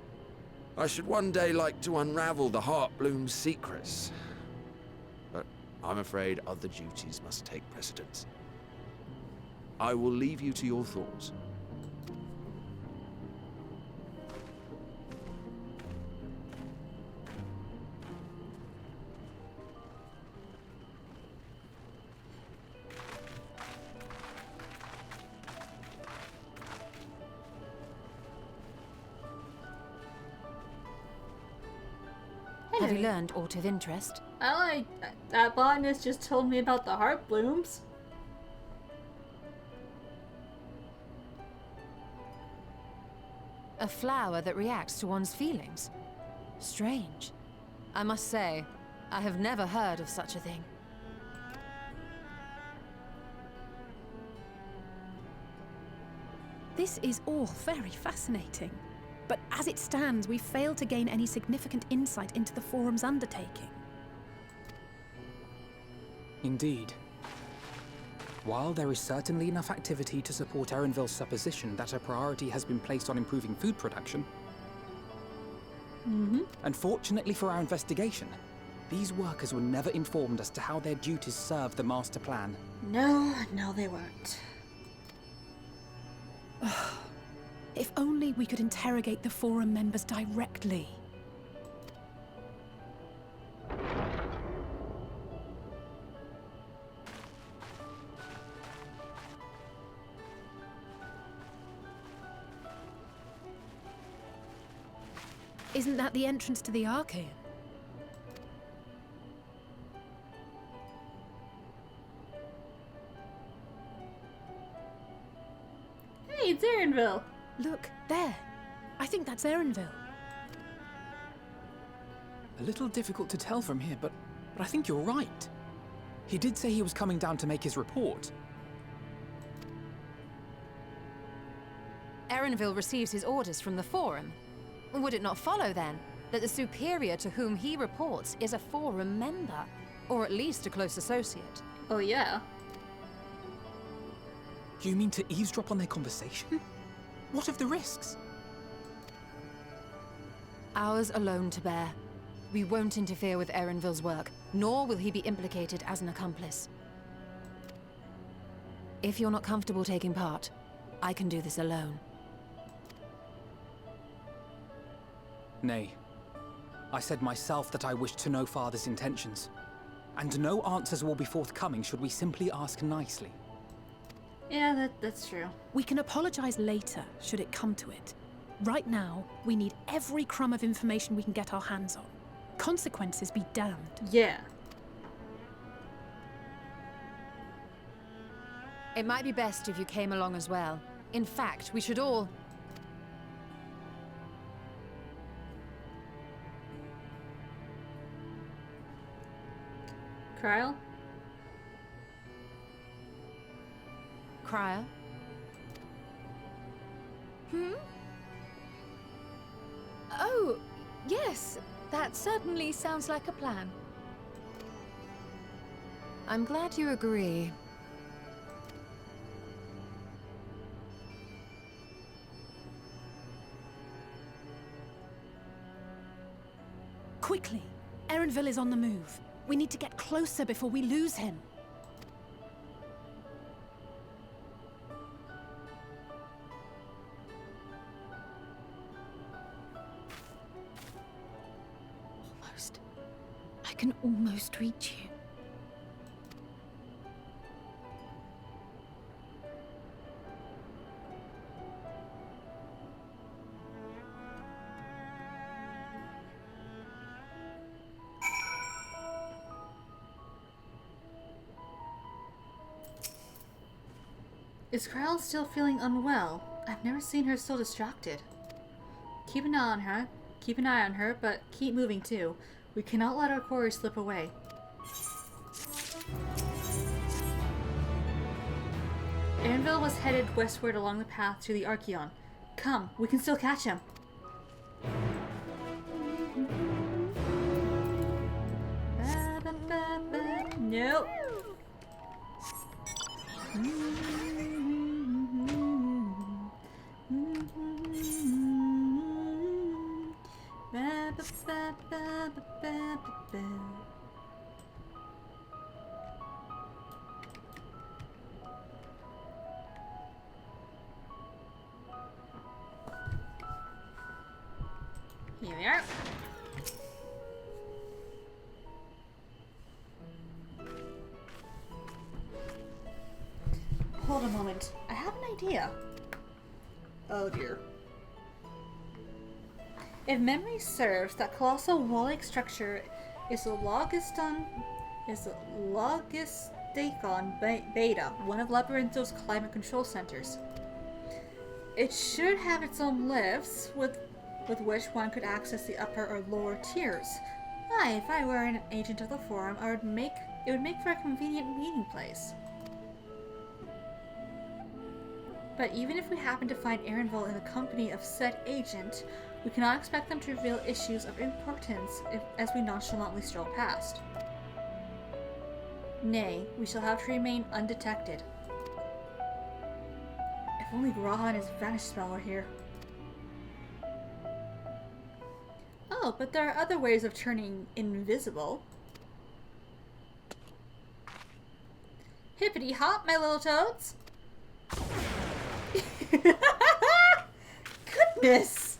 I should one day like to unravel the Heartbloom's secrets. But I'm afraid other duties must take precedence. I will leave you to your thoughts. Have you learned aught of interest? That botanist just told me about the heart blooms. A flower that reacts to one's feelings. Strange. I must say, I have never heard of such a thing. This is all very fascinating. But as it stands, we've failed to gain any significant insight into the Forum's undertaking. Indeed. While there is certainly enough activity to support Erenville's supposition that a priority has been placed on improving food production, unfortunately for our investigation, these workers were never informed as to how their duties serve the master plan. No, they weren't. If only we could interrogate the Forum members directly. Isn't that the entrance to the Archaean? Hey, it's Erenville. Look, there. I think that's Erenville. A little difficult to tell from here, but I think you're right. He did say he was coming down to make his report. Erenville receives his orders from the Forum. Would it not follow, then, that the superior to whom he reports is a Forum member? Or at least a close associate? Oh, yeah. You mean to eavesdrop on their conversation? What of the risks? Ours alone to bear. We won't interfere with Erenville's work, nor will he be implicated as an accomplice. If you're not comfortable taking part, I can do this alone. Nay. I said myself that I wished to know Father's intentions. And no answers will be forthcoming should we simply ask nicely. Yeah, that's true. We can apologize later, should it come to it. Right now, we need every crumb of information we can get our hands on. Consequences be damned. Yeah. It might be best if you came along as well. In fact, we should all... Kryle? Kryle? Oh, yes. That certainly sounds like a plan. I'm glad you agree. Quickly! Erenville is on the move. We need to get closer before we lose him. Almost. I can almost reach you. Is Kryle still feeling unwell? I've never seen her so distracted. Keep an eye on her, but keep moving too. We cannot let our quarry slip away. Erenville was headed westward along the path to the Archeon. Come, we can still catch him. Nope. Here we are. Hold a moment. I have an idea. Oh dear. If memory serves, that colossal wall-like structure is a Logisticon Beta, one of Labyrinthos climate control centers. It should have its own lifts with which one could access the upper or lower tiers. If I were an agent of the Forum, it would make for a convenient meeting place. But even if we happen to find Erenville in the company of said agent, we cannot expect them to reveal issues of importance as we nonchalantly stroll past. Nay, we shall have to remain undetected. If only Graha and his vanish spell were here. Oh, but there are other ways of turning invisible. Hippity hop, my little toads! Goodness!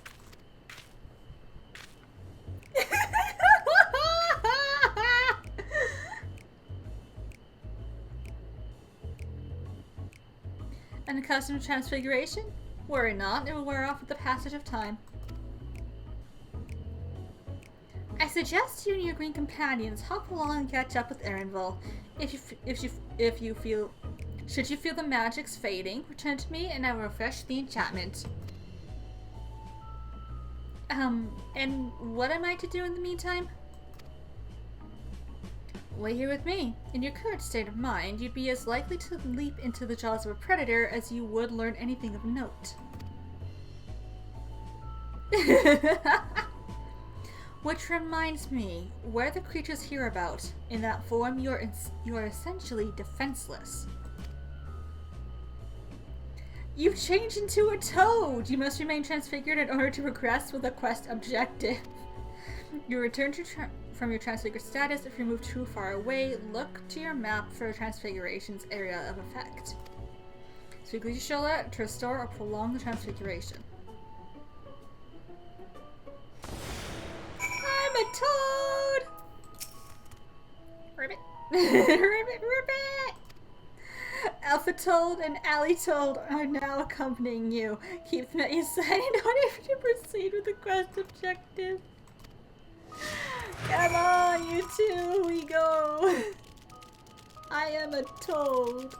An accustomed transfiguration? Worry not, it will wear off with the passage of time. I suggest you and your green companions hop along and catch up with Erenville. Should you feel the magic's fading, return to me and I will refresh the enchantment. And what am I to do in the meantime? Wait here with me. In your current state of mind, you'd be as likely to leap into the jaws of a predator as you would learn anything of note. Which reminds me, where the creatures hear about, in that form you are essentially defenseless. You've changed into a toad! You must remain transfigured in order to progress with the quest objective. You return from your transfigured status. If you move too far away, look to your map for Transfiguration's area of effect. Speak with Y'shtola to restore or prolong the transfiguration. I'm a toad! Ribbit. Ribbit, ribbit! Alpha Toad and Alley Toad are now accompanying you. Keep them at your side in order to proceed with the quest objective. Come on, you two, we go. I am a toad.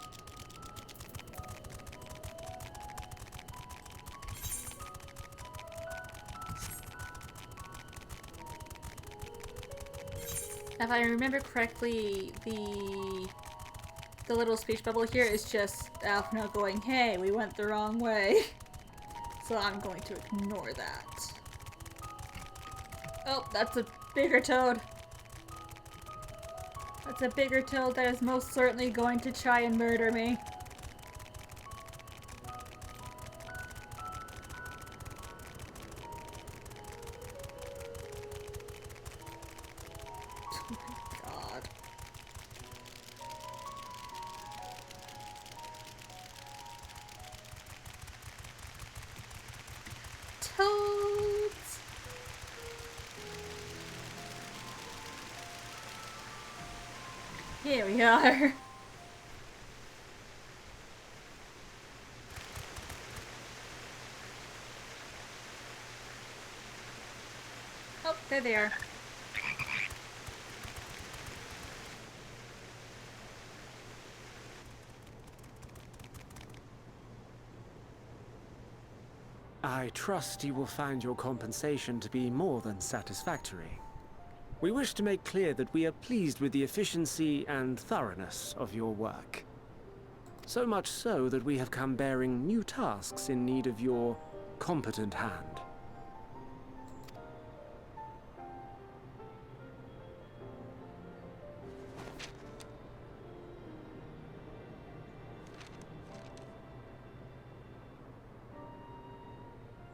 If I remember correctly, the little speech bubble here is just Alphna going, hey, we went the wrong way. So I'm going to ignore that. Oh, that's a bigger toad. That's a bigger toad that is most certainly going to try and murder me. Here we are. Oh, there they are. I trust you will find your compensation to be more than satisfactory. We wish to make clear that we are pleased with the efficiency and thoroughness of your work. So much so that we have come bearing new tasks in need of your competent hand.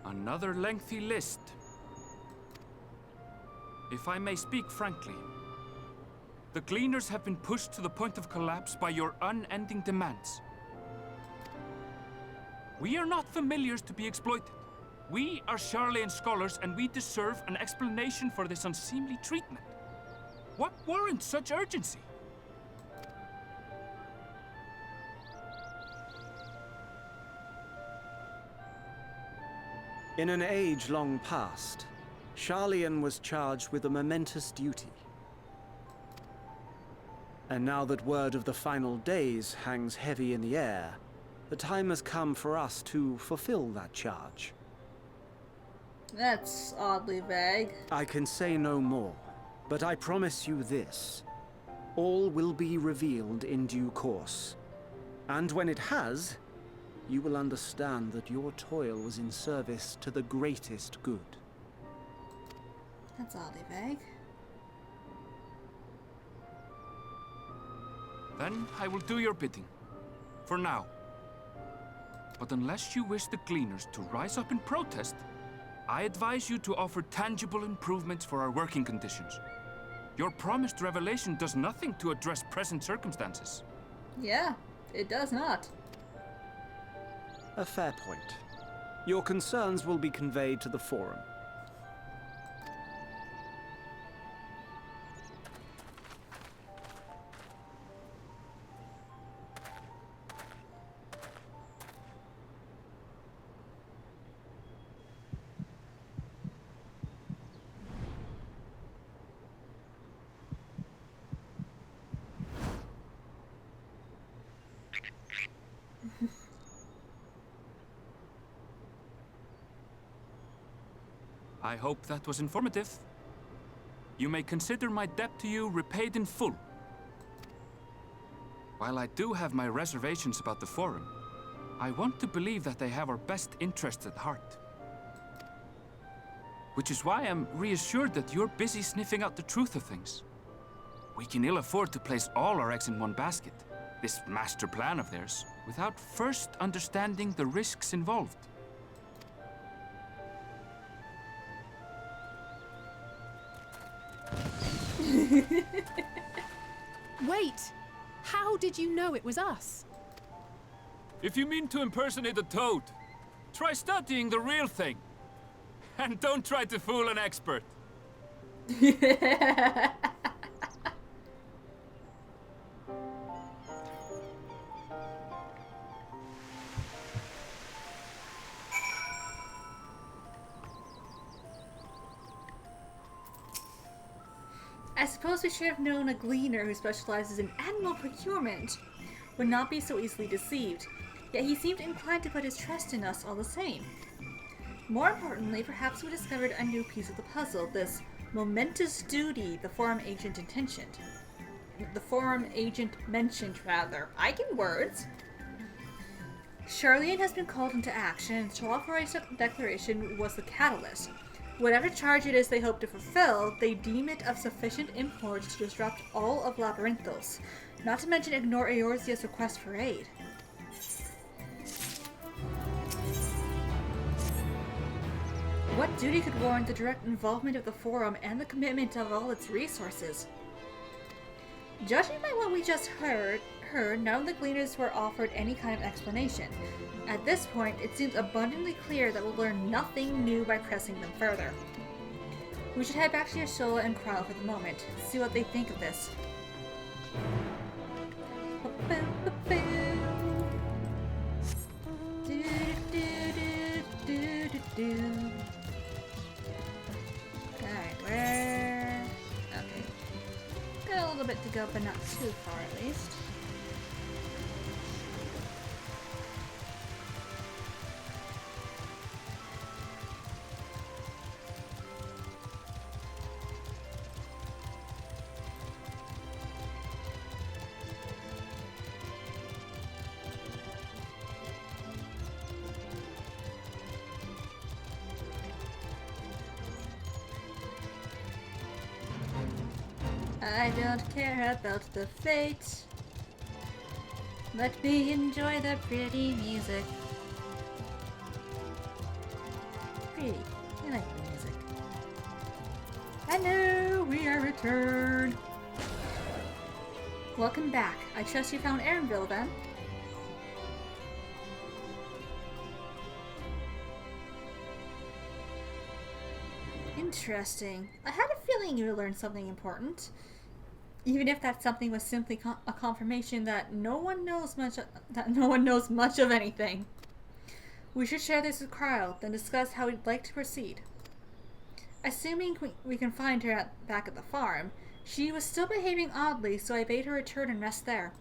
Another lengthy list. If I may speak frankly, the Gleaners have been pushed to the point of collapse by your unending demands. We are not familiars to be exploited. We are Sharlayan scholars, and we deserve an explanation for this unseemly treatment. What warrants such urgency? In an age long past, Sharlayan was charged with a momentous duty. And now that word of the final days hangs heavy in the air, the time has come for us to fulfill that charge. That's oddly vague. I can say no more, but I promise you this. All will be revealed in due course. And when it has, you will understand that your toil was in service to the greatest good. That's oddly vague. Then I will do your bidding. For now. But unless you wish the Gleaners to rise up in protest, I advise you to offer tangible improvements for our working conditions. Your promised revelation does nothing to address present circumstances. Yeah, it does not. A fair point. Your concerns will be conveyed to the Forum. I hope that was informative. You may consider my debt to you repaid in full. While I do have my reservations about the Forum, I want to believe that they have our best interests at heart. Which is why I'm reassured that you're busy sniffing out the truth of things. We can ill afford to place all our eggs in one basket, this master plan of theirs, without first understanding the risks involved. Wait! How did you know it was us? If you mean to impersonate a toad, try studying the real thing. And don't try to fool an expert. suppose we should have known a gleaner who specializes in animal procurement would not be so easily deceived, yet he seemed inclined to put his trust in us all the same. More importantly, perhaps we discovered a new piece of the puzzle, this momentous duty the Forum Agent intentioned. The Forum Agent mentioned, rather. I can words! Sharlayan has been called into action, and Shalafari's declaration was the catalyst. Whatever charge it is they hope to fulfill, they deem it of sufficient import to disrupt all of Labyrinthos, not to mention ignore Eorzea's request for aid. What duty could warrant the direct involvement of the Forum and the commitment of all its resources? Judging by what we just heard, none of the Gleaners were offered any kind of explanation. At this point, it seems abundantly clear that we'll learn nothing new by pressing them further. We should head back to Yashola and Kryle for the moment, see what they think of this. Alright, where... Okay. Got a little bit to go, but not too far at least. I don't care about the fate. Let me enjoy the pretty music. Pretty. I like the music. Hello, we are returned. Welcome back. I trust you found Erinville then? Interesting. I had a feeling you would learn something important. Even if that something was simply a confirmation that no one knows much of anything. We should share this with Kryle, then discuss how we'd like to proceed. Assuming we can find her back at the farm, she was still behaving oddly, so I bade her return and rest there.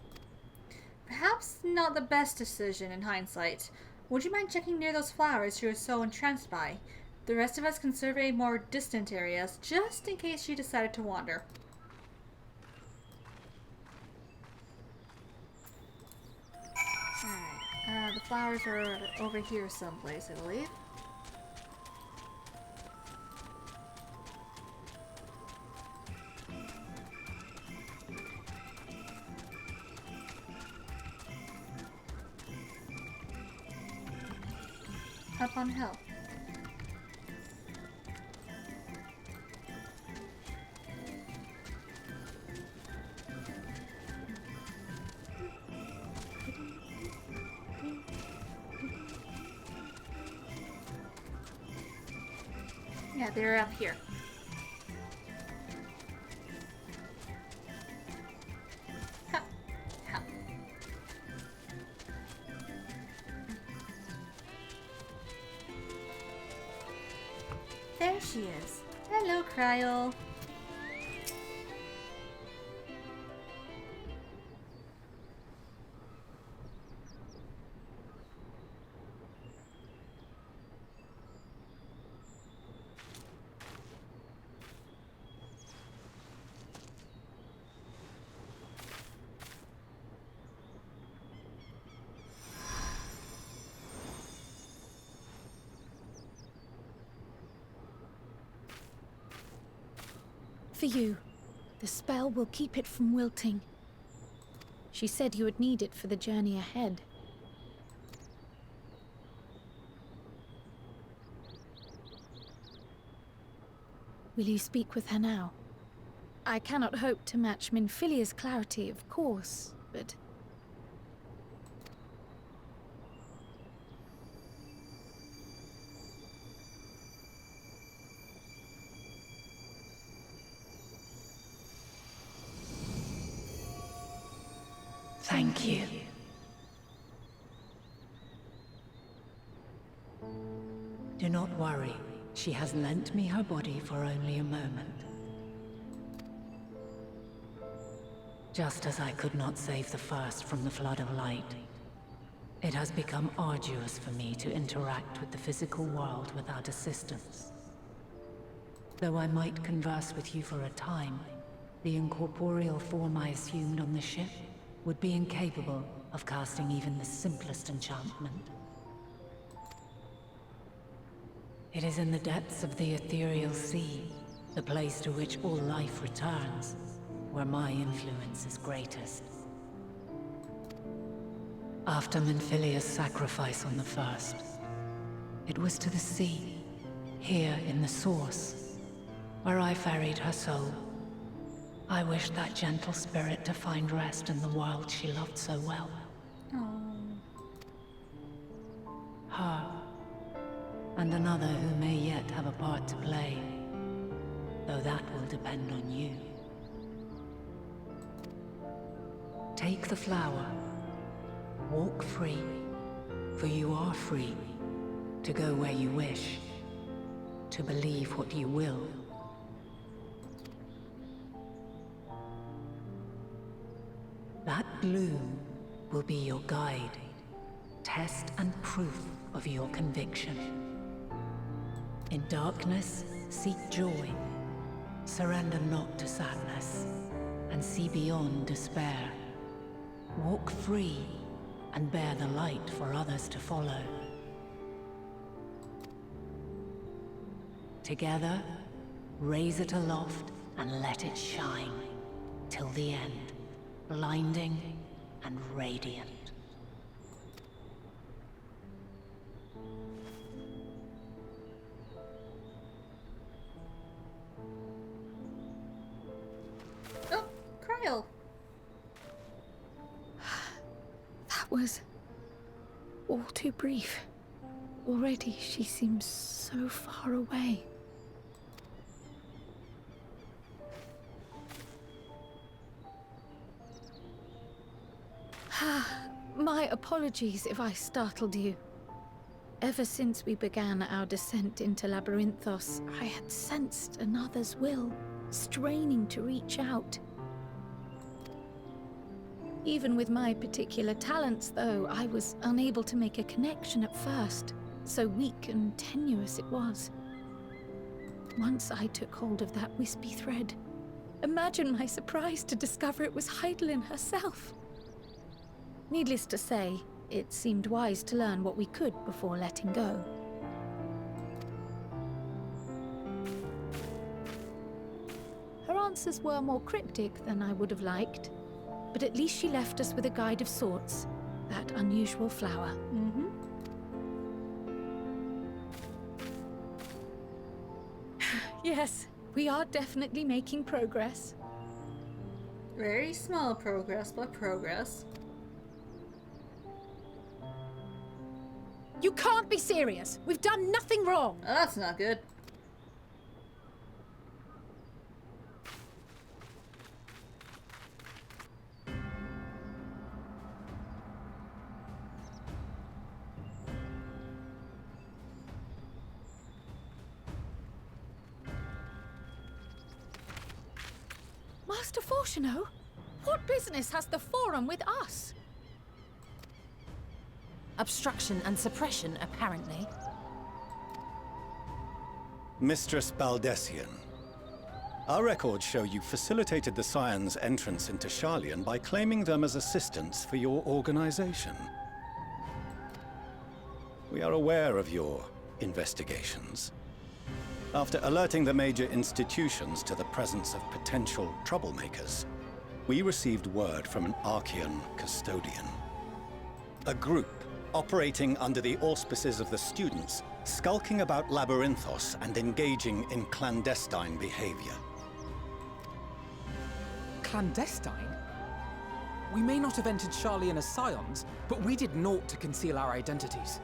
Perhaps not the best decision in hindsight. Would you mind checking near those flowers she was so entranced by? The rest of us can survey more distant areas, just in case she decided to wander. Alright, the flowers are over here someplace, I believe. Up on hill. Yeah, they're up here. Ha. Ha. There she is. Hello, Kryle. For you. The spell will keep it from wilting. She said you would need it for the journey ahead. Will you speak with her now? I cannot hope to match Minfilia's clarity, of course, but... Thank you. Do not worry. She has lent me her body for only a moment. Just as I could not save the first from the flood of light, it has become arduous for me to interact with the physical world without assistance. Though I might converse with you for a time, the incorporeal form I assumed on the ship would be incapable of casting even the simplest enchantment. It is in the depths of the ethereal sea, the place to which all life returns, where my influence is greatest. After Menphilia's sacrifice on the first, it was to the sea, here in the source, where I ferried her soul. I wished that gentle spirit to find rest in the world she loved so well. Her, and another who may yet have a part to play, though that will depend on you. Take the flower. Walk free, for you are free to go where you wish, to believe what you will. That bloom will be your guide, test and proof of your conviction. In darkness, seek joy. Surrender not to sadness, and see beyond despair. Walk free, and bear the light for others to follow. Together, raise it aloft and let it shine, till the end, blinding and radiant. Oh, Kryl! That was all too brief. Already she seems so far away. My apologies if I startled you. Ever since we began our descent into Labyrinthos, I had sensed another's will, straining to reach out. Even with my particular talents, though, I was unable to make a connection at first, so weak and tenuous it was. Once I took hold of that wispy thread. Imagine my surprise to discover it was Heidelin herself. Needless to say, it seemed wise to learn what we could before letting go. Her answers were more cryptic than I would have liked, but at least she left us with a guide of sorts, that unusual flower. Yes, we are definitely making progress. Very small progress, but progress. You can't be serious! We've done nothing wrong! Oh, that's not good. Master Fortuno? What business has the Forum with us? Obstruction and suppression, apparently. Mistress Baldessian, our records show you facilitated the Scions' entrance into Sharlayan by claiming them as assistants for your organization. We are aware of your investigations. After alerting the major institutions to the presence of potential troublemakers, we received word from an Archean custodian. A group operating under the auspices of the students, skulking about Labyrinthos and engaging in clandestine behavior. Clandestine? We may not have entered Sharlayan as Scions, but we did naught to conceal our identities.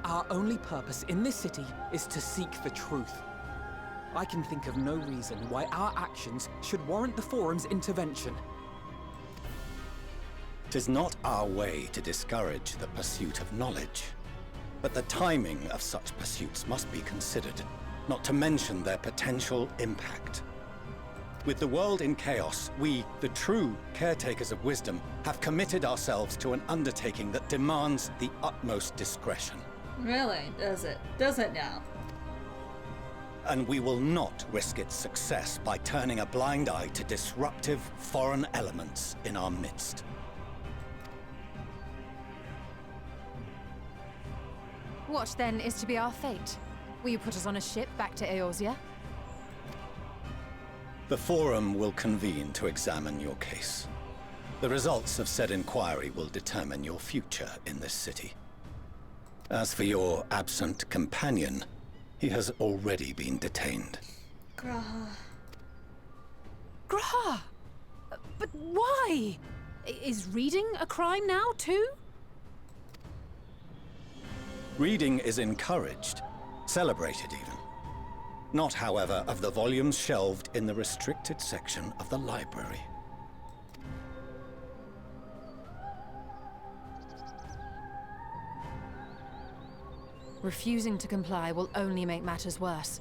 Our only purpose in this city is to seek the truth. I can think of no reason why our actions should warrant the Forum's intervention. 'Tis not our way to discourage the pursuit of knowledge, but the timing of such pursuits must be considered, not to mention their potential impact. With the world in chaos, we, the true caretakers of wisdom, have committed ourselves to an undertaking that demands the utmost discretion. Really? Does it? Does it now? And we will not risk its success by turning a blind eye to disruptive foreign elements in our midst. What, then, is to be our fate? Will you put us on a ship back to Eorzea? The Forum will convene to examine your case. The results of said inquiry will determine your future in this city. As for your absent companion, he has already been detained. Graha. Graha! But why? Is reading a crime now, too? Reading is encouraged, celebrated even. Not, however, of the volumes shelved in the restricted section of the library. Refusing to comply will only make matters worse.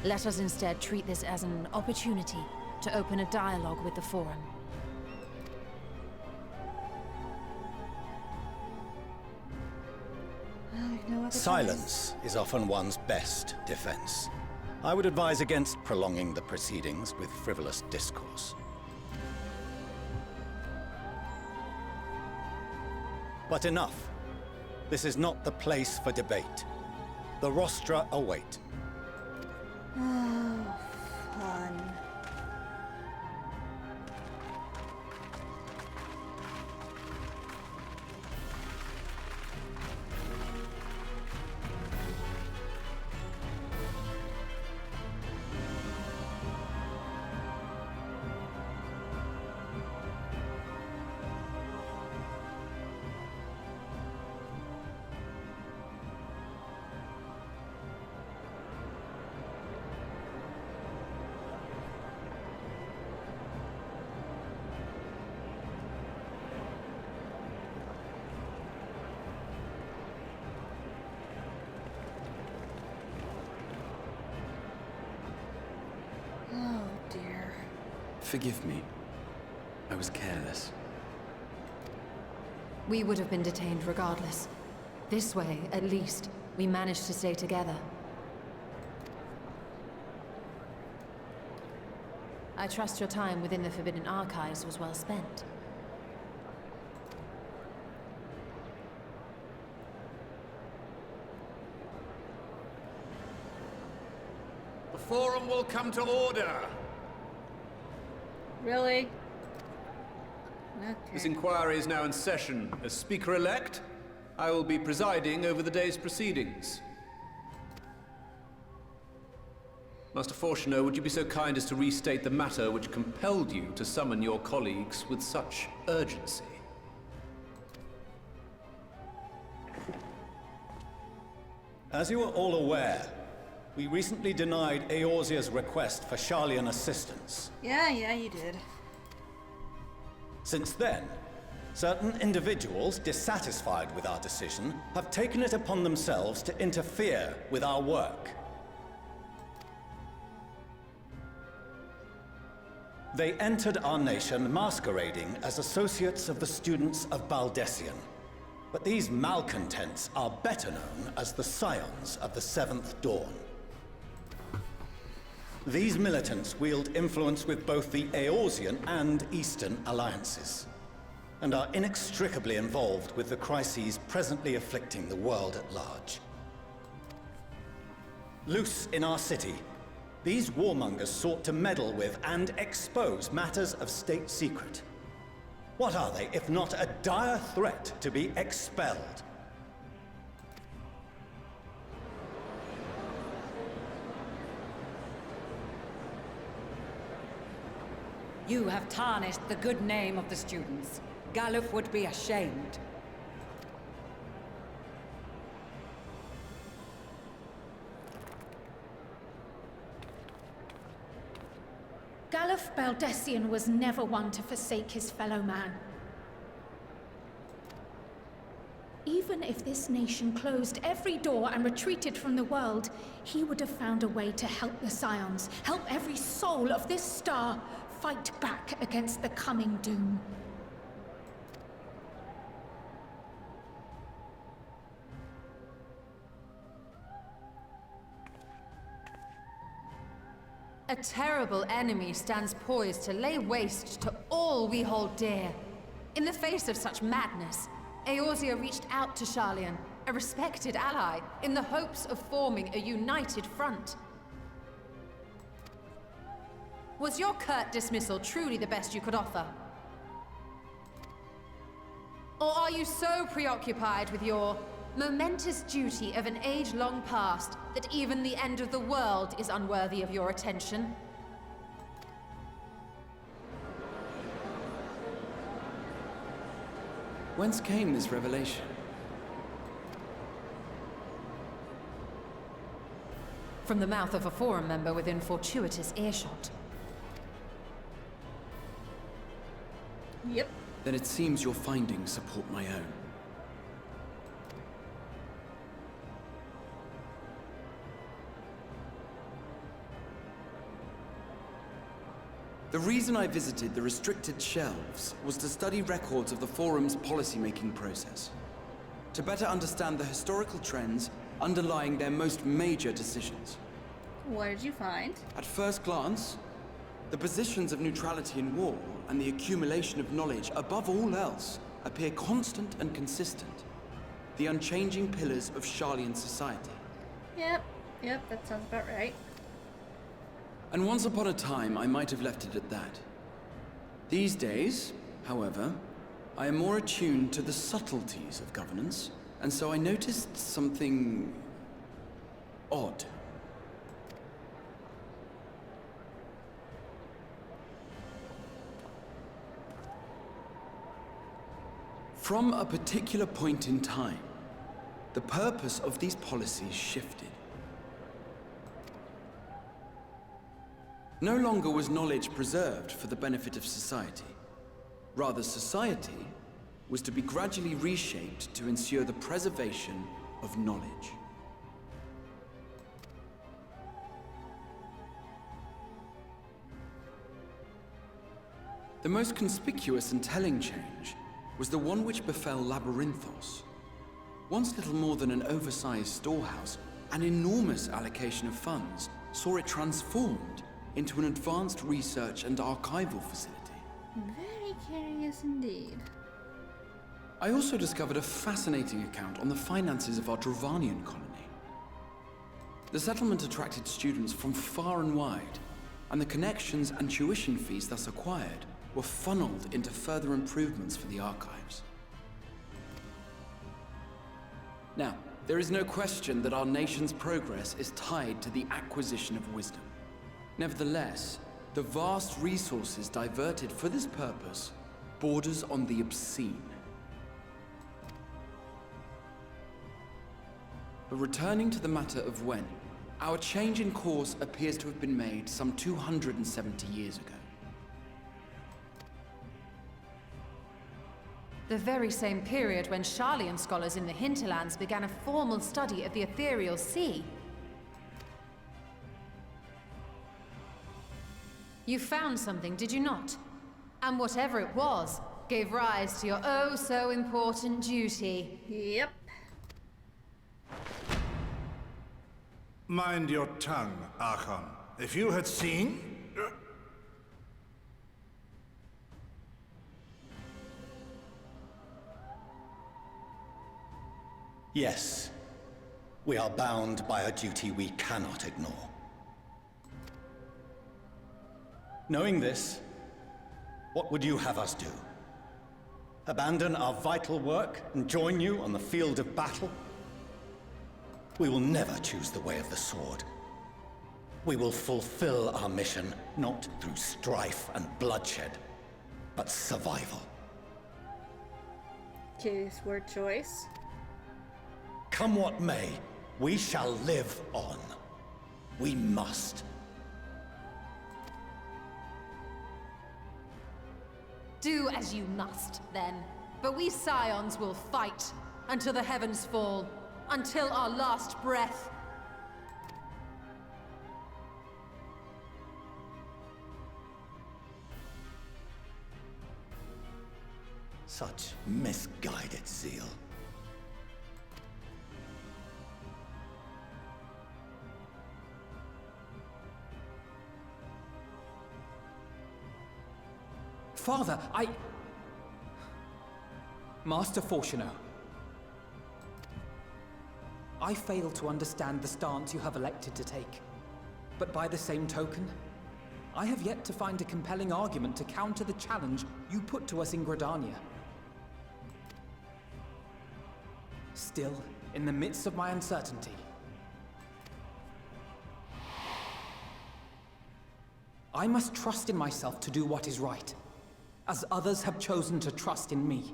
Let us instead treat this as an opportunity to open a dialogue with the Forum. Silence is often one's best defense. I would advise against prolonging the proceedings with frivolous discourse. But enough. This is not the place for debate. The rostra await. Oh, fun. Oh, dear. Forgive me. I was careless. We would have been detained regardless. This way, at least, we managed to stay together. I trust your time within the Forbidden Archives was well spent. The Forum will come to order. Really? Okay. This inquiry is now in session. As Speaker-elect, I will be presiding over the day's proceedings. Master Fortuner, would you be so kind as to restate the matter which compelled you to summon your colleagues with such urgency? As you are all aware, we recently denied Eorzea's request for Sharlayan assistance. Yeah, you did. Since then, certain individuals dissatisfied with our decision have taken it upon themselves to interfere with our work. They entered our nation masquerading as associates of the students of Baldessian. But these malcontents are better known as the Scions of the Seventh Dawn. These militants wield influence with both the Eorzean and Eastern alliances, and are inextricably involved with the crises presently afflicting the world at large. Loose in our city, these warmongers sought to meddle with and expose matters of state secret. What are they, if not a dire threat to be expelled? You have tarnished the good name of the students. Galuf would be ashamed. Galuf Baldessian was never one to forsake his fellow man. Even if this nation closed every door and retreated from the world, he would have found a way to help the Scions, help every soul of this star fight back against the coming doom. A terrible enemy stands poised to lay waste to all we hold dear. In the face of such madness, Eorzea reached out to Sharlayan, a respected ally, in the hopes of forming a united front. Was your curt dismissal truly the best you could offer? Or are you so preoccupied with your momentous duty of an age-long past that even the end of the world is unworthy of your attention? Whence came this revelation? From the mouth of a Forum member within fortuitous earshot. Yep. Then it seems your findings support my own. The reason I visited the restricted shelves was to study records of the Forum's policymaking process, to better understand the historical trends underlying their most major decisions. What did you find? At first glance, the positions of neutrality in war and the accumulation of knowledge above all else appear constant and consistent, the unchanging pillars of Sharlayan society. Yep, that sounds about right. And once upon a time, I might have left it at that. These days, however, I am more attuned to the subtleties of governance, and so I noticed something odd. From a particular point in time, the purpose of these policies shifted. No longer was knowledge preserved for the benefit of society. Rather, society was to be gradually reshaped to ensure the preservation of knowledge. The most conspicuous and telling change was the one which befell Labyrinthos. Once little more than an oversized storehouse, an enormous allocation of funds saw it transformed into an advanced research and archival facility. Very curious indeed. I also discovered a fascinating account on the finances of our Dravanian colony. The settlement attracted students from far and wide, and the connections and tuition fees thus acquired were funneled into further improvements for the archives. Now, there is no question that our nation's progress is tied to the acquisition of wisdom. Nevertheless, the vast resources diverted for this purpose borders on the obscene. But returning to the matter of when, our change in course appears to have been made some 270 years ago. The very same period when Sharlayan scholars in the hinterlands began a formal study of the ethereal sea. You found something, did you not? And whatever it was, gave rise to your oh-so-important duty. Yep. Mind your tongue, Archon. If you had seen... Yes. We are bound by a duty we cannot ignore. Knowing this, what would you have us do? Abandon our vital work and join you on the field of battle? We will never choose the way of the sword. We will fulfill our mission not through strife and bloodshed, but survival. Curious word choice. Come what may, we shall live on. We must. Do as you must, then. But we Scions will fight until the heavens fall, until our last breath. Such misguided zeal. Father, Master Fortuno, I fail to understand the stance you have elected to take. But by the same token, I have yet to find a compelling argument to counter the challenge you put to us in Gridania. Still, in the midst of my uncertainty, I must trust in myself to do what is right, as others have chosen to trust in me.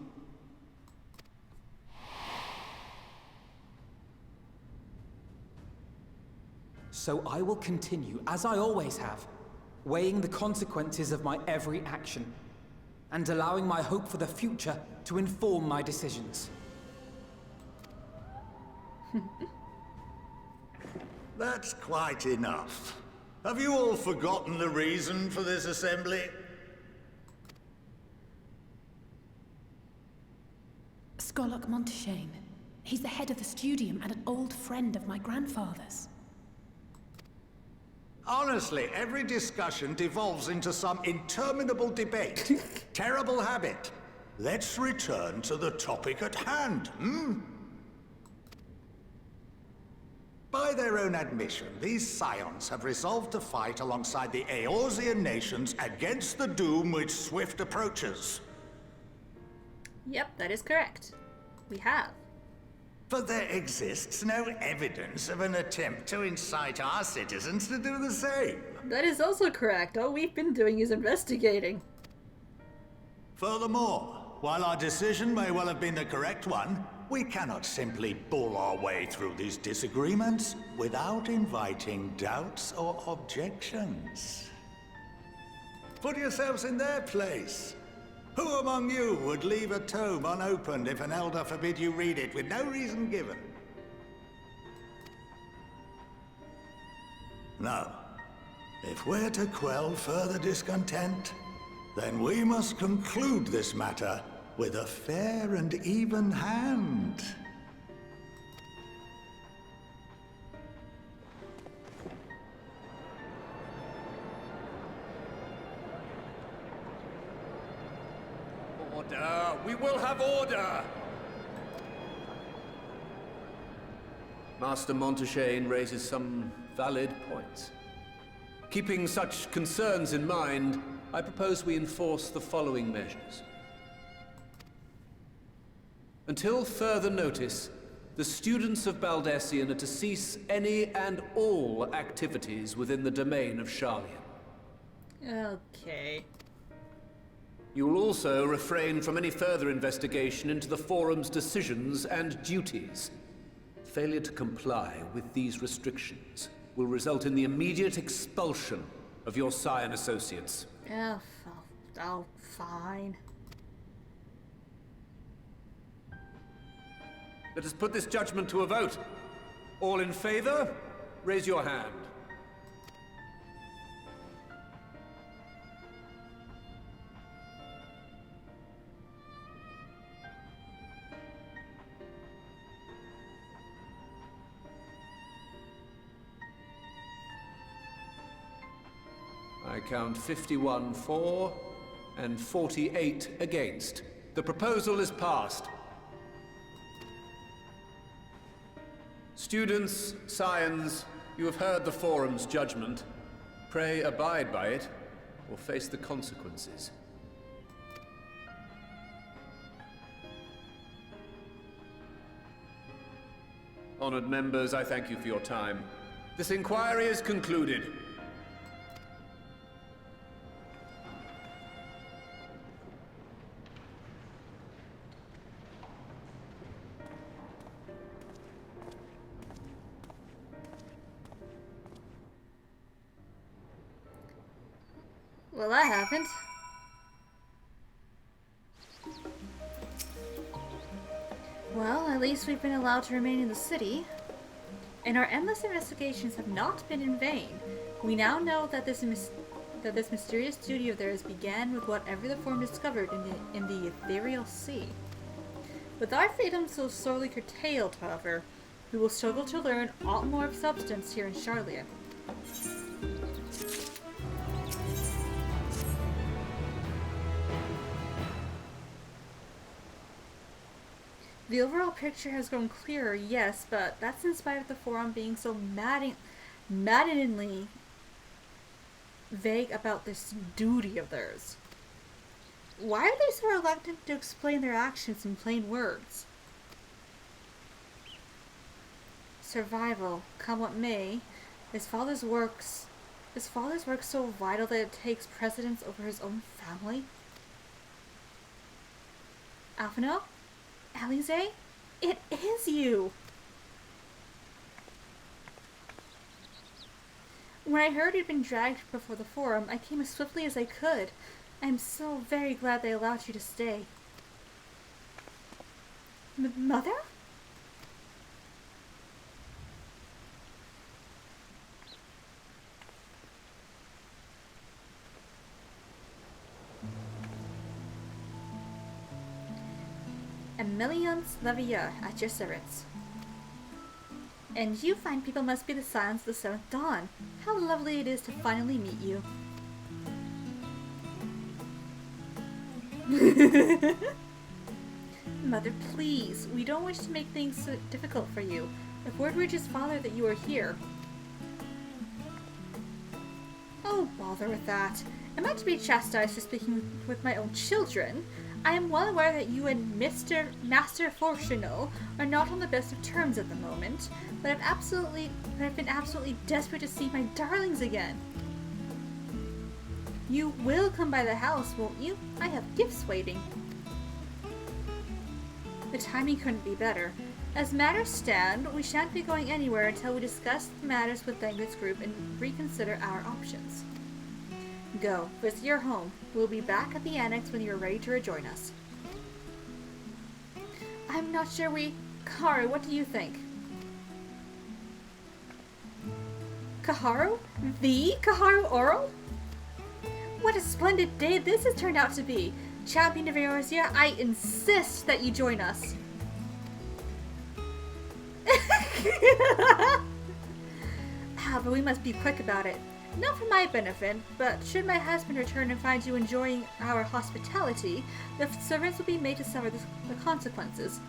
So I will continue, as I always have, weighing the consequences of my every action, and allowing my hope for the future to inform my decisions. That's quite enough. Have you all forgotten the reason for this assembly? Skolok Monteshane. He's the head of the studium and an old friend of my grandfather's. Honestly, every discussion devolves into some interminable debate. Terrible habit. Let's return to the topic at hand, By their own admission, these scions have resolved to fight alongside the Eorzean nations against the doom which swift approaches. Yep, that is correct. We have. But there exists no evidence of an attempt to incite our citizens to do the same. That is also correct. All we've been doing is investigating. Furthermore, while our decision may well have been the correct one, we cannot simply bull our way through these disagreements without inviting doubts or objections. Put yourselves in their place. Who among you would leave a tome unopened if an elder forbid you read it with no reason given? No. If we're to quell further discontent, then we must conclude this matter with a fair and even hand. Order! We will have order! Master Monteshane raises some valid points. Keeping such concerns in mind, I propose we enforce the following measures. Until further notice, the students of Baldessian are to cease any and all activities within the domain of Sharlayan. Okay. You will also refrain from any further investigation into the Forum's decisions and duties. Failure to comply with these restrictions will result in the immediate expulsion of your Scion associates. Oh, fine. Let us put this judgment to a vote. All in favor, raise your hand. I count 51 for and 48 against. The proposal is passed. Students, scions, you have heard the Forum's judgment. Pray abide by it, or face the consequences. Honored members, I thank you for your time. This inquiry is concluded. Well, I haven't. Well, at least we've been allowed to remain in the city. And our endless investigations have not been in vain. We now know that that this mysterious duty of theirs began with whatever the Forum discovered in the ethereal sea. With our freedom so sorely curtailed, however, we will struggle to learn aught more of substance here in Sharlayan. The overall picture has grown clearer, yes, but that's in spite of the Forum being so maddeningly vague about this duty of theirs. Why are they so reluctant to explain their actions in plain words? Survival, come what may, his father's work so vital that it takes precedence over his own family? Alphino? Alize? It is you! When I heard you'd been dragged before the Forum, I came as swiftly as I could. I am so very glad they allowed you to stay. Mother? Millions Levia at your servants. And you fine people must be the Scions of the Seventh Dawn. How lovely it is to finally meet you. Mother, please. We don't wish to make things so difficult for you. If word reaches Father that you are here... Oh, bother with that. Am I to be chastised for speaking with my own children? I am well aware that you and Master Fortuno are not on the best of terms at the moment, but I've been absolutely desperate to see my darlings again. You will come by the house, won't you? I have gifts waiting. The timing couldn't be better. As matters stand, we shan't be going anywhere until we discuss the matters with Dangle's group and reconsider our options. Go, visit your home. We'll be back at the annex when you're ready to rejoin us. I'm not sure Kaharu, what do you think? Kaharu? The Kaharu Oral? What a splendid day this has turned out to be! Champion of Eorzea, I insist that you join us! But we must be quick about it. Not for my benefit, but should my husband return and find you enjoying our hospitality, the servants will be made to suffer the consequences.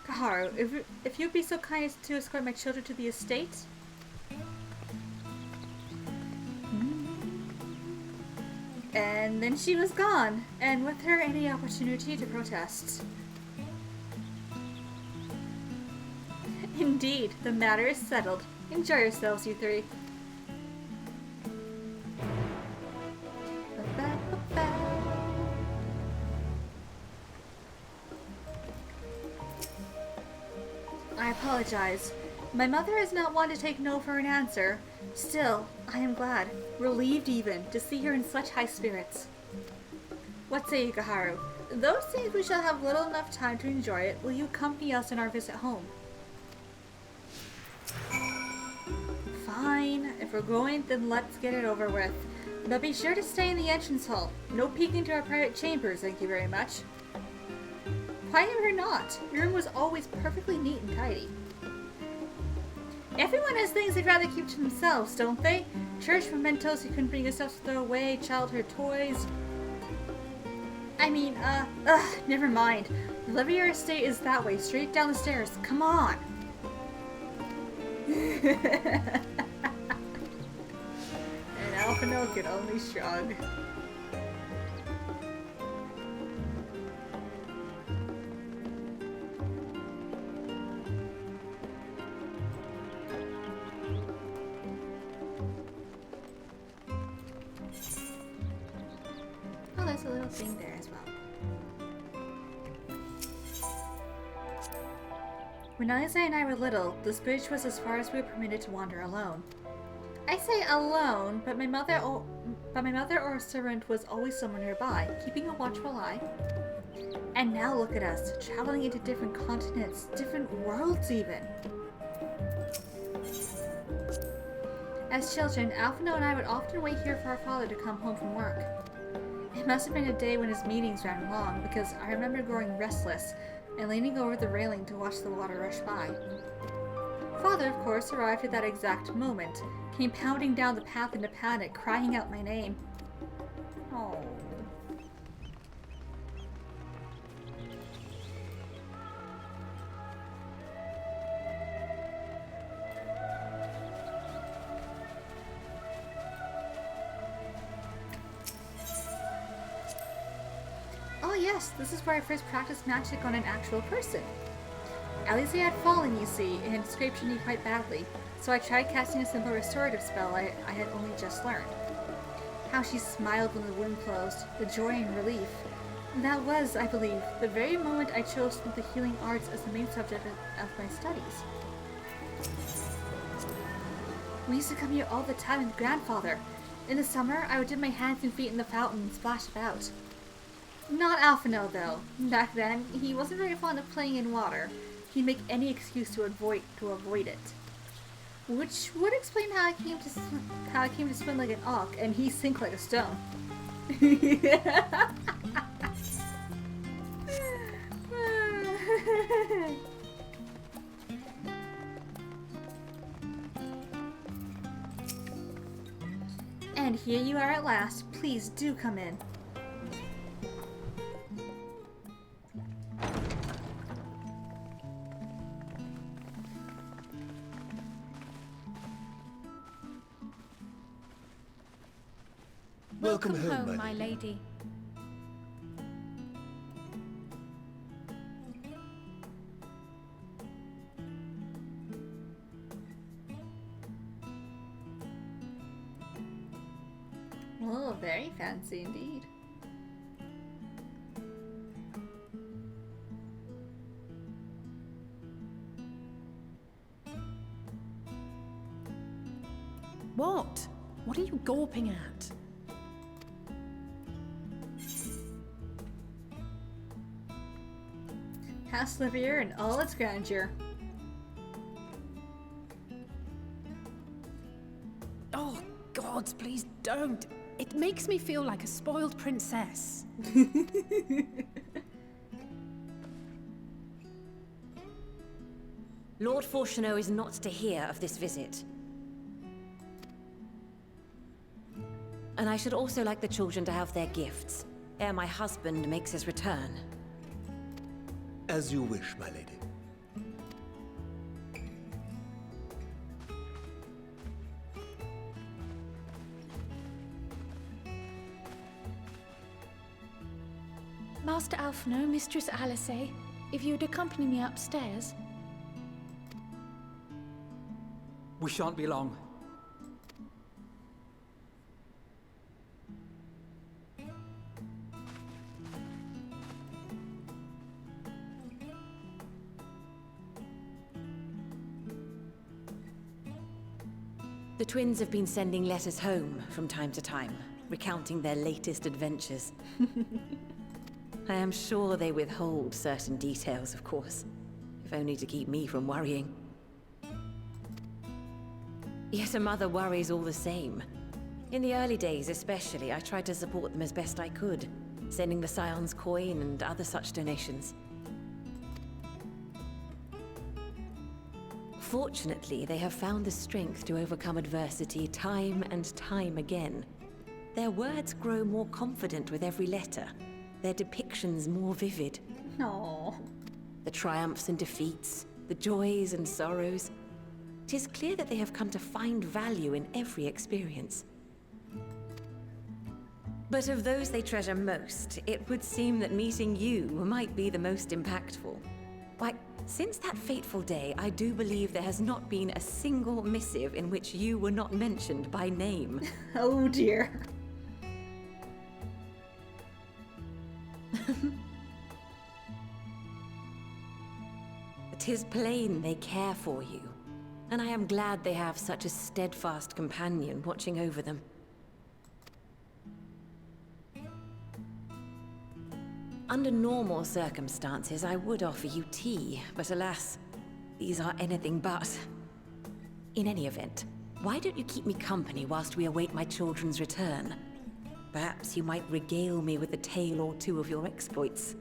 Kaharu, if you'd be so kind as to escort my children to the estate? And then she was gone, and with her any opportunity to protest. Indeed, the matter is settled. Enjoy yourselves, you three. I apologize. My mother is not one to take no for an answer. Still, I am glad, relieved even, to see her in such high spirits. What say you, Kaharu? Though it seems we shall have little enough time to enjoy it, will you accompany us in our visit home? Fine. If we're going, then let's get it over with. But be sure to stay in the entrance hall. No peeking to our private chambers, thank you very much. Quiet or not, your room was always perfectly neat and tidy. Everyone has things they'd rather keep to themselves, don't they? Church mementos you couldn't bring yourself to throw away, childhood toys. I mean, never mind. The Levier estate is that way, straight down the stairs. Come on! And Alphino could only shrug. Oh, there's a little thing there as well. When Alize and I were little, this bridge was as far as we were permitted to wander alone. I say alone, but my mother or a servant was always somewhere nearby, keeping a watchful eye. And now look at us, traveling into different continents, different worlds even. As children, Alphino and I would often wait here for our father to come home from work. It must have been a day when his meetings ran long, because I remember growing restless and leaning over the railing to watch the water rush by. Father, of course, arrived at that exact moment, came pounding down the path in a panic, crying out my name. Oh. Oh yes, this is where I first practiced magic on an actual person. Alice had fallen, you see, and had scraped her knee quite badly, so I tried casting a simple restorative spell I had only just learned. How she smiled when the wound closed, the joy and relief. And that was, I believe, the very moment I chose the healing arts as the main subject of my studies. We used to come here all the time with grandfather. In the summer, I would dip my hands and feet in the fountain and splash about. Not Alphino, though. Back then, he wasn't very fond of playing in water. He'd make any excuse to avoid it. Which would explain how I came to swim like an auk and he sink like a stone. And here you are at last. Please do come in. Welcome home, my lady. Oh, very fancy indeed. What? What are you gawping at? House Livier in all its grandeur. Oh, gods, please don't. It makes me feel like a spoiled princess. Lord Fortuneau is not to hear of this visit. And I should also like the children to have their gifts, ere my husband makes his return. As you wish, my lady. Master Alphino, Mistress Alice, if you would accompany me upstairs. We shan't be long. The twins have been sending letters home from time to time, recounting their latest adventures. I am sure they withhold certain details, of course, if only to keep me from worrying. Yet a mother worries all the same. In the early days especially, I tried to support them as best I could, sending the Scion's coin and other such donations. Fortunately, they have found the strength to overcome adversity time and time again. Their words grow more confident with every letter, their depictions more vivid. Aww. The triumphs and defeats, the joys and sorrows. It is clear that they have come to find value in every experience. But of those they treasure most, it would seem that meeting you might be the most impactful. Why, since that fateful day, I do believe there has not been a single missive in which you were not mentioned by name. Oh dear. It is plain they care for you, and I am glad they have such a steadfast companion watching over them. Under normal circumstances, I would offer you tea, but alas, these are anything but. In any event, Why don't you keep me company whilst we await my children's return? Perhaps you might regale me with a tale or two of your exploits.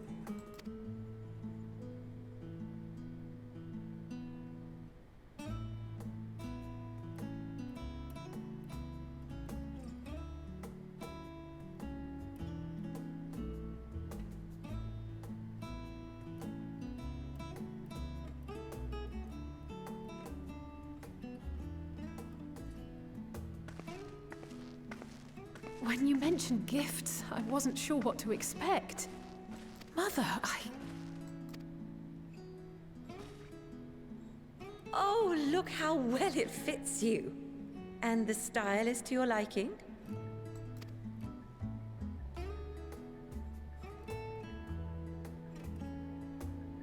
When you mentioned gifts, I wasn't sure what to expect. Mother, Oh, look how well it fits you. And the style is to your liking?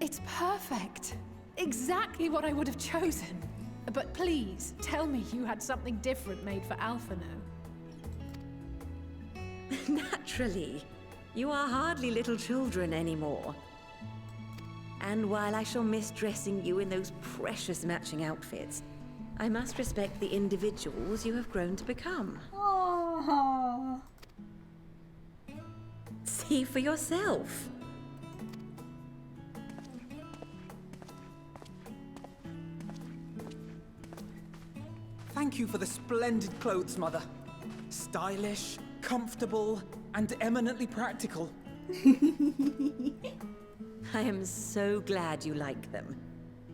It's perfect. Exactly what I would have chosen. But please, tell me you had something different made for Alphino. Naturally. You are hardly little children anymore. And while I shall miss dressing you in those precious matching outfits, I must respect the individuals you have grown to become. Aww. See for yourself. Thank you for the splendid clothes, Mother. Stylish, comfortable, and eminently practical. I am so glad you like them.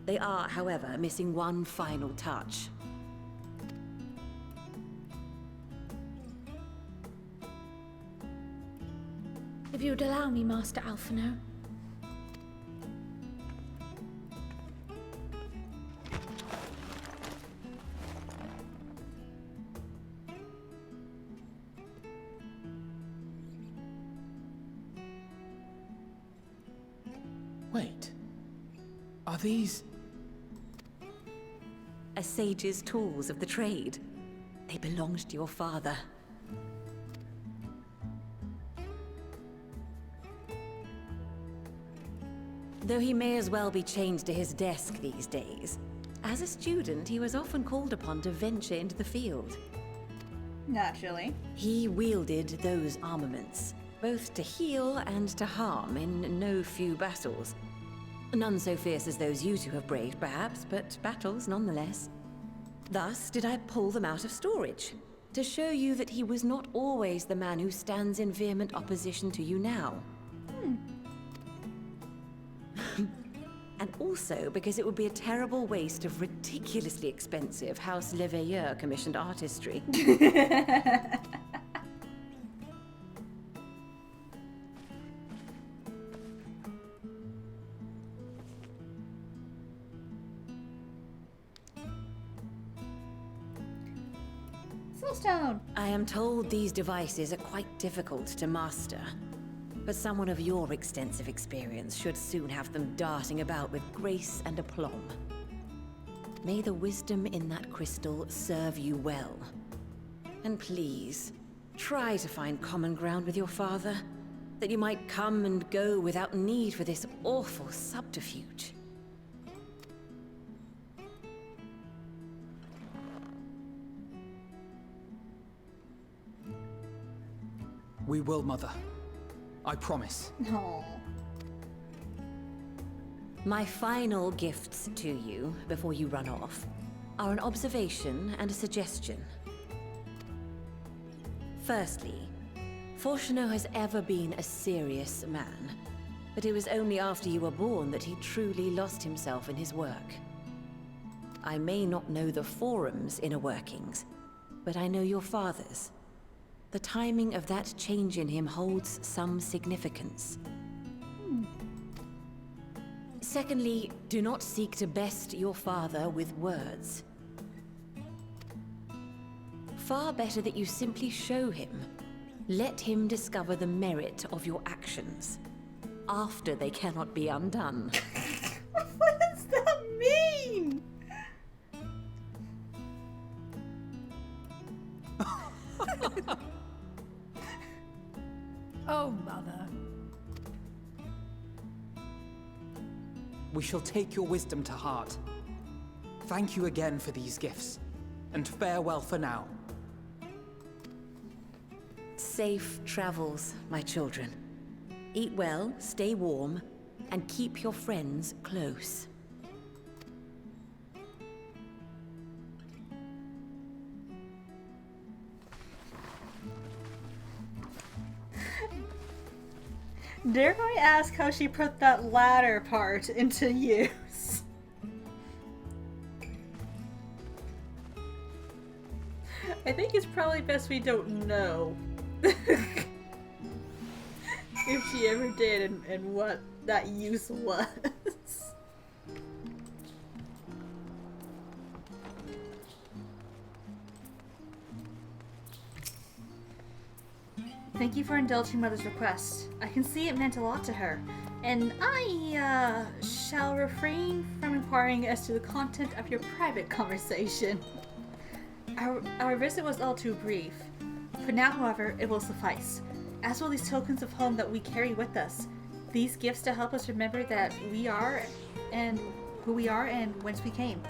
They are, however, missing one final touch. If you would allow me, Master Alphino. Wait. Are these... A sage's tools of the trade. They belonged to your father. Though he may as well be chained to his desk these days, as a student he was often called upon to venture into the field. Naturally. He wielded those armaments, both to heal and to harm in no few battles. None so fierce as those you two have braved, perhaps, but battles nonetheless. Thus did I pull them out of storage, to show you that he was not always the man who stands in vehement opposition to you now. And also because it would be a terrible waste of ridiculously expensive House Leveilleur commissioned artistry. Soulstone! I am told these devices are quite difficult to master. But someone of your extensive experience should soon have them darting about with grace and aplomb. May the wisdom in that crystal serve you well. And please, try to find common ground with your father, that you might come and go without need for this awful subterfuge. We will, Mother. I promise. No. My final gifts to you, before you run off, are an observation and a suggestion. Firstly, Fortuno has ever been a serious man, but it was only after you were born that he truly lost himself in his work. I may not know the Forum's inner workings, but I know your father's. The timing of that change in him holds some significance. Secondly, do not seek to best your father with words. Far better that you simply show him. Let him discover the merit of your actions, after they cannot be undone. What does that mean? Oh, Mother. We shall take your wisdom to heart. Thank you again for these gifts. And farewell for now. Safe travels, my children. Eat well, stay warm, and keep your friends close. Dare I ask how she put that latter part into use? I think it's probably best we don't know if she ever did and what that use was. Thank you for indulging Mother's request. I can see it meant a lot to her, and I shall refrain from inquiring as to the content of your private conversation. Our visit was all too brief. For now, however, it will suffice, as will these tokens of home that we carry with us. These gifts to help us remember that we are, and who we are, and whence we came.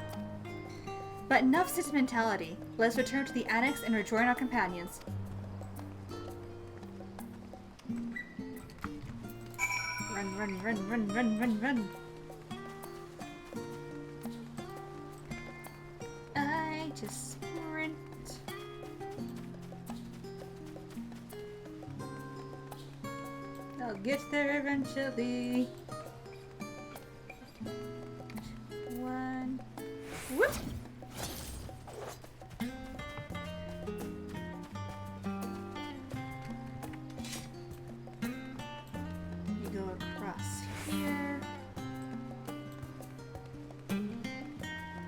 But enough sentimentality. Let's return to the annex and rejoin our companions. Run, run, run, run, run, run, run. I just sprint. I'll get there eventually. One. Whoop!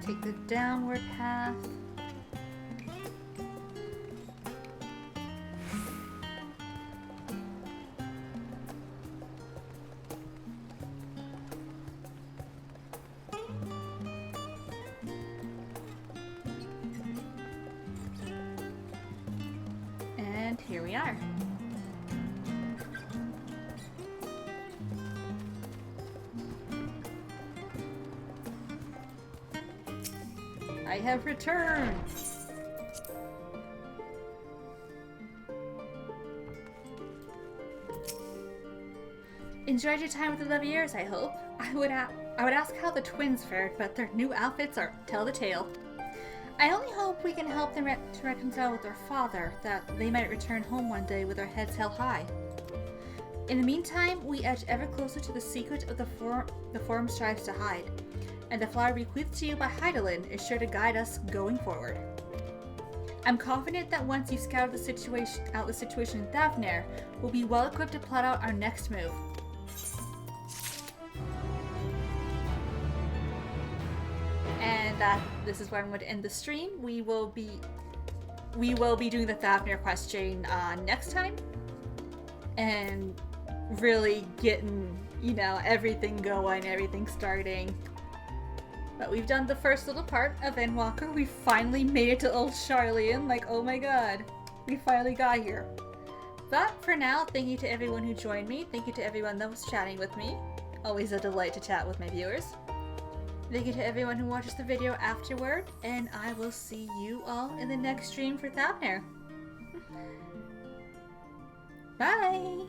Take the downward path. And here we are. I have returned! Enjoyed your time with the Leviers, I hope. I would ask how the twins fared, but their new outfits tell the tale. I only hope we can help them to reconcile with their father, that they might return home one day with their heads held high. In the meantime, we edge ever closer to the secret of the Forum strives to hide. And the flower bequeathed to you by Heidelin is sure to guide us going forward. I'm confident that once you scout the situation in Thavnair, we'll be well equipped to plot out our next move. And this is where I'm going to end the stream. We will be doing the Thavnair quest chain next time, and really getting, you know, everything going, everything starting. But we've done the first little part of Endwalker. We finally made it to Old Sharlayan. Like, oh my god, we finally got here. But for now, thank you to everyone who joined me. Thank you to everyone that was chatting with me. Always a delight to chat with my viewers. Thank you to everyone who watches the video afterward, and I will see you all in the next stream for Thavnair. Bye!